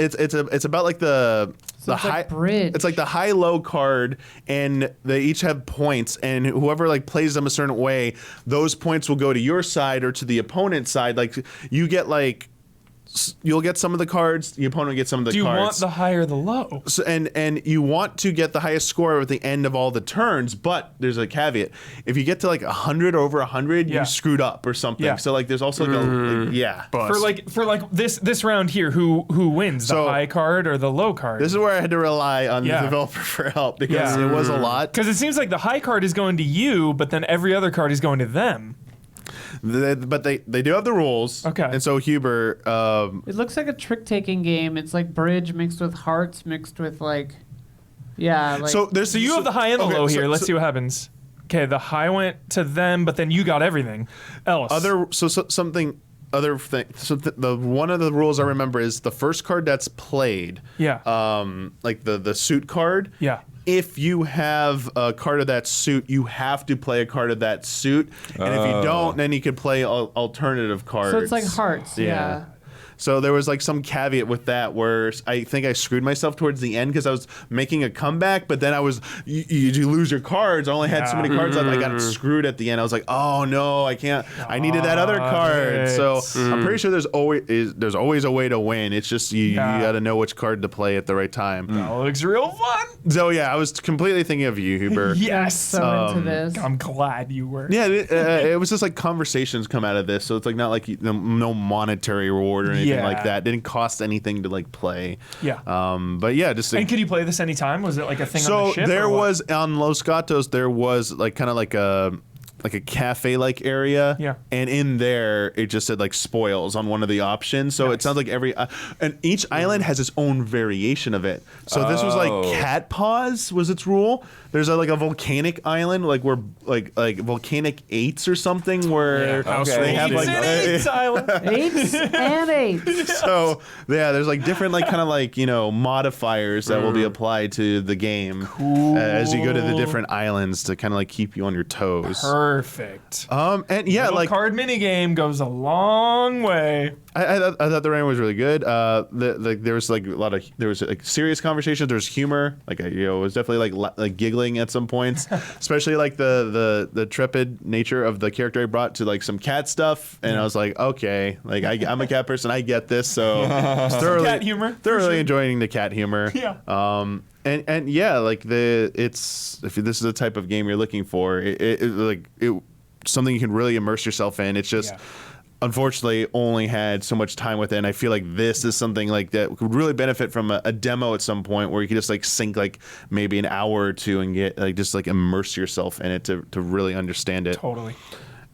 about like the high bridge. It's like the high-low card, and they each have points, and whoever plays them a certain way, those points will go to your side or to the opponent's side. You get you'll get some of the cards. The opponent will get some of the Do you cards. want the high or the low? So, and you want to get the highest score at the end of all the turns, but there's a caveat. If you get to like 100 or over 100, Yeah. you screwed up or something. Yeah. So like there's also For like this round here, who wins, the So- high card or the low card? This is where I had to rely on Yeah. the developer for help because Yeah. it was a lot. Because it seems like the high card is going to you, but then every other card is going to them. But they do have the rules. Okay. And so Huber, It looks like a trick-taking game. It's like bridge mixed with hearts mixed with like, yeah. Like, So you have the high and the okay, low so- here. Let's so- see what happens. Okay, the high went to them, but then you got everything else. something other thing. So the one of the rules I remember is the first card that's played. Yeah. Like the suit card. Yeah. If you have a card of that suit, you have to play a card of that suit, and if you don't, then you could play alternative cards. so it's like hearts. Yeah. So there was like some caveat with that where I think I screwed myself towards the end because I was making a comeback, but then you lose your cards. I only had so many cards left. I got screwed at the end. I was like, oh no, I can't. I needed that other card. So I'm pretty sure there's always a way to win. It's just you got to know which card to play at the right time. That looks real fun. So yeah, I was completely thinking of you, Huber. Yes. So into this. I'm glad you were. Yeah, it was just like conversations come out of this, so it's like not like no monetary reward or anything like that. It didn't cost anything to like play. Yeah. But yeah, just And could you play this anytime? Was it like a thing on so the ship? there or what? was on Los Gatos there was like kind of like a cafe like area. Yeah. And in there it just said like spoils on one of the options. So it sounds like and each island has its own variation of it. So this was like cat paws was its rule. There's like a volcanic island like where like volcanic eights or something where they have like Island. Eights and eights. so yeah, there's like different like kind of like modifiers that will be applied to the game as you go to the different islands to kind of like keep you on your toes. Perfect. And yeah, Little like card mini game goes a long way. I thought the rain was really good. There was like like serious conversations. There was humor. Like it was definitely like giggling at some points, especially like the trepid nature of the character I brought to like some cat stuff. And I was like, okay, like I'm a cat person. I get this. So Cat humor, for thoroughly sure. enjoying the cat humor. Yeah. And yeah, like if this is the type of game you're looking for, it something you can really immerse yourself in. It's just. Yeah. Unfortunately, only had so much time with it, and I feel like this is something like that could really benefit from a demo at some point where you could just like sink like maybe an hour or two and get like just like immerse yourself in it to really understand it. Totally.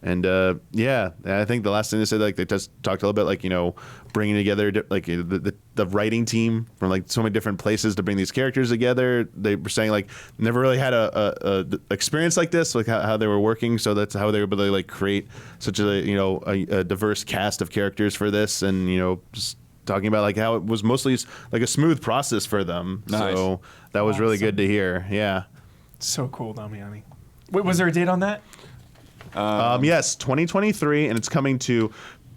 And yeah, I think the last thing they said, like they just talked a little bit, like bringing together like the writing team from like so many different places to bring these characters together. They were saying like never really had a experience like this, like how they were working. So that's how they were able to like create such a diverse cast of characters for this, and just talking about like how it was mostly like a smooth process for them. Nice. So that was really good to hear. Yeah. So cool, Damiani. Wait, was there a date on that? Yes, 2023, and it's coming to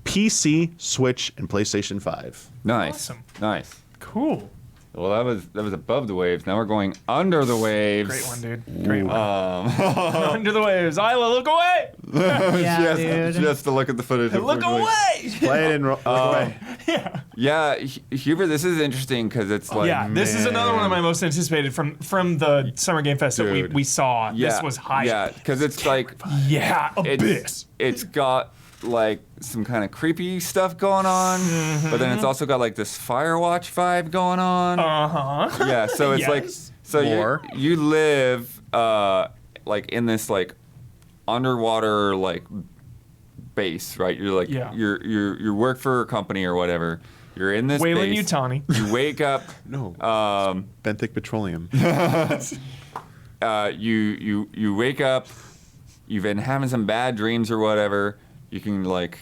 PC, Switch, and PlayStation 5. Nice. Awesome. Nice. Cool. Well, that was above the waves. Now we're going under the waves. Great one, dude. Great one. Under the waves. Isla, look away! Yeah, dude. Just to look at the footage. Look away! Play it and look away. Yeah, Hubert, this is interesting because it's like Yeah, this is another one of my most anticipated from the Summer Game Fest that Dude. we saw. This was hype. Yeah, because it's like Yeah, Abyss. it's got like some kind of creepy stuff going on, but then it's also got like this Firewatch vibe going on. Uh-huh. Yeah, so it's like Yes. so Or- you live like in this like underwater like base, right? You're like Yeah. you work for a company or whatever. You're in this Wayland base. Yutani. You wake up. No. Benthic Petroleum. You wake up. You've been having some bad dreams or whatever. You can like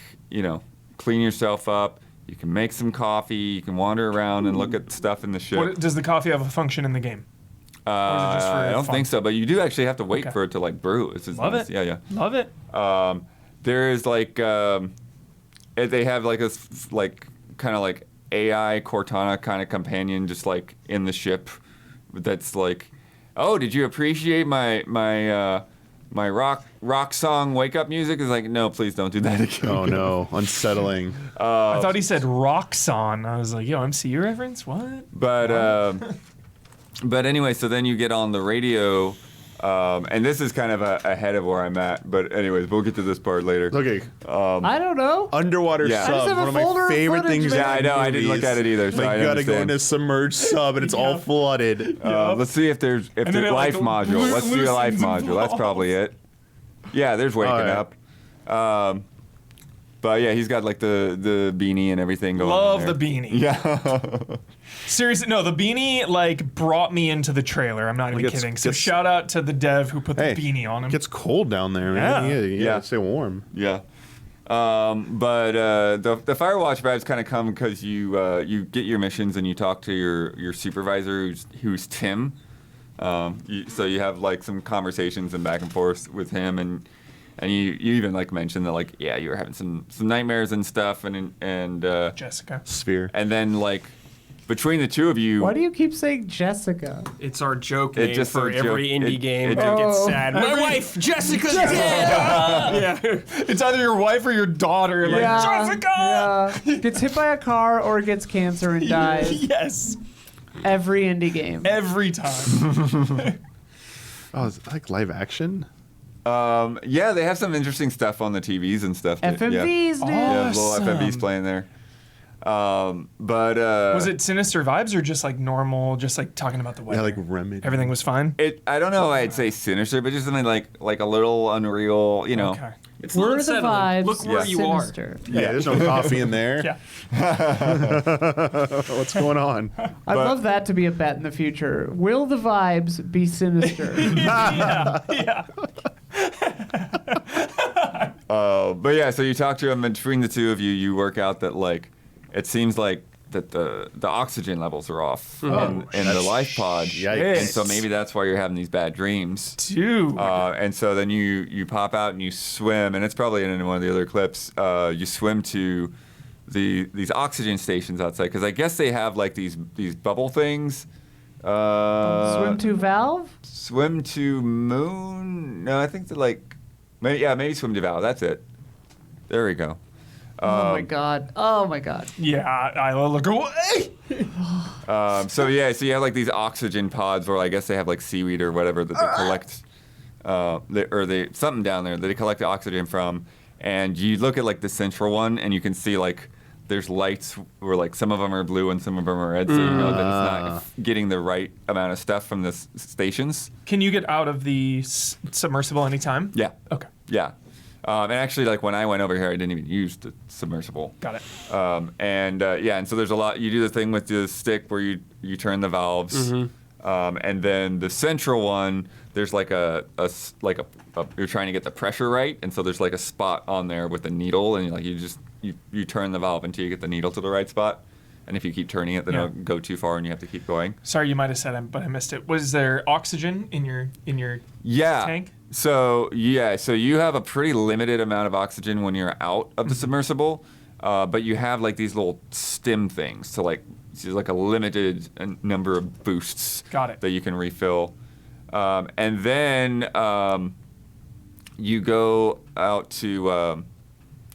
clean yourself up. You can make some coffee. You can wander around and look at stuff in the ship. What, does the coffee have a function in the game? Or is it just for I don't fun? think so, but you do actually have to wait Okay. for it to like brew. It's just Love nice. it. Yeah. Love it. There is like they have like a like kind of like AI Cortana kind of companion just like in the ship that's like, oh, did you appreciate my my rock song wake up music is like, no, please don't do that again. Oh no, unsettling. I thought he said rocks on. I was like, yo, MCU reference? What? But anyway, so then you get on the radio, and this is kind of ahead of where I'm at. But anyways, we'll get to this part later. Okay, I don't know. underwater Yeah. I sub, just have one a of my folder of favorite footage, things. man. Yeah, I know. I didn't look at it either, so Like, I you gotta go understand. into submerged sub, and it's all flooded. Let's see if there's then it, life like, module. Let's do a life loosens and module. That's probably it. Yeah, there's waking Alright. up. But yeah, he's got like the beanie and everything going on Love there. the beanie. Yeah. Seriously, no, the beanie like brought me into the trailer. I'm not even Gets- kidding. So gets- shout out to the dev who put the Hey, beanie on him. It gets cold down there, man. Yeah. Yeah, stay warm. Yeah. But the Firewatch vibes kind of come because you get your missions and you talk to your supervisor who's Tim. So you have like some conversations and back and forth with him, and you even like mentioned that like you were having some nightmares and stuff, and Jessica. Sphere. and then like between the two of you, Why do you keep saying Jessica? It's our joke It name just for a joke. every indie game it- that gets Oh. sad. My wife, Jessica's dead! Yeah. It's either your wife or your daughter. Like, Jessica! Yeah. Gets hit by a car or gets cancer and dies. Yes. Every indie game. Every time. Oh, is it like live action? yeah, they have some interesting stuff on the TVs and stuff. Yeah, FMVs, dude. yeah, little Awesome. FMVs playing there. But Was it sinister vibes or just like normal, just like talking about the weather? Yeah, like Remedy. Everything was fine? I don't know. I'd say sinister, but just something like a little unreal. You know. Okay. It's Were not the settling. vibes Look where you sinister? Yeah, there's no coffee in there. Yeah. What's going on? I'd love that to be a bet in the future. Will the vibes be sinister? Yeah. But yeah, so you talk to him, and between the two of you, you work out that like it seems like that the oxygen levels are off in the life pod, Yikes. and so maybe that's why you're having these bad dreams. Dude. And so then you pop out and you swim, and it's probably in one of the other clips. You swim to these oxygen stations outside, because I guess they have like these bubble things. Swim to Valve? Swim to moon? No, I think they're like maybe swim to Val. That's it. There we go. Oh my god. Oh my god. Yeah, I look away. So you have like these oxygen pods, where I guess they have like seaweed or whatever that they collect, something down there that they collect the oxygen from, and you look at like the central one, and you can see like there's lights where like some of them are blue and some of them are red, so you know that it's not getting the right amount of stuff from the stations. Can you get out of the submersible anytime? Yeah. Okay. Yeah. And actually, like when I went over here, I didn't even use the submersible. Got it. And so there's a lot. You do the thing with the stick where you turn the valves, and then the central one, there's like a you're trying to get the pressure right, and so there's like a spot on there with a needle, and you turn the valve until you get the needle to the right spot, and if you keep turning it, then it'll go too far, and you have to keep going. Sorry, you might have said it, but I missed it. Was there oxygen in your tank? So you have a pretty limited amount of oxygen when you're out of the submersible, but you have like these little stim things, so like a limited number of boosts. Got it. That you can refill, and then you go out to.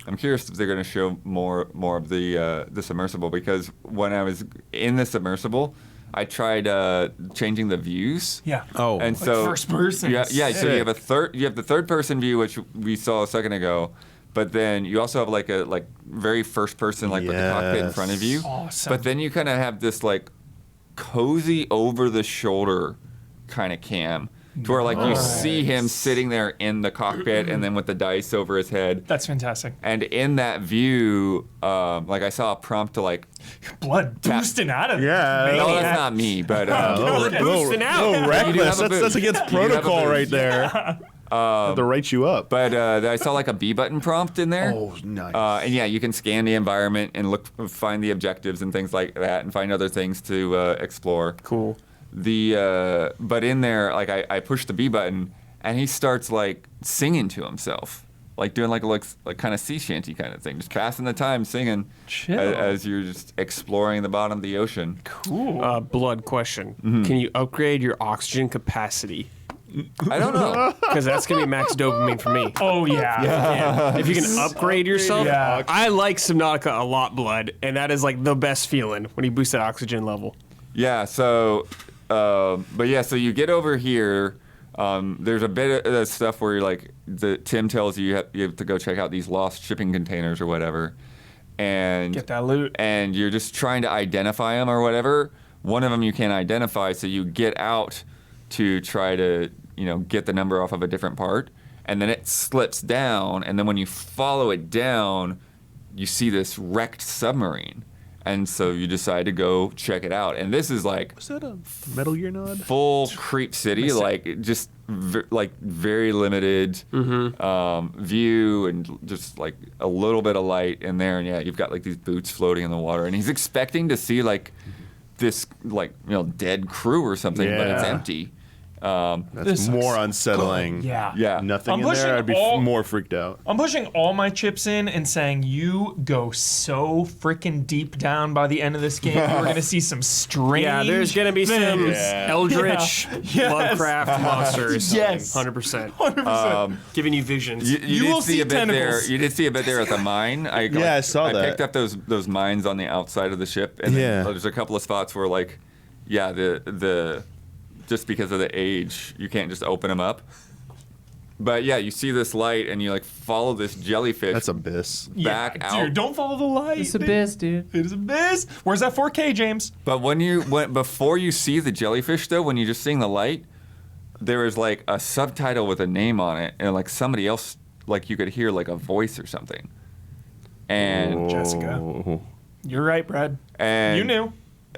I'm curious if they're going to show more of the submersible, because when I was in the submersible, I tried changing the views. Yeah. Oh. And Like so first person. Yeah. So you have the third person view, which we saw a second ago, but then you also have like a very first person, like with the cockpit in front of you. Awesome. But then you kind of have this like cozy over the shoulder kind of cam, to where like you see him sitting there in the cockpit, and then with the dice over his head. That's fantastic. And in that view, like I saw a prompt to like. Blood boosting out of it. Yeah. No, Maniac. that's not me, but. boosting out. little reckless. have a That's boost. against You have a protocol boost. right there. Have to write you up. But I saw like a B button prompt in there. Oh, nice. And yeah, you can scan the environment and find the objectives and things like that, and find other things to explore. Cool. But in there, like I pushed the B button, and he starts like singing to himself, like doing like kind of sea shanty kind of thing, just passing the time singing Chill. as you're just exploring the bottom of the ocean. Cool. Blood question. Can you upgrade your oxygen capacity I don't know. Because that's going to be max dopamine for me. Oh yeah. If you can upgrade yourself, Yeah. I like Subnautica a lot, Blood, and that is like the best feeling when you boost that oxygen level. Yeah. So, but yeah. So you get over here. There's a bit of stuff where you're like, Tim tells you you have to go check out these lost shipping containers or whatever, and Get that loot. and you're just trying to identify them or whatever. One of them you can't identify, so you get out to try to, get the number off of a different part, and then it slips down, and then when you follow it down, you see this wrecked submarine, and so you decide to go check it out. And this is like Is that a Metal Gear nod? full creep city, like just very limited view and just like a little bit of light in there. And yeah, you've got like these boots floating in the water, and he's expecting to see like this dead crew or something, but it's Yeah. empty. That's This more looks unsettling. Yeah. Yeah. Nothing I'm in there, I'd be pushing more freaked out. I'm pushing all my chips in and saying you go so freaking deep down by the end of this game. We're gonna see some strange. Yeah, there's going to be some things. eldritch Yes. Lovecraft monsters. Yes. 100%. 100%. Giving you visions. You will did see see a bit there. tentacles. You did see a bit there at the mine. I saw I that. picked up those mines on the outside of the ship, and then Yeah. there's a couple of spots where the just because of the age, you can't just open them up. But yeah, you see this light, and you follow this jellyfish. That's Abyss. back Dude, out. don't follow the light. It's abyss, dude. It is abyss. Where's that 4K, James? But before you see the jellyfish, though, when you're just seeing the light, there is like a subtitle with a name on it, and like somebody else, like you could hear like a voice or something. And Jessica. Oh. You're right, Brad. and You knew.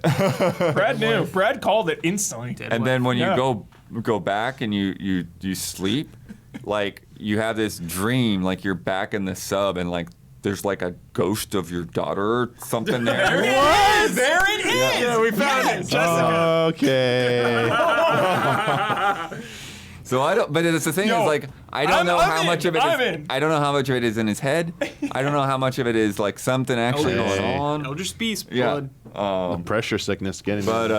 Brad knew. Brad called it instantly. And then when Yeah. you go back and you sleep, like you have this dream, like you're back in the sub, and like there's like a ghost of your daughter or something there. There it is. There it is. Yeah, we found it. Jessica. Okay. So I don't. But it's the thing Yo, is like I don't I'm- know I'm how in, much of it I'm is. in. I don't know how much of it is in his head. I don't know how much of it is like something actually Okay. going on. Eldritch Beast, Yeah. Blood. The pressure sickness getting But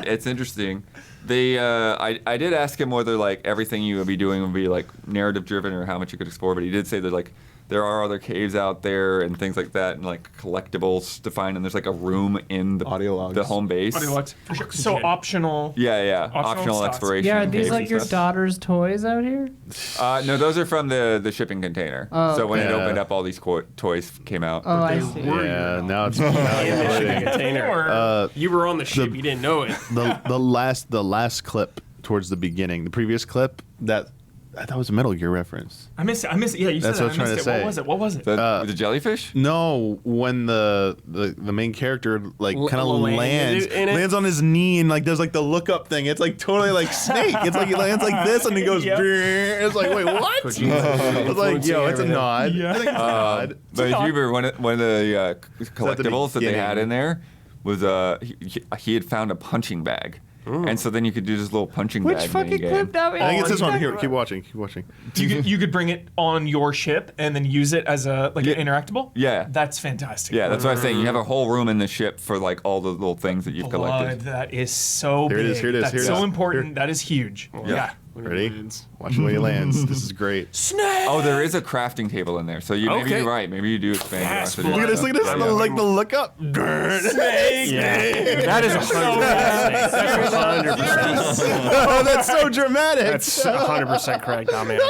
it's interesting. I did ask him whether like everything you would be doing would be like narrative driven or how much you could explore, but he did say that like there are other caves out there and things like that, and like collectibles to find, and there's like a room in the Audio logs. the home base. Audio logs, for sure. So optional. Yeah, Optional optional stats. exploration. Yeah, are and these caves like and your stuff. daughter's toys out here? No, those are from the shipping container. Oh, so when it okay. opened up, all these toys came out. Oh, I see. Yeah, now it's In the shipping container. You were on the ship, you didn't know it. the last clip towards the beginning, the previous clip that I thought was a Metal Gear reference. I missed it. Yeah, you That's said what that. I was trying to missed it. say. What was it? The jellyfish? No, when the main character like kind of landed in it? lands on his knee and like does like the look up thing. It's like totally like Snake. It's like he lands like this and he goes. Yep. "Brrr." It's like wait what? It's like yo, it's a nod. Yeah. I think it's a nod. But if you remember one of the collectibles that they had beginning? in there was he had found a punching bag. And so then you could do this little punching Which bag fucking minigame. clip now? I think it's this one. Here, keep watching. Keep watching. You could bring it on your ship and then use it as a an interactable. Yeah. That's fantastic. Yeah, that's what I was saying. You have a whole room in the ship for like all the little things that you've Blood, collected. that is so Here it big. is, here it is, That's here it so is. important. Here. That is huge. Yeah. Ready? Watch the way he lands. This is great. Snake. Oh, there is a crafting table in there. So maybe Okay. you're right. Maybe you do expand your Yes, recipe. Look at this! Look at this! Yeah. Like the look up. Snake. That is 100%. That's 100%. Oh, that's so dramatic. That's 100% correct, man.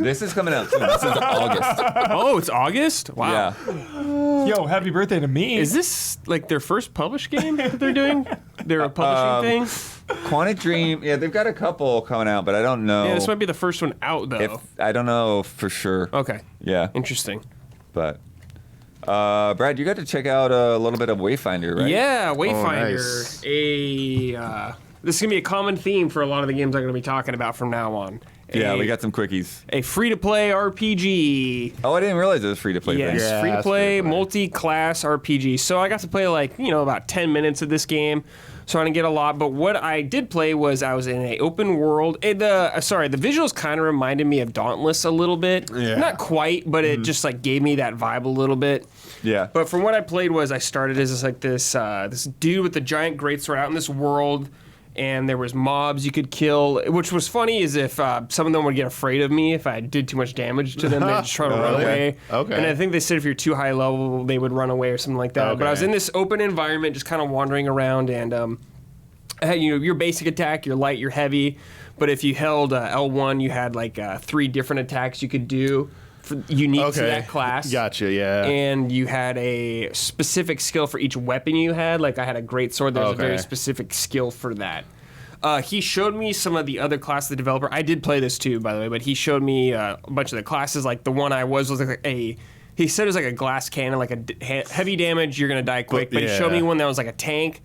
This is coming out soon. This is August. Oh, it's August? Wow. Yeah. Yo, happy birthday to me. Is this like their first published game that they're doing? They're a publishing thing? Quantic Dream. Yeah, they've got a couple coming out, but I don't know. Yeah, this might be the first one out, though. if I don't know for sure. Okay. Yeah, Interesting. but Brad, you got to check out a little bit of Wayfinder, right? Yeah, Wayfinder. nice. This is going to be a common theme for a lot of the games I'm going to be talking about from now on. Yeah, we got some quickies. a free-to-play RPG. Oh, I didn't realize it was free to play. Yes, Yeah, free to it's play, free-to-play. multi-class RPG. So I got to play about 10 minutes of this game. So I didn't get a lot, but what I did play was I was in an open world. The visuals kind of reminded me of Dauntless a little bit. Yeah. Not quite, but it just gave me that vibe a little bit. Yeah. But from what I played was I started as this dude with the giant greatsword out in this world, and there was mobs you could kill, which was funny is if some of them would get afraid of me if I did too much damage to them, they'd just try to run away. Okay. And I think they said if you're too high level, they would run away or something like that. But I was Okay. in this open environment, just kind of wandering around, and I had, your basic attack, your light, your heavy. But if you held L1, you had like 3 different attacks you could do unique to that class. Gotcha, yeah. And you had a specific skill for each weapon you had. Like I had a great sword. There's a very specific skill for that. He showed me some of the other classes, the developer. I did play this too, by the way, but he showed me a bunch of the classes. Like the one I was like he said it was like a glass cannon, like a heavy damage, you're going to die quick. But he showed me one that was like a tank.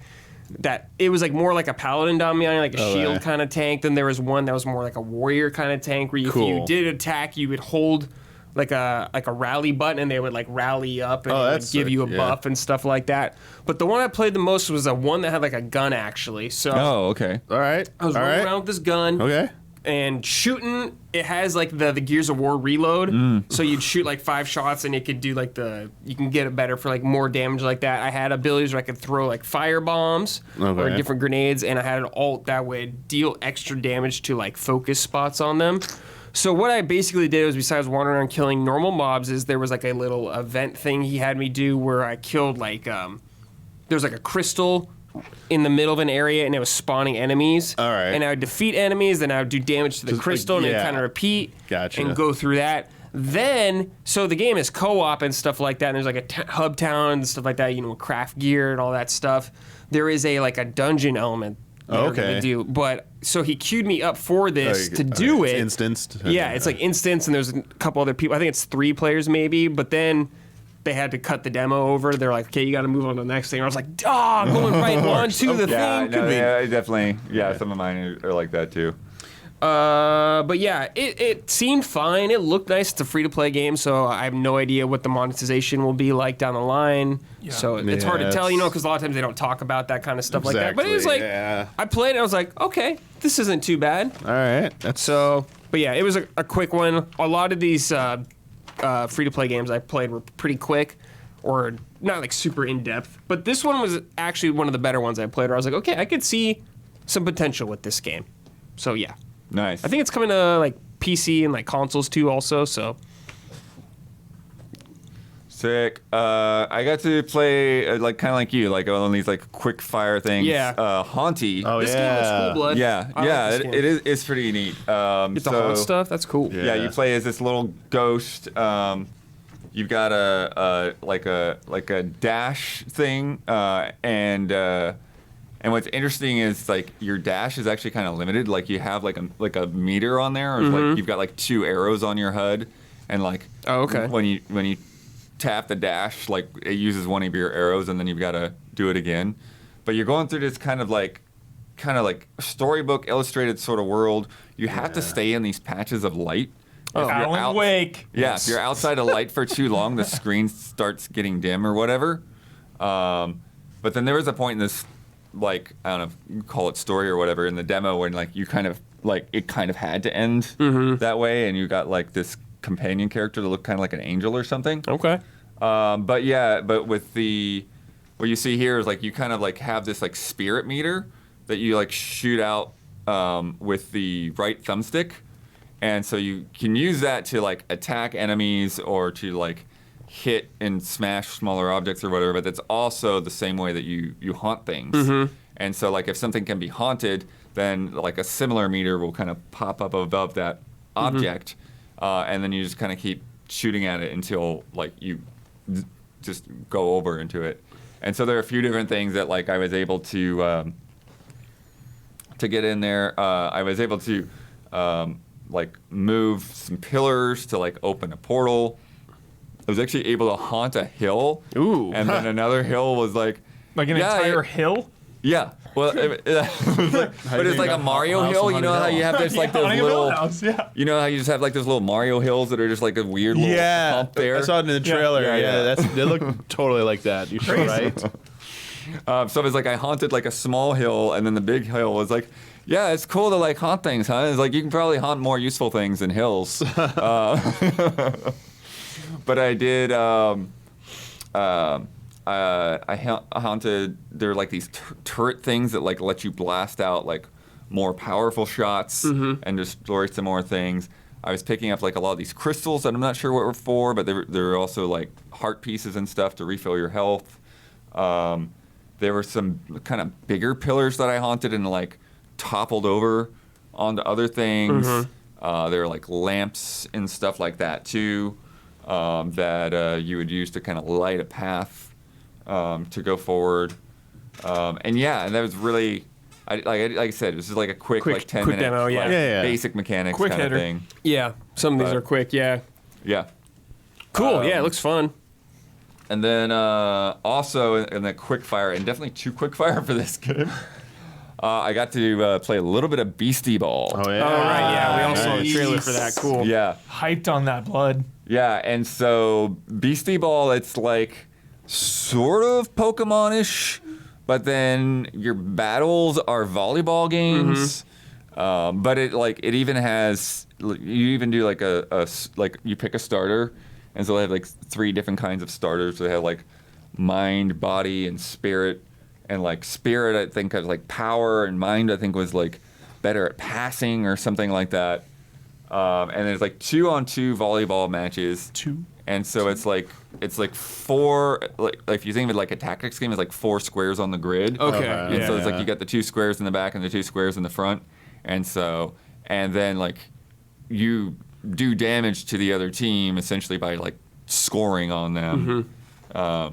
That it was like more like a paladin dominant, like a shield kind of tank. Then there was one that was more like a warrior kind of tank where if you did attack, you would hold like a rally button and they would like rally up and it would give you a buff and stuff like that. But the one I played the most was a one that had like a gun actually. So okay. All right. I was running around with this gun. Okay. And shooting, it has like the Gears of War reload. So you'd shoot like 5 shots and it could do like you can get it better for like more damage like that. I had abilities where I could throw like fire bombs or different grenades, and I had an ult that would deal extra damage to like focus spots on them. So what I basically did was, besides wandering around killing normal mobs, is there was like a little event thing he had me do where I killed like, there was like a crystal in the middle of an area and it was spawning enemies. All right. And I would defeat enemies, then I would do damage to the crystal and then kind of repeat. Gotcha. And go through that. Then, so the game is co-op and stuff like that, and there's like a hub town and stuff like that, craft gear and all that stuff. There is like a dungeon element. Okay. Do. But so he queued me up for this to do it. It's instanced. Yeah, it's like instance, and there's a couple other people. I think it's 3 players maybe, but then they had to cut the demo over. They're like, okay, you got to move on to the next thing. I was like, going right on to the thing. Yeah, definitely. Yeah, some of mine are like that too. But yeah, it seemed fine. It looked nice. It's a free-to-play game, so I have no idea what the monetization will be like down the line. Yeah. So it's hard to tell, because a lot of times they don't talk about that kind of stuff like that. But it was like, I played it, and I was like, okay, this isn't too bad. All right. But yeah, it was a quick one. A lot of these free-to-play games I played were pretty quick, or not like super in-depth. But this one was actually one of the better ones I played, where I was like, okay, I could see some potential with this game. So yeah. Nice. I think it's coming to like PC and like consoles too also, so. Sick. I got to play like kind of like you, like on these like quick fire things. Yeah. Hauntii. Oh, This game looks cool, blood. Yeah, I like this game. it is. It's pretty neat. Get the haunt stuff. That's cool. Yeah, you play as this little ghost. You've got a dash thing, and what's interesting is like your dash is actually kind of limited. Like you have like a meter on there, or like you've got like 2 arrows on your HUD, and like when you tap the dash, like it uses one of your arrows, and then you've got to do it again. But you're going through this kind of like storybook illustrated sort of world. You have to stay in these patches of light. Alan Wake. Yeah, if you're outside of light for too long, the screen starts getting dim or whatever. But then there was a point in this, like, I don't know, if you call it story or whatever, in the demo when like you kind of like it kind of had to end that way, and you got like this companion character that looked kind of like an angel or something. Okay. But with what you see here is like you kind of like have this like spirit meter that you like shoot out with the right thumbstick, and so you can use that to like attack enemies or to like hit and smash smaller objects or whatever, but that's also the same way that you haunt things. And so like if something can be haunted, then like a similar meter will kind of pop up above that object, and then you just kind of keep shooting at it until like you just go over into it. And so there are a few different things that like I was able to get in there. I was able to like move some pillars to like open a portal. I was actually able to haunt a hill. Ooh. And then another hill was like an entire hill? Yeah. Well, but it's like a Mario hill. You know how you have this like those little. You know how you just have like those little Mario hills that are just like a weird little hump there. I saw it in the trailer. Yeah. They look totally like that. You're sure, right? So it was like I haunted like a small hill, and then the big hill was like, yeah, it's cool to like haunt things, huh? It's like you can probably haunt more useful things than hills. But I did. I haunted. There are like these turret things that like let you blast out like more powerful shots and destroy some more things. I was picking up like a lot of these crystals that I'm not sure what were for, but they're also like heart pieces and stuff to refill your health. There were some kind of bigger pillars that I haunted and like toppled over onto other things. There were like lamps and stuff like that too, that you would use to kind of light a path to go forward. And that was really, like I said, this is like a quick like 10-minute demo, like, basic mechanics Quick kind hitter. of thing. Yeah, some of these are quick. Yeah, Yeah. cool. Yeah, it looks fun. And then also in the quickfire, and definitely too quickfire for this game, I got to play a little bit of Beastieball. Oh yeah. Oh right, yeah, we all saw the Nice. trailer for that. Cool. Yeah. Hyped on that blood. Yeah, and so Beastieball, it's like sort of Pokemon-ish, but then your battles are volleyball games. But it even has, you even do like like you pick a starter, and so they have like 3 different kinds of starters. They have like mind, body, and spirit. And like spirit, I think has like power, and mind, I think was like better at passing or something like that. And there's like 2-on-2 volleyball matches. 2. And so it's like 4, like if you think of it like a tactics game, it's like 4 squares on the grid. Okay. And so it's like you got the 2 squares in the back and the 2 squares in the front. And then like you do damage to the other team essentially by like scoring on them. I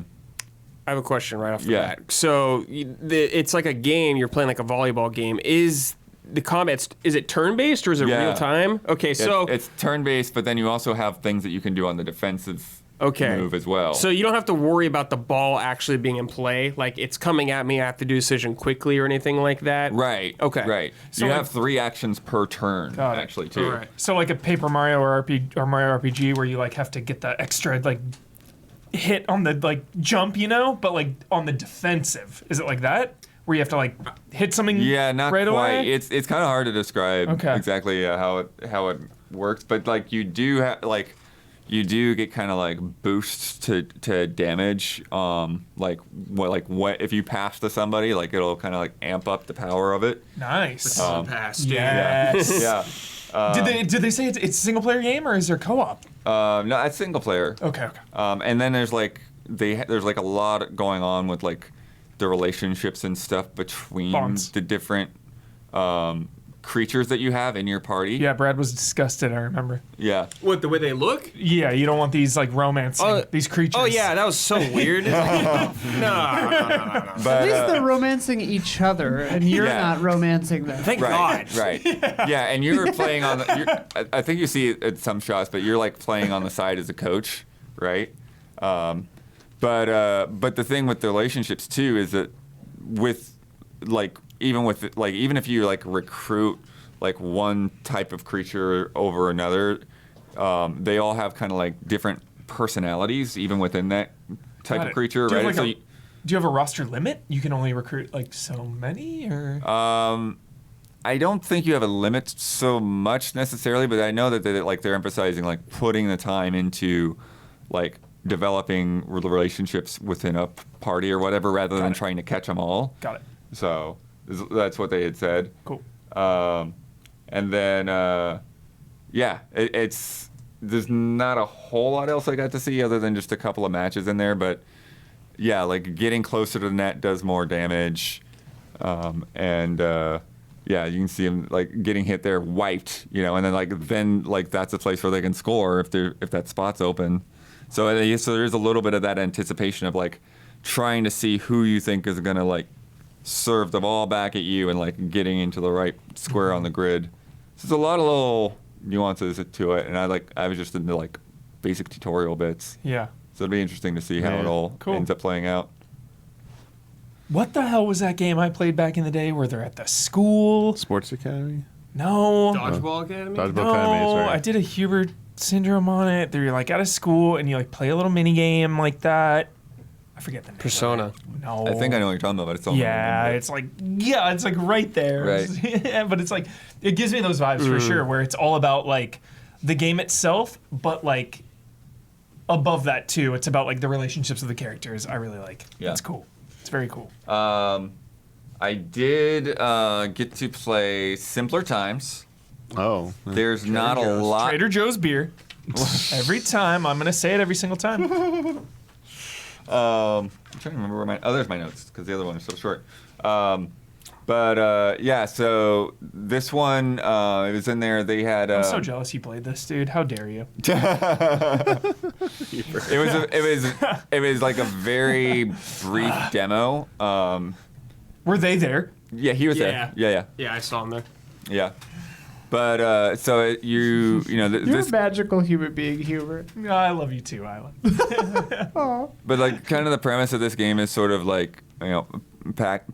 have a question right off the Yeah. bat. So it's like a game. You're playing like a volleyball game. Is the combat, is it turn-based or is it Yeah. real time? Okay, so It's turn-based, but then you also have things that you can do on the defensive okay. move as well. So you don't have to worry about the ball actually being in play. Like it's coming at me, I have to do a decision quickly or anything like that. Right. Okay. Right. So you like- have 3 actions per turn, Got it. actually, too. All right. So like a Paper Mario or Mario RPG where you like have to get the extra like hit on the like jump, but like on the defensive. Is it like that? Where you have to like hit something Yeah, not right quite. away? It's kind of hard to describe Okay. exactly how it works, but like you do get kind of like boosts to damage. What if you pass to somebody, like it'll kind of like amp up the power of it. Nice. Pass, dude. Yes. Yeah. Did they say it's a single player game or is there co-op? No, that's single player. Okay. And then there's like there's like a lot going on with like the relationships and stuff between Bonds. the different creatures that you have in your party. Yeah, Brad was disgusted, I remember. Yeah. What, the way they look? Yeah, you don't want these like romancing these creatures. Oh yeah, that was so weird. No. At But least they're romancing each other, and you're Yeah. not romancing them. Thank God. Right. Yeah, and you're playing on I think you see it at some shots, but you're like playing on the side as a coach, right? But the thing with the relationships too is that even if you like recruit like one type of creature over another, they all have kind of like different personalities even within that type Got of it. creature, Do you right? have, like, do you have a roster limit? You can only recruit like so many, or I don't think you have a limit so much necessarily, but I know that they're emphasizing like putting the time into like developing relationships within a party or whatever, rather than trying to catch them all. got it? So that's what they had said. Cool. And then it's there's not a whole lot else I got to see other than just a couple of matches in there, but yeah, like getting closer to the net does more damage, and yeah, you can see them like getting hit there, wiped, and then that's a place where they can score if that spot's open. So there's a little bit of that anticipation of like trying to see who you think is gonna like serve the ball back at you and like getting into the right square on the grid. So there's a lot of little nuances to it, and I was just into like basic tutorial bits. Yeah. So it'd be interesting to see how it all Cool. ends up playing out. What the hell was that game I played back in the day where they're at the school? Sports Academy. No. Dodgeball Academy? Dodgeball Academy. No, Sorry. I did a Hubert syndrome on it. They're like out of school and you like play a little mini game like that. I forget the name. Persona. No. I think I know what you're talking about, but it's all Yeah, it's like right there. Right. Yeah, but it's like it gives me those vibes for sure, where it's all about like the game itself, but like above that too. It's about like the relationships of the characters. I really like. Yeah. It's cool. It's very cool. I did get to play Simpler Times. Oh. There's not a lot. Trader Joe's beer. Every time. I'm gonna say it every single time. I'm trying to remember where there's my notes because the other one is so short. Yeah, so this one, it was in there. They had. I'm so jealous you played this, dude. How dare you? It was like a very brief demo. Were they there? Yeah, he was there. Yeah. Yeah, I saw him there. Yeah. But so you know You're this, a magical human being, Hubert. I love you too, Isla. but like kind of the premise of this game is sort of like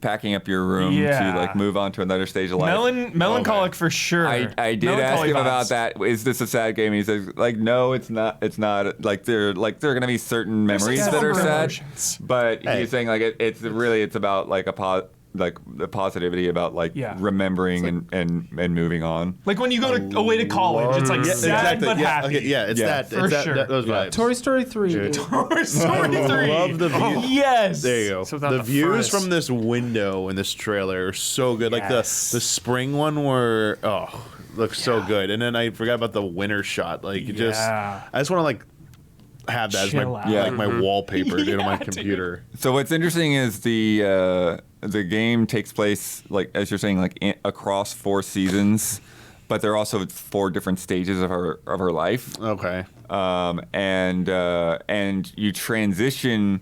packing up your room Yeah. to like move on to another stage of life. Melancholic for sure. I did ask Melancholy him vibes. about that. Is this a sad game? And he says like, no, it's not. It's not. Like there are gonna be certain memories that are sad. Emotions. But Hey. he's saying like it's about like like the positivity about like remembering and moving on. Like when you go away to college, it's like Yeah, sad exactly. but Yeah, happy. okay, yeah, it's Yeah, that. for It's that, sure. those vibes. Toy Story 3. Dude. Dude. Toy Story 3. love the view. Yes. There you go. So without The the views furnace. from this window in this trailer are so good. Like Yes. the spring one where looks so good. And then I forgot about the winter shot. Like I just want to like have that Chill as out. my like my wallpaper dude, on my Yeah, dude. computer. So what's interesting is the game takes place like as you're saying like across 4 seasons, but there are also 4 different stages of her life. Okay. And you transition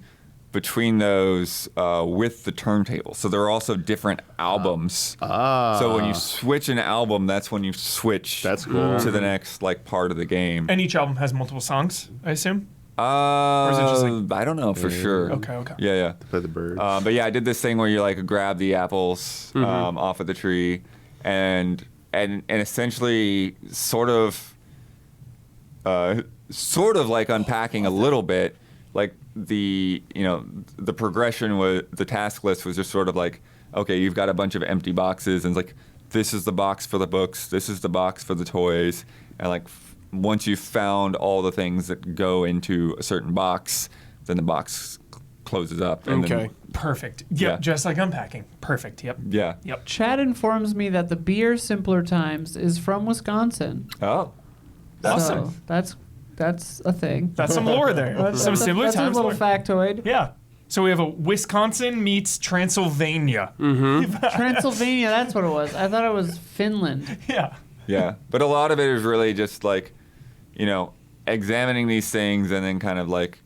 between those with the turntable. So there are also different albums. So when you switch an album, that's when you switch That's cool. to the next like part of the game. And each album has multiple songs, I assume. Is it just like- I don't know for sure. Okay. Yeah. Play the birds. But yeah, I did this thing where you like grab the apples off of the tree, and essentially sort of like unpacking a little bit, like the progression was the task list was just sort of like, okay, you've got a bunch of empty boxes, and it's like this is the box for the books, this is the box for the toys, and like once you've found all the things that go into a certain box, then the box closes up. And Okay. Then, Perfect. Yep, Yeah. just like unpacking. Perfect. Yep. yeah. Yep. Chad informs me that the beer Simpler Times is from Wisconsin. Oh. Awesome. So that's a thing. That's some lore there. Some That's similar a times. little lore. factoid. Yeah. So we have a Wisconsin meets Transylvania. Transylvania, that's what it was. I thought it was Finland. Yeah. Yeah. But a lot of it is really just like, examining these things and then kind of like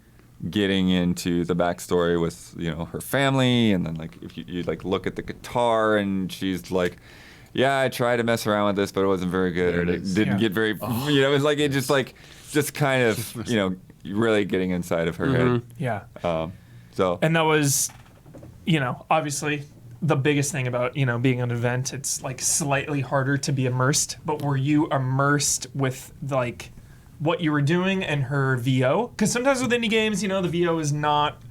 getting into the backstory with, her family. And then like if you like look at the guitar and she's like, yeah, I tried to mess around with this, but it wasn't very good. There it and is. didn't Yeah. get very, it's like it just kind of, really getting inside of her head. Yeah. So And that was, obviously the biggest thing about, being an event, it's like slightly harder to be immersed, but were you immersed with like what you were doing and her VO? Because sometimes with indie games, the VO is not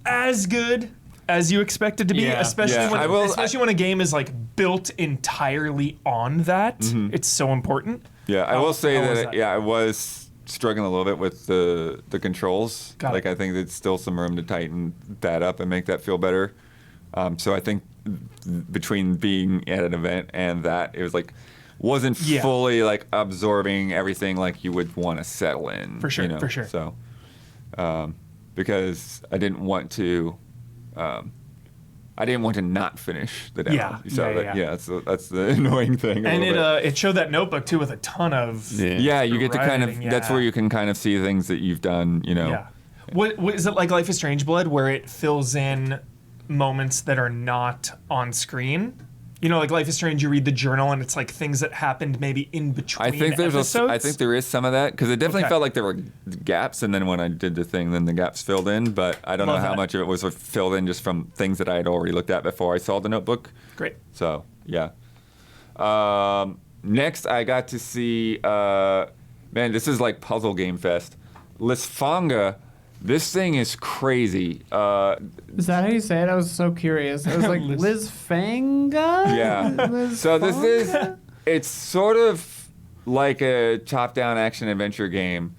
as good as you expect it to be, Yeah. especially Yeah. when when a game is like built entirely on that. It's so important. yeah, I How- will say how was that, that? I was struggling a little bit with the controls. Got it. Like I think there's still some room to tighten that up and make that feel better. So I think between being at an event and that, it was like wasn't Yeah. fully like absorbing everything like you would want to settle in. For sure, for sure. So because I didn't want to. I didn't want to not finish the demo. Yeah, So yeah. that's the annoying thing. And it showed that notebook too with a ton of Yeah, you get to kind of. writing, That's yeah. where you can kind of see things that you've done. Yeah. What is it like Life is Strange Blood, where it fills in moments that are not on screen? Like Life is Strange, you read the journal and it's like things that happened maybe in between I think episodes. I think there is some of that because it definitely Okay. felt like there were gaps, and then when I did the thing, then the gaps filled in. But I don't know Love how that. much of it was filled in just from things that I had already looked at before I saw the notebook. Great. So yeah. Next, I got to see. Man, this is like Puzzle Game Fest. Lysfanga. This thing is crazy. Is that how you say it? I was so curious. I was like, Lysfanga? Yeah. So this is, it's sort of like a top-down action adventure game,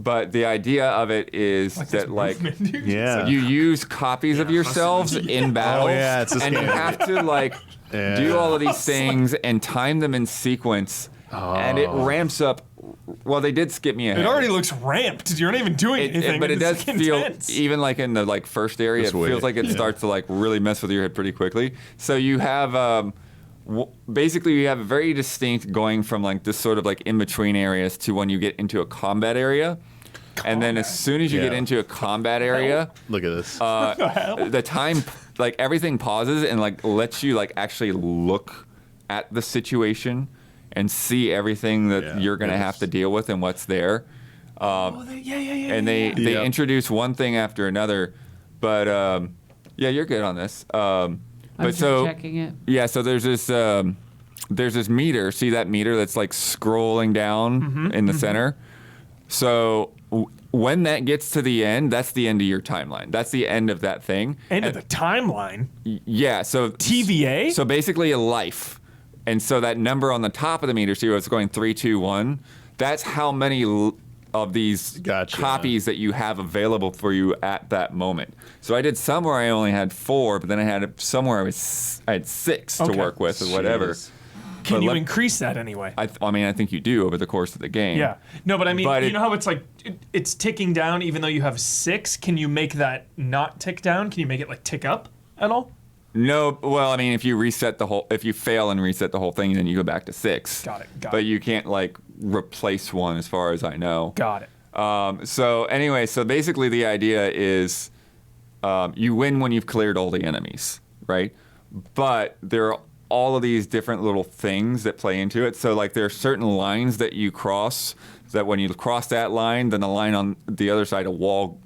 But the idea of it is that like Yeah. you use copies of yourselves in battles, yeah, it's this and you game. have to like do all of these things and time them in sequence, and it ramps up. Well, they did skip me ahead. It already looks ramped. You're not even doing anything. But it does It's feel, intense. even like in the like first area, Just it wait. feels like it starts to like really mess with your head pretty quickly. So you have basically you have a very distinct going from like this sort of like in between areas to when you get into a combat area. And then as soon as you get Yeah. into a combat area, Look at this. the time, like everything pauses and like lets you like actually look at the situation and see everything that Yeah. you're gonna Yes. have to deal with and what's there. Yeah. And they Yep. introduce one thing after another, but yeah, you're good on this. I'm But just so checking it. yeah, so there's this meter. See that meter that's like scrolling down in the center. So when that gets to the end, that's the end of your timeline. That's the end of that thing. End of the timeline. Yeah. So TVA? So basically a life, and so that number on the top of the meter, see where it's going 3, 2, 1. That's how many of these Gotcha. copies that you have available for you at that moment. So I did some where I only had 4, but then I had somewhere I had 6 to Okay. work with or whatever. Jeez. Can But you let- increase that anyway? I mean, I think you do over the course of the game. Yeah. No, but I mean, But you it- know how it's like, it's ticking down even though you have 6? Can you make that not tick down? Can you make it like tick up at all? No, well, I mean, if you fail and reset the whole thing, then you go back to 6. Got it. But you can't like replace one, as far as I know. Got it. So anyway, so basically the idea is you win when you've cleared all the enemies, right? But there are all of these different little things that play into it. So like there are certain lines that you cross that when you cross that line, then the line on the other side, a wall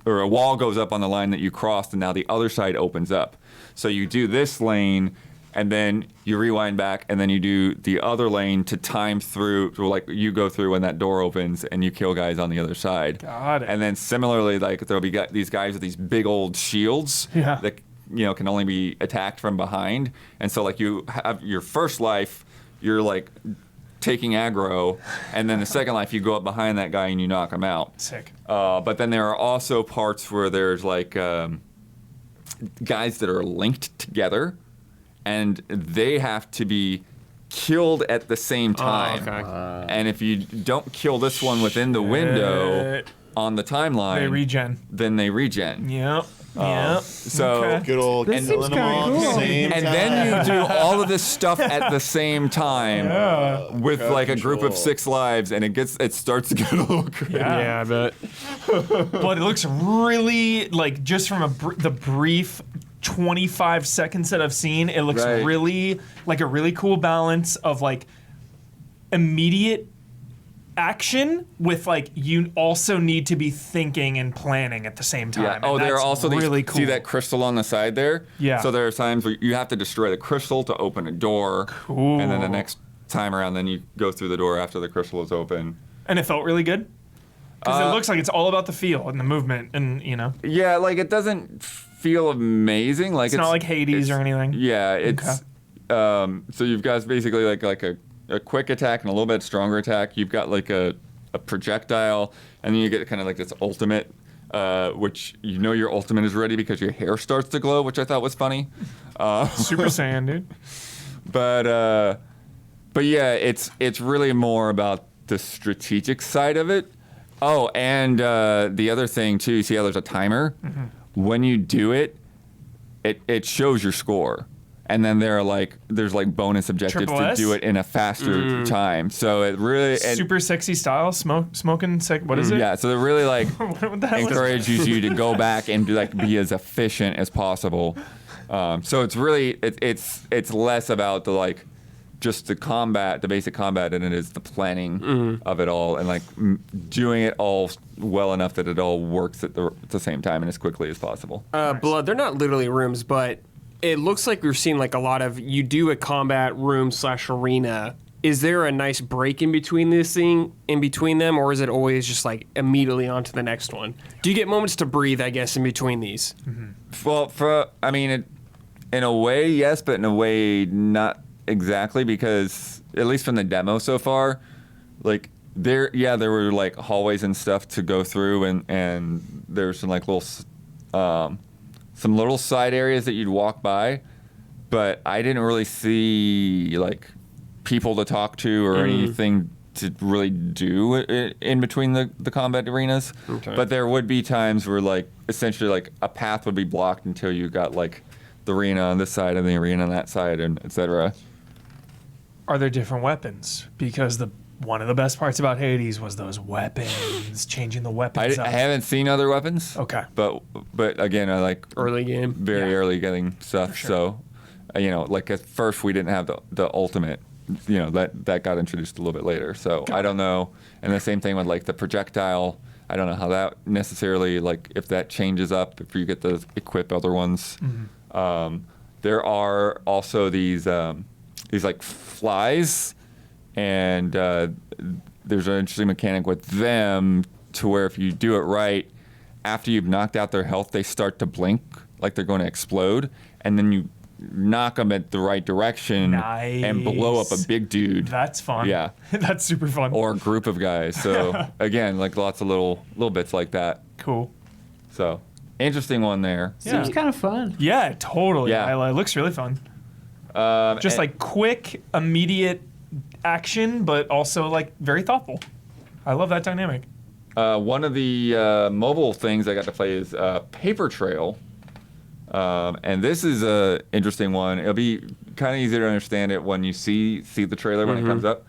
goes up on the line that you crossed, and now the other side opens up. So you do this lane, and then you rewind back, and then you do the other lane to time through, or like you go through when that door opens, and you kill guys on the other side. Got it. And then similarly, like there'll be these guys with these big old shields Yeah. that can only be attacked from behind, and so like you have your first life, you're like taking aggro, and then the second life you go up behind that guy and you knock him out. Sick. But then there are also parts where there's like guys that are linked together, and they have to be killed at the same time. okay. And if you don't kill this one within the window Shit. on the timeline, They regen. then they regen. Yep. Yep. So. Okay. Good old This seems killing them all kinda at the cool. same And time. then you do all of this stuff at the same time with crowd like a group of control. 6 lives, and it starts to get a little crazy. Yeah, I bet. But it looks really like just from the brief 25 seconds that I've seen, it looks Right. really like a really cool balance of like immediate action with like you also need to be thinking and planning at the same time. Yeah. And Oh, there are that's also really these. cool. See that crystal on the side there? Yeah. So there are times where you have to destroy the crystal to open a door, and then the next time around, then you go through the door after the crystal is open. And it felt really good. Because it looks like it's all about the feel and the movement, and Yeah, like it doesn't feel amazing. Like it's not like Hades it's- or anything. Yeah, it's so you've got basically like a quick attack and a little bit stronger attack. You've got like a projectile, and then you get kind of like this ultimate, which your ultimate is ready because your hair starts to glow, which I thought was funny. Super Saiyan, dude. But yeah, it's really more about the strategic side of it. Oh, and the other thing too, you see how there's a timer? Mm-hmm. When you do it, it shows your score. And then there's bonus objectives Triple to S? do it in a faster time. So it really Super sexy style, smoking sick. What is it? yeah, so it really What the hell is it? encourages you to go back and be as efficient as possible. So it's really it's less about the just the combat, the basic combat, and it is the planning of it all, and doing it all well enough that it all works at the same time and as quickly as possible. Blood, they're not literally rooms, but it looks like we're seeing a lot of, you do a combat room / arena. Is there a nice break in between in between them, or is it always just immediately on to the next one? Do you get moments to breathe, I guess, in between these? Well, in a way, yes, but in a way, not exactly, because at least from the demo so far, there were like hallways and stuff to go through, and there's some like some little side areas that you'd walk by, but I didn't really see like people to talk to or anything to really do in between the combat arenas. Okay. But there would be times where like essentially like a path would be blocked until you got like the arena on this side and the arena on that side, and etc. Are there different weapons? Because one of the best parts about Hades was those weapons, changing the weapons I up. haven't seen other weapons. Okay. But again, I like Early game. very early getting stuff. sure. So, like at first we didn't have the ultimate. That got introduced a little bit later. So I don't know. And the same thing with like the projectile. I don't know how that necessarily like if that changes up if you get to equip other ones. There are also these like flies, and there's an interesting mechanic with them to where if you do it right, after you've knocked out their health, they start to blink like they're going to explode, and then you knock them at the right direction and blow up a Nice. big dude. That's fun. Yeah. That's super fun. Or a group of guys. So again, like lots of little bits like that. Cool. So interesting one there. Yeah. Seems kind of fun. Yeah, totally. Yeah. It looks really fun. Just and- like quick, immediate action, but also like very thoughtful. I love that dynamic. One of the mobile things I got to play is Paper Trail. And this is a interesting one. It'll be kind of easier to understand it when you see the trailer when it comes up.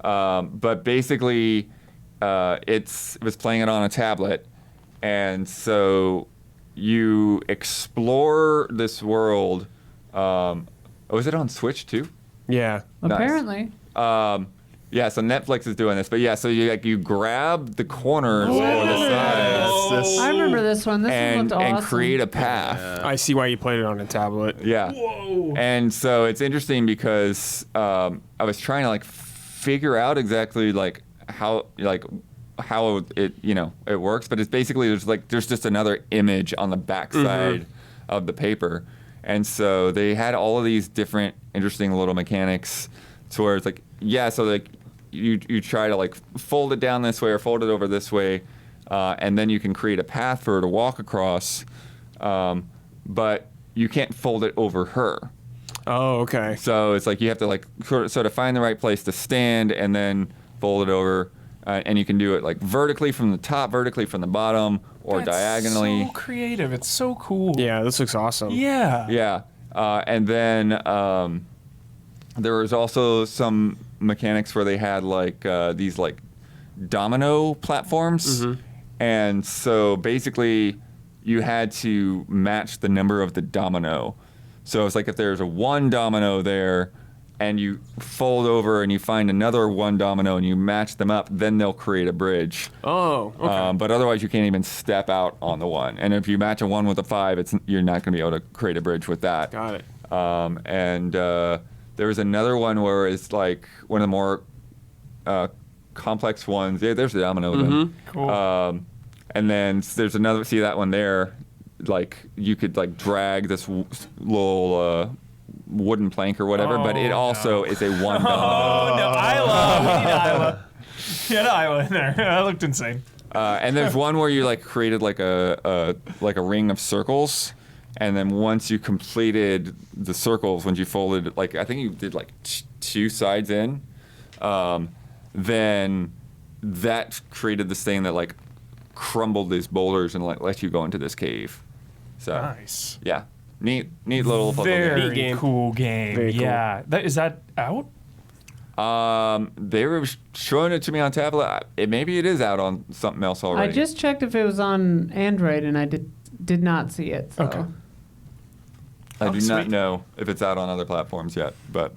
But basically, it was playing it on a tablet, and so you explore this world. Was it on Switch too? Yeah. Nice. Apparently. Yeah, so Netflix is doing this, but yeah, so you grab the corners or the sides I remember this one. This one and looked awesome. create a path. I see why you played it on a tablet. Yeah. Whoa. And so it's interesting because I was trying to like figure out exactly like how it it works, but it's basically there's just another image on the backside of the paper, and so they had all of these different interesting little mechanics to where it's like so like you try to like fold it down this way or fold it over this way, and then you can create a path for her to walk across, but you can't fold it over her. Oh, okay. So it's like you have to like sort of find the right place to stand and then fold it over, and you can do it like vertically from the top, vertically from the bottom, or That's diagonally. so creative. It's so cool. Yeah, this looks awesome. Yeah. Yeah, and then there was also some mechanics where they had like these like domino platforms, and so basically you had to match the number of the domino. So it's like if there's a one domino there and you fold over and you find another one domino and you match them up, then they'll create a bridge. Oh, okay. But otherwise you can't even step out on the one. And if you match a 1 with a 5, you're not going to be able to create a bridge with that. Got it. And there was another one where it's like one of the more complex ones. Yeah, there's the domino then. Cool. And then there's another, see that one there? Like you could like drag this little wooden plank or whatever, but it also is a one domino. Oh no, Isla. We need Isla. Yeah, Isla in there. That looked insane. And there's one where you like created like a ring of circles, and then once you completed the circles, once you folded, like I think you did like 2 sides in, then that created this thing that like crumbled these boulders and like let you go into this cave. So Nice. yeah, neat little puzzle Very game. Neat game. cool game. Very cool. Yeah. Is that out? They were showing it to me on tablet. Maybe it is out on something else already. I just checked if it was on Android, and I did not see it. So. Okay. I Oh, do not sweet. know if it's out on other platforms yet, but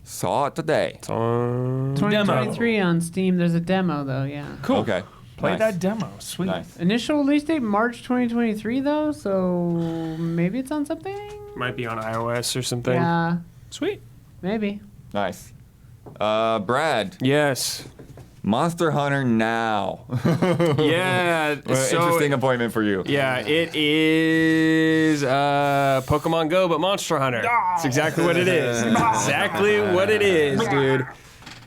saw it today. It's on. 2023 on Steam. There's a demo though. Yeah. Cool. Okay. Play Nice. that demo. Sweet. Nice. Initial release date March 2023 though, so maybe it's on something. Might be on iOS or something. Yeah, Sweet. maybe. Nice. Brad, Yes. Monster Hunter now. Yeah. So, Interesting appointment for you. yeah, it is Pokemon Go, but Monster Hunter. It's exactly what it is. Exactly what it is, dude.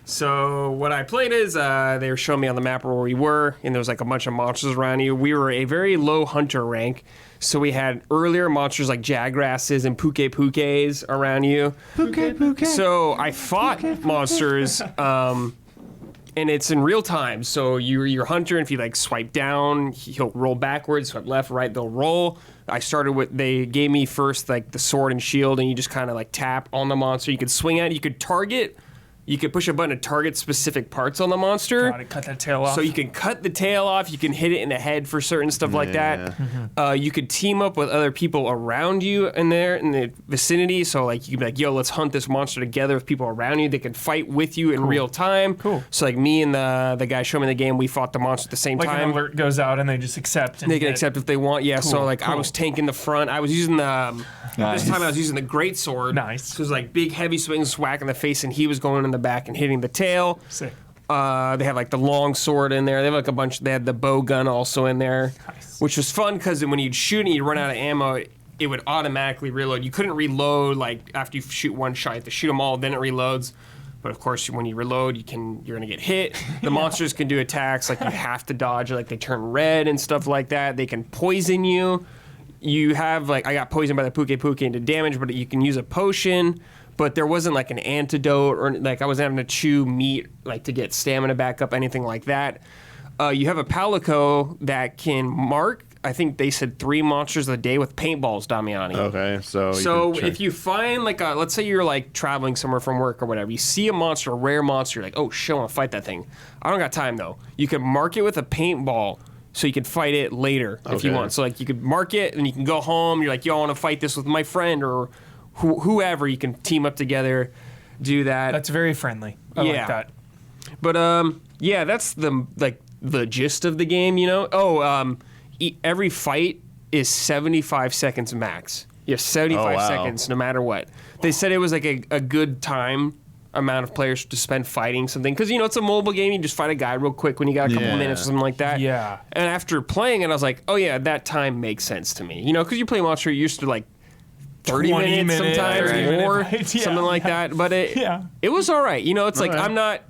So what I played is they were showing me on the map where we were, and there was like a bunch of monsters around you. We were a very low hunter rank, so we had earlier monsters like Jagrasses and Pukes around you. Puke. So I fought monsters, and it's in real time. So you're your hunter, and if you like swipe down, he'll roll backwards, swipe left, right, they'll roll. I started with, they gave me first like the sword and shield, and you just kind of like tap on the monster. You could swing at it, you could target. You can push a button to target specific parts on the monster. Gotta cut that tail off. So you can cut the tail off. You can hit it in the head for certain stuff like that. You could team up with other people around you in the vicinity. So like you can be like, yo, let's hunt this monster together with people around you. They can fight with you in real time. Cool. So like me and the guy showing me the game, we fought the monster at the same like time. an alert goes out and they just accept. And They can accept if they want. Yeah. So like I was tanking the front. I was using the. Nice. This time I was using the great sword. Nice. So it was like big heavy swings, whack in the face, and he was going in the back and hitting the tail. Sick. They have like the long sword in there. They have like a bunch. They had the bow gun also in there, Nice. which was fun because when you'd shoot and you'd run out of ammo, it would automatically reload. You couldn't reload like after you shoot one shot. You have to shoot them all, then it reloads. But of course, when you reload, you're gonna get hit. The monsters can do attacks like you have to dodge, like they turn red and stuff like that. They can poison you. You have like I got poisoned by the Puke into damage, but you can use a potion. But there wasn't like an antidote or like I wasn't having to chew meat like to get stamina back up, anything like that. You have a Palico that can mark. I think they said 3 monsters a day with paintballs, Damiani. Okay, so If you find like let's say you're like traveling somewhere from work or whatever, you see a monster, a rare monster, you're like, oh shit, I want to fight that thing. I don't got time though. You can mark it with a paintball. So you can fight it later if you want. So like you could mark it and you can go home. You're like, yo, I want to fight this with my friend or whoever. You can team up together, do that. That's very friendly. I like that. But yeah, that's the gist of the game. You know. Every fight is 75 seconds max. You have 75 seconds no matter what. They said it was like a good time amount of players to spend fighting something because it's a mobile game. You just fight a guy real quick when you got a couple minutes or something like that. Yeah. And after playing it, I was like, oh yeah, that time makes sense to me. Because you play Monster, you're used to like 30 minutes sometimes more, something like that. But it was all right. It's like I'm not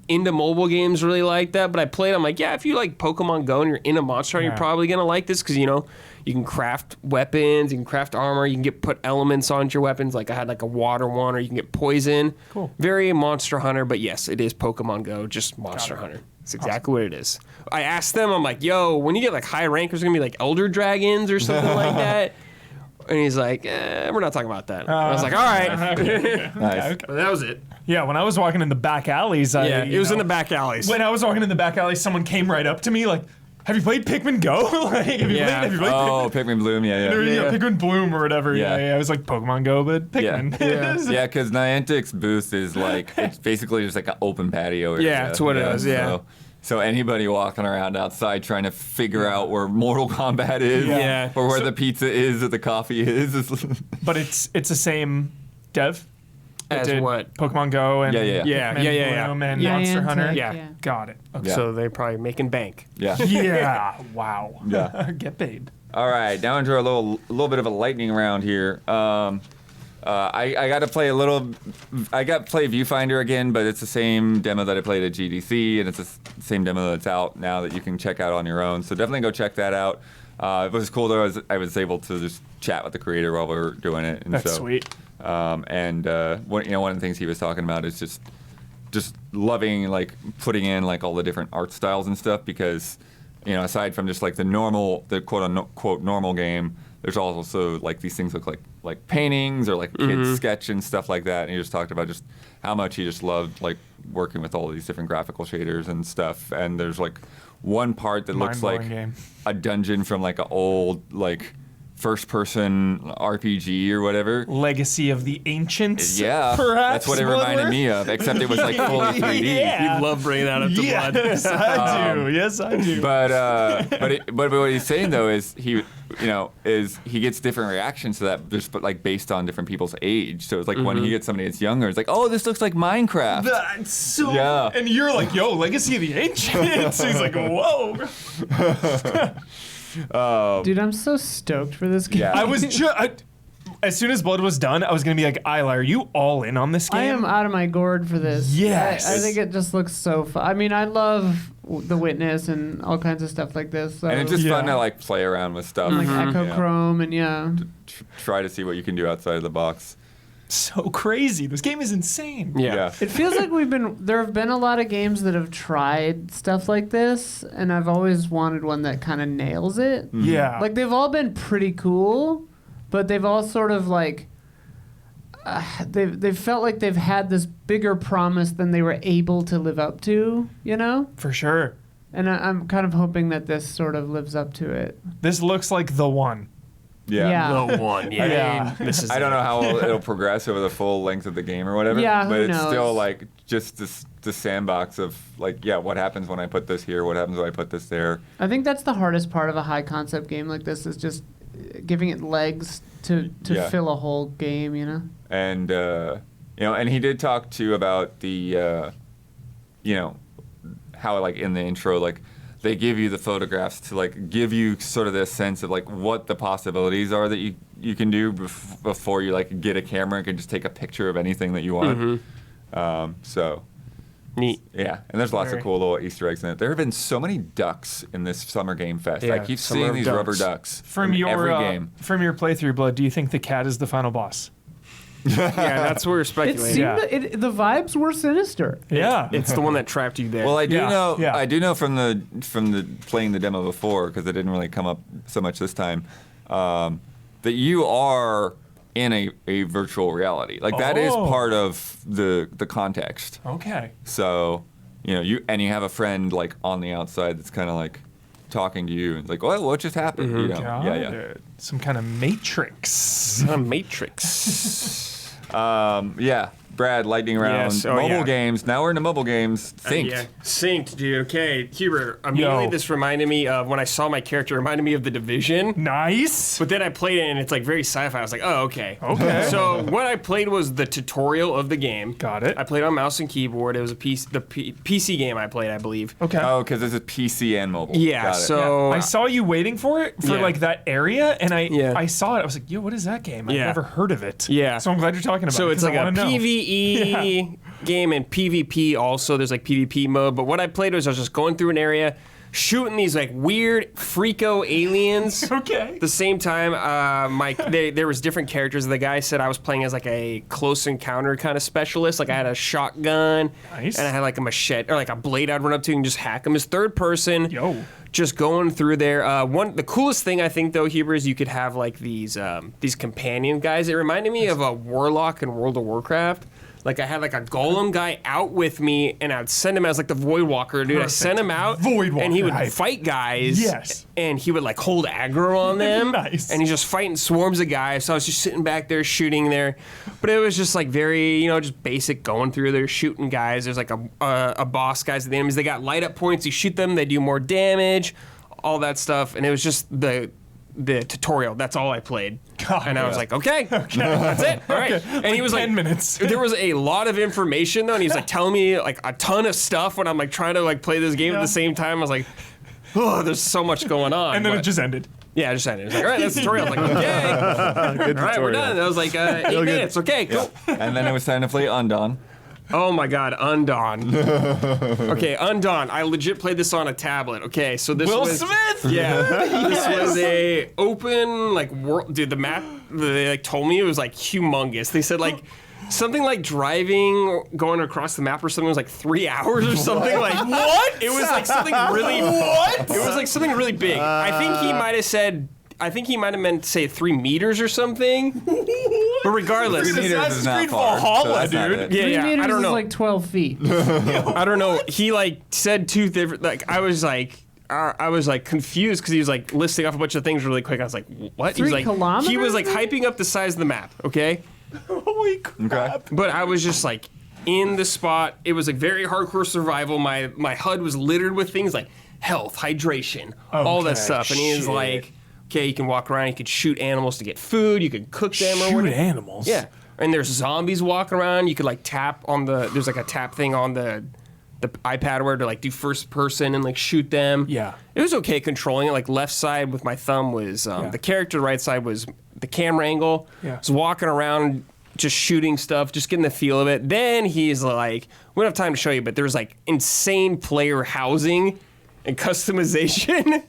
into mobile games really like that, but I played. I'm like, yeah, if you like Pokemon Go and you're into Monster Hunter, you're probably gonna like this because you can craft weapons, you can craft armor, you can put elements onto your weapons. Like I had like a water one, or you can get poison. Cool. Very Monster Hunter, but yes, it is Pokemon Go, just Monster Hunter. It's exactly what it is. I asked them, I'm like, yo, when you get like high rank, there's gonna be like Elder Dragons or something like that. And he's like, we're not talking about that. I was like, all right. Nice. But that was it. Yeah, when I was walking in the back alleys, It was in the back alleys. When I was walking in the back alley, someone came right up to me like, "Have you played Pikmin Go? Like, have you played Oh, Pikmin Bloom, yeah. Pikmin Bloom or whatever." Yeah. I was like, Pokemon Go, but Pikmin. Yeah, because Niantic's booth is like, it's basically just like an open patio area. Yeah, that's what it is, yeah. So anybody walking around outside trying to figure out where Mortal Kombat is, Yeah. or where the pizza is, or the coffee is. But it's the same dev that As did what? Pokemon Go and Yeah. Yeah. Bloom and Yeah, Monster Niantic, Hunter. Yeah. Got it. Okay. Yeah. So they're probably making bank. Yeah. Yeah. Wow. Yeah. Get paid. All right, now into a little bit of a lightning round here. I got to play a little. I got to play Viewfinder again, but it's the same demo that I played at GDC, and it's the same demo that's out now that you can check out on your own. So definitely go check that out. It was cool though. I was able to just chat with the creator while we were doing it. And That's so, sweet. one of the things he was talking about is just loving like putting in like all the different art styles and stuff because aside from just like the quote unquote normal game, there's also like these things look like paintings or like kids sketch and stuff like that. And he just talked about just how much he just loved like working with all these different graphical shaders and stuff. And there's like one part that looks like Mind-blowing game. a dungeon from like an old like first-person RPG or whatever. Legacy of the Ancients. Yeah, perhaps. that's what it reminded me of. Except it was like fully 3D. Yeah. You love bringing that up to blood. Yes, I do. Yes, I do. But what he's saying though is he gets different reactions to that just like based on different people's age. So it's like when he gets somebody that's younger, it's like, oh, this looks like Minecraft. That's so. Yeah. And you're like, yo, Legacy of the Ancients. He's like, whoa. Dude, I'm so stoked for this game. Yeah. I was just. as soon as Blood was done, I was gonna be like, Isla, are you all in on this game? I am out of my gourd for this. Yes. I think it just looks so fun. I mean, I love The Witness and all kinds of stuff like this. So. And it's just fun Yeah. to like play around with stuff. like you know, Echochrome and yeah. try to see what you can do outside of the box. So crazy. This game is insane. Yeah. It feels like there have been a lot of games that have tried stuff like this, and I've always wanted one that kind of nails it. Yeah. Like they've all been pretty cool, but they've all sort of like they've felt like they've had this bigger promise than they were able to live up to, you know? For sure. And I'm kind of hoping that this sort of lives up to it. This looks like the one. Yeah. The one, yeah. Yeah. This is I don't know how it'll progress over the full length of the game or whatever. Yeah, but who it's knows? still like just the sandbox of like, yeah, what happens when I put this here? What happens when I put this there? I think that's the hardest part of a high concept game like this is just giving it legs to Yeah. fill a whole game, you know? And you know, and he did talk too about the you know, how like in the intro, like they give you the photographs to like give you sort of this sense of like what the possibilities are that you can do before you like get a camera and can just take a picture of anything that you want. So neat. yeah, and there's lots Very. of cool little Easter eggs in it. There have been so many ducks in this Summer Game Fest. I Yeah, keep Summer seeing of these ducks. rubber ducks From in your every game. from your playthrough, Blood, do you think the cat is the final boss? Yeah, that's what we're It speculating. seemed Yeah. the vibes were sinister. Yeah. It's the one that trapped you there. Well, I do Yeah, know. yeah. I do know from the playing the demo before because it didn't really come up so much this time. That you are in a virtual reality. Like that is Oh. part of the context. Okay. So you know you have a friend like on the outside that's kind of like talking to you and it's like, well, what just happened? You know? Got Yeah, yeah. it. Some kind of matrix. a Matrix. Yeah. Brad, lightning round. Yes, oh, mobile yeah. games. Now we're into mobile games. Synced. Yeah. Synced, dude. Okay, Hubert. Immediately, Yo. this reminded me of when I saw my character. Reminded me of The Division. Nice. But then I played it, and it's like very sci-fi. I was like, oh, okay. Okay. So what I played was the tutorial of the game. Got it. I played on mouse and keyboard. It was PC game I played, I believe. Okay. Oh, because this is PC and mobile. Yeah. Got it. So I saw you waiting for it for Yeah. like that area, and Yeah. I saw it. I was like, "Yo, what is that game? I've Yeah. never heard of it." Yeah. So I'm glad you're talking about So it. it's 'cause like I a wanna know. PvE game and PvP also. There's like PvP mode. But what I played was I was just going through an area, shooting these like weird freako aliens. Okay. At the same time, there was different characters. The guy said I was playing as like a close encounter kind of specialist. Like I had a shotgun, Nice. and I had like a machete or like a blade I'd run up to and just hack him. As third person, Yo. just going through there. The coolest thing I think though, Huber, is you could have like these companion guys. It reminded me of a warlock in World of Warcraft. Like I had like a golem guy out with me, and I'd send him as like the Void Walker, dude. I sent him out, Void and he would Walker. fight guys. Yes. And he would like hold aggro on them. Nice. And he's just fighting swarms of guys. So I was just sitting back there shooting there, but it was just like very, just basic going through there shooting guys. There's like a boss guys. The enemies, they got light up points. You shoot them, they do more damage, all that stuff. And it was just the tutorial. That's all I played. God, and I was yeah. like, okay, that's it. All right. And he was 10 like, minutes. there was a lot of information though, and he's like telling me like a ton of stuff when I'm like trying to like play this game at the same time. I was like, oh, there's so much going on. And then But- it just ended. yeah, I just ended. It was like, all right, that's the tutorial. I was like, okay. All right, we're done. I was like, 8 minutes. Okay, cool. And then it was time to play Undawn. Oh my God, Undawn. Okay, Undawn. I legit played this on a tablet. Okay, so this Will was Smith. Yeah, this was a open like world. Dude, the map they like told me it was like humongous. They said like something like driving, going across the map or something was like 3 hours or something. Like what? It was like something really. What? It was like something really big. I think he might have said. I think he might have meant to say 3 meters or something. But regardless, 3 meters Assassin's is not Creed far. Valhalla, so that's not dude. it. yeah, 3 yeah. meters I don't is know. like 12 feet. I don't know. He like said 2 different. Like I was like confused because he was like listing off a bunch of things really quick. I was like, what? He was 3 like, kilometers? He was like hyping up the size of the map. Okay. Holy crap. But I was just like in the spot. It was like very hardcore survival. My HUD was littered with things like health, hydration, all that Okay, stuff. And he was shit. like, okay, you can walk around, you could shoot animals to get food, you could cook them or Shoot whatever. animals. Yeah. And there's zombies walking around. You could like tap on there's like a tap thing on the iPad where to like do first person and like shoot them. Yeah. It was okay controlling it. Like left side with my thumb was the character, right side was the camera angle. Yeah. Was walking around, just shooting stuff, just getting the feel of it. Then he's like, we don't have time to show you, but there's like insane player housing and customization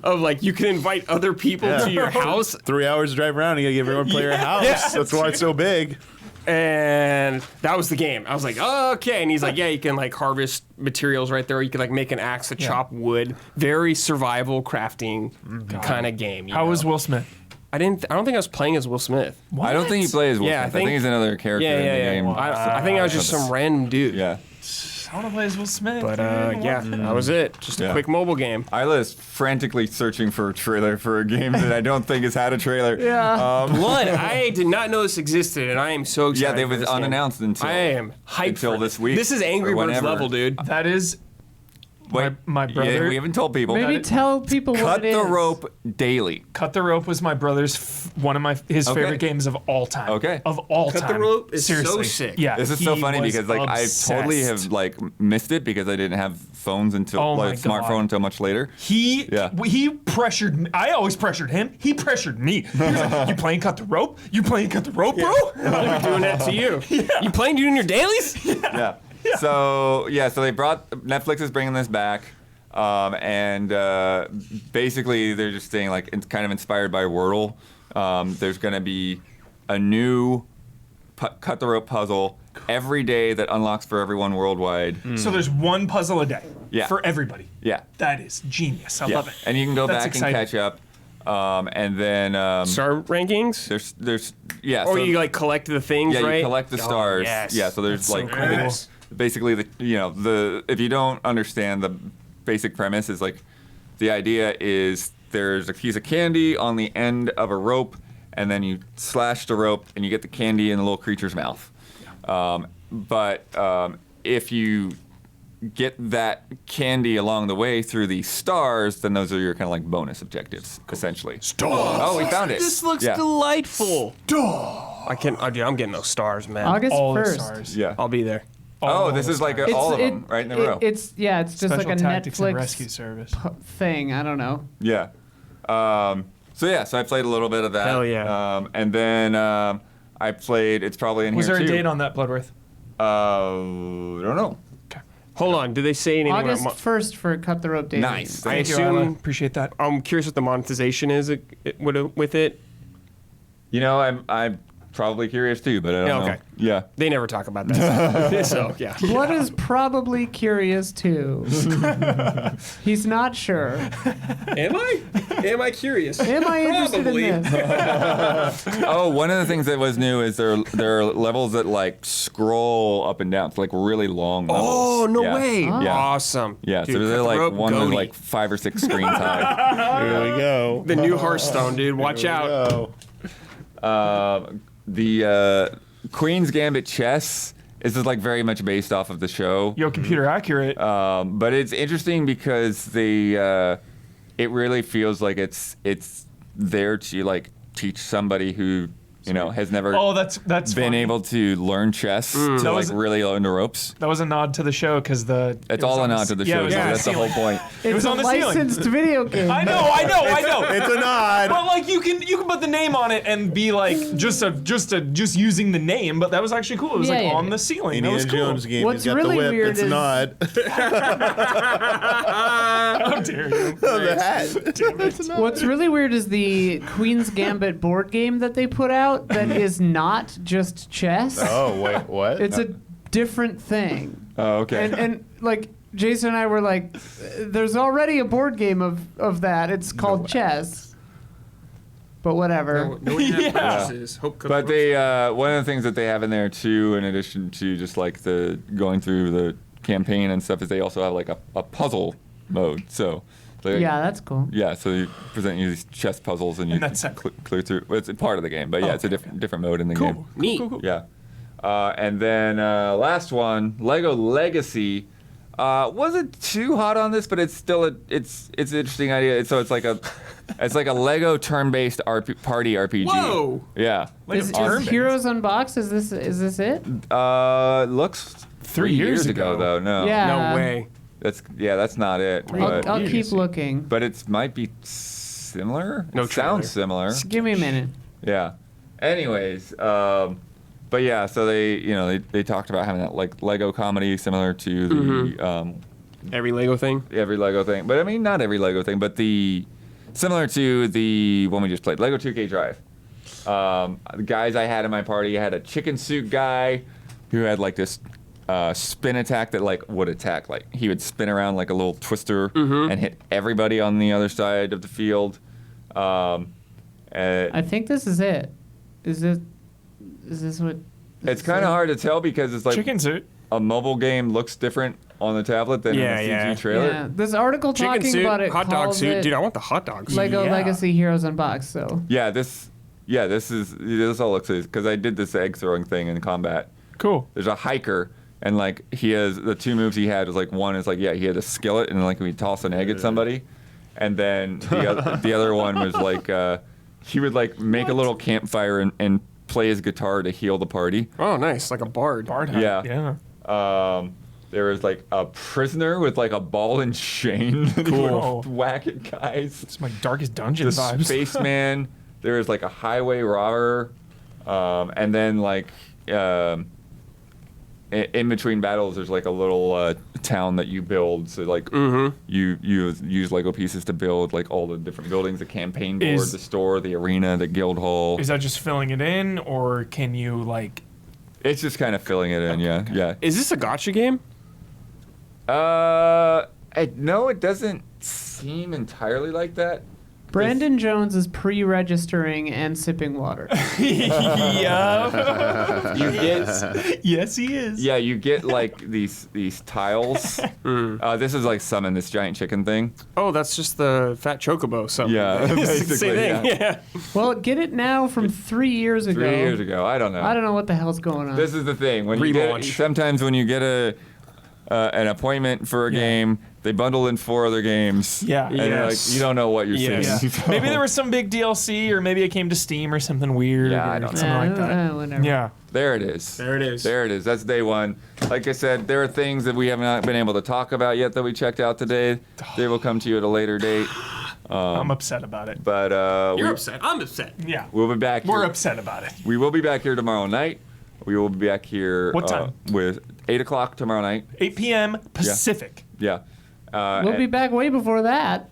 of like you can invite other people to your house. 3 hours to drive around. You gotta give everyone player a house. Yeah. That's why it's so big. And that was the game. I was like, oh, okay. And he's like, yeah, you can like harvest materials right there. You can like make an axe to chop wood. Very survival crafting kind of game. How was Will Smith? I don't think I was playing as Will Smith. I don't think he plays Will Yeah, Smith. I think he's another character in the game. I think I was just some random dude. Yeah. I want to play as Will Smith. But yeah, that was it. Just a quick mobile game. Isla is frantically searching for a trailer for a game that I don't think has had a trailer. Blood. I did not know this existed, and I am so excited. Yeah, they for was this game. unannounced until I am hyped until for this week. This is Angry or Birds whenever. level, dude. That is Wait, my brother. Yeah, we haven't told people. Maybe tell people Cut what it the is. rope daily. Cut the Rope was my brother's one of his Okay. favorite games of all time. Okay. Of all Cut time. the Rope is so Seriously. sick. Yeah. This is he so funny was because like obsessed. I totally have like missed it because I didn't have phones until Oh my like smartphone God. until much later. He Yeah. pressured me. I always pressured him. He pressured me. He was like, you playing Cut the Rope? You playing Cut the Rope, bro? I'll be doing that to you. You playing doing your dailies? Yeah. So they brought Netflix is bringing this back, and basically they're just saying like it's kind of inspired by Wordle. There's going to be a new cut the rope puzzle every day that unlocks for everyone worldwide. So there's one puzzle a day Yeah. for everybody. Yeah. That is genius. I Yeah. love it. And you can go That's back exciting. and catch up. And then Star rankings? there's yeah. Or so- you like collect the things, yeah, right? you collect the stars. yes. Yeah, so there's That's so like cool. it's basically the if you don't understand the basic premise is like the idea is there's a piece of candy on the end of a rope, and then you slash the rope and you get the candy in the little creature's mouth. But if you get that candy along the way through the stars, then those are your kind of like bonus objectives, essentially. Stars. Oh, we found it. This looks yeah. delightful. Dude, I'm getting those stars, man. August All the 1st. stars. Yeah. I'll be there. Oh, this is like all of them right in a row. It's just Special like a Tactics and Netflix Rescue Service. thing. I don't know. Yeah. So I played a little bit of that. Hell yeah. And then I played. It's probably in Was here there too. a date on that, Bloodworth? I don't know. Hold on. Did they say anything August about 1st for Cut the Rope Daily. Nice. I Thank you, assume- Isla. Appreciate that. I'm curious what the monetization is with it. You know, I'm probably curious too, but I don't Yeah, know. okay. Yeah. They never talk about that. So, yeah. Blood is probably curious too. He's not sure. Am I? Am I curious? Am I interested in this? Oh, one of the things that was new is there are levels that like scroll up and down. It's like really long levels. Oh, no Yeah. way. Yeah. Awesome. Yeah, Dude, so cut they're the like rope, one with goatee. like 5 or 6 screens high. Here we go. The new Hearthstone, dude. Watch out. The Queen's Gambit chess is just like very much based off of the show. Yo, computer accurate. But it's interesting because it really feels like it's there to like teach somebody who has never Oh, that's been funny. able to learn chess to That like was- really learn the ropes. That was a nod to the show because It's all a nod to the show. Yeah, so that's the whole point. It was It's a on the ceiling. licensed video game. I know. It's a nod. But like you can put the name on it and be like just using the name, but that was actually cool. It was Yeah, like yeah. on the ceiling. That Indiana was cool. Jones game. What's He's got really the whip. weird It's a is- nod. How dare you? the hat. What's really weird is the Queen's Gambit board game that they put out that is not just chess. Oh wait, what? It's a different thing. Oh, okay. And like Jason and I were like, there's already a board game of that. It's called chess. But whatever. No one had purchases. Hope But they one of the things that they have in there too, in addition to just like the going through the campaign and stuff, is they also have like a puzzle mode. So they, Yeah, that's cool. yeah, so they present you these chess puzzles and you And that's separate. clear through. Well, it's a part of the game, but yeah, it's a different mode in the game. Neat. Yeah. And then last one, Lego Legacy. Wasn't too hot on this, but it's still it's an interesting idea. So it's like a Lego turn-based party RPG. Whoa. Yeah. Like Is a turn-based. Heroes Unboxed? Is this it? Looks 3 years ago ago. though. No. Yeah. No way. That's not it. But, I'll keep looking. but it might be similar. No it sounds trailer. similar. Give me a minute. Yeah. Anyways, but yeah, so they talked about having that like Lego comedy similar to the Every Lego thing. every Lego thing, but I mean not every Lego thing, but the similar to the one we just played, Lego 2K Drive. The guys I had in my party, I had a chicken suit guy who had like this spin attack that like would attack, like he would spin around like a little twister and hit everybody on the other side of the field. I think this is it. Is this what? It's kind of hard to tell because it's like Chicken suit. a mobile game looks different on the tablet than in the CG trailer. Yeah, this article Chicken talking suit, about it hot dog calls suit. it Dude, I want the hot dogs. Lego Yeah. Legacy Heroes Unboxed. So This all looks because I did this egg throwing thing in Combat. Cool. There's a hiker and like he has the two moves he had was like one is like he had a skillet and like we toss an egg at somebody, and then the other one was like he would like make a little campfire and play his guitar to heal the party. Oh, nice. Like a bard. Bard hat. Yeah. Yeah. There was like a prisoner with like a ball and chain that he Cool. would whack at guys. It's my Darkest Dungeon The vibes. spaceman. There was like a highway robber, and then like in between battles, there's like a little town that you build. So like you use Lego pieces to build like all the different buildings: the campaign board, Is- the store, the arena, the guild hall. Is that just filling it in, or can you like? It's just kind of filling it in. Yeah, yeah. Is this a gotcha game? No, it doesn't seem entirely like that. Brandon Jones is pre-registering and sipping water. Yeah. You get Yes, he is. yeah, you get like these tiles. This is like summon this giant chicken thing. Oh, that's just the fat chocobo. So Yeah, It's the basically, same thing. yeah. Yeah. Well, get it now from 3 years ago. 3 years ago, I don't know. I don't know what the hell's going on. This is the thing when you get Relaunch. sometimes when you get an appointment for a game, they bundle in 4 other games. Yeah. and Yes. like, you don't know what you're Yes. seeing. Yeah. Maybe there was some big DLC, or maybe it came to Steam or something weird. Yeah, or I don't know. something like that. Whatever. Yeah. There it is. There it is. There it is. That's day one. Like I said, there are things that we have not been able to talk about yet that we checked out today. They will come to you at a later date. I'm upset about it. But You're upset. I'm upset. Yeah. we'll be back. We're here. upset about it. We will be back here tomorrow night. We will be back here. What time? With 8 o'clock tomorrow night. 8 p.m. Pacific. Yeah. We'll be back way before that.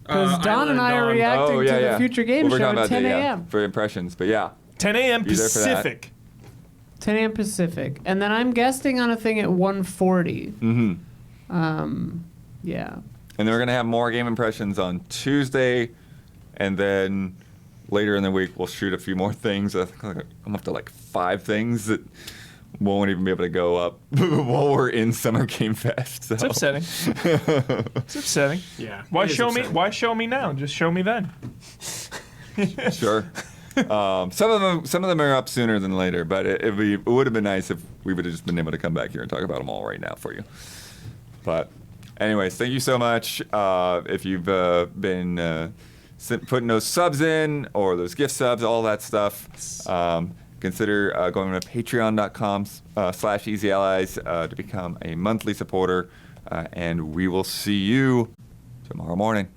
Because Don and I are Dawn. reacting to the yeah. Future Game We're Show talking at about 10 that, yeah, a.m. for impressions. But yeah, 10 a.m. Be there for that. Pacific. 10 a.m. Pacific. And then I'm guesting on a thing at 1:40. Yeah. and then we're gonna have more game impressions on Tuesday, and then later in the week we'll shoot a few more things. I think I'm up to like 5 things that won't even be able to go up while we're in Summer Game Fest. So. It's upsetting. It's upsetting. Yeah. Why it is show me? upsetting. Why show me now? Just show me then. Sure. Some of them are up sooner than later, but it would have been nice if we would have just been able to come back here and talk about them all right now for you. But anyways, thank you so much. If you've been putting those subs in or those gift subs, all that stuff, consider going to patreon.com/easyallies to become a monthly supporter, and we will see you tomorrow morning.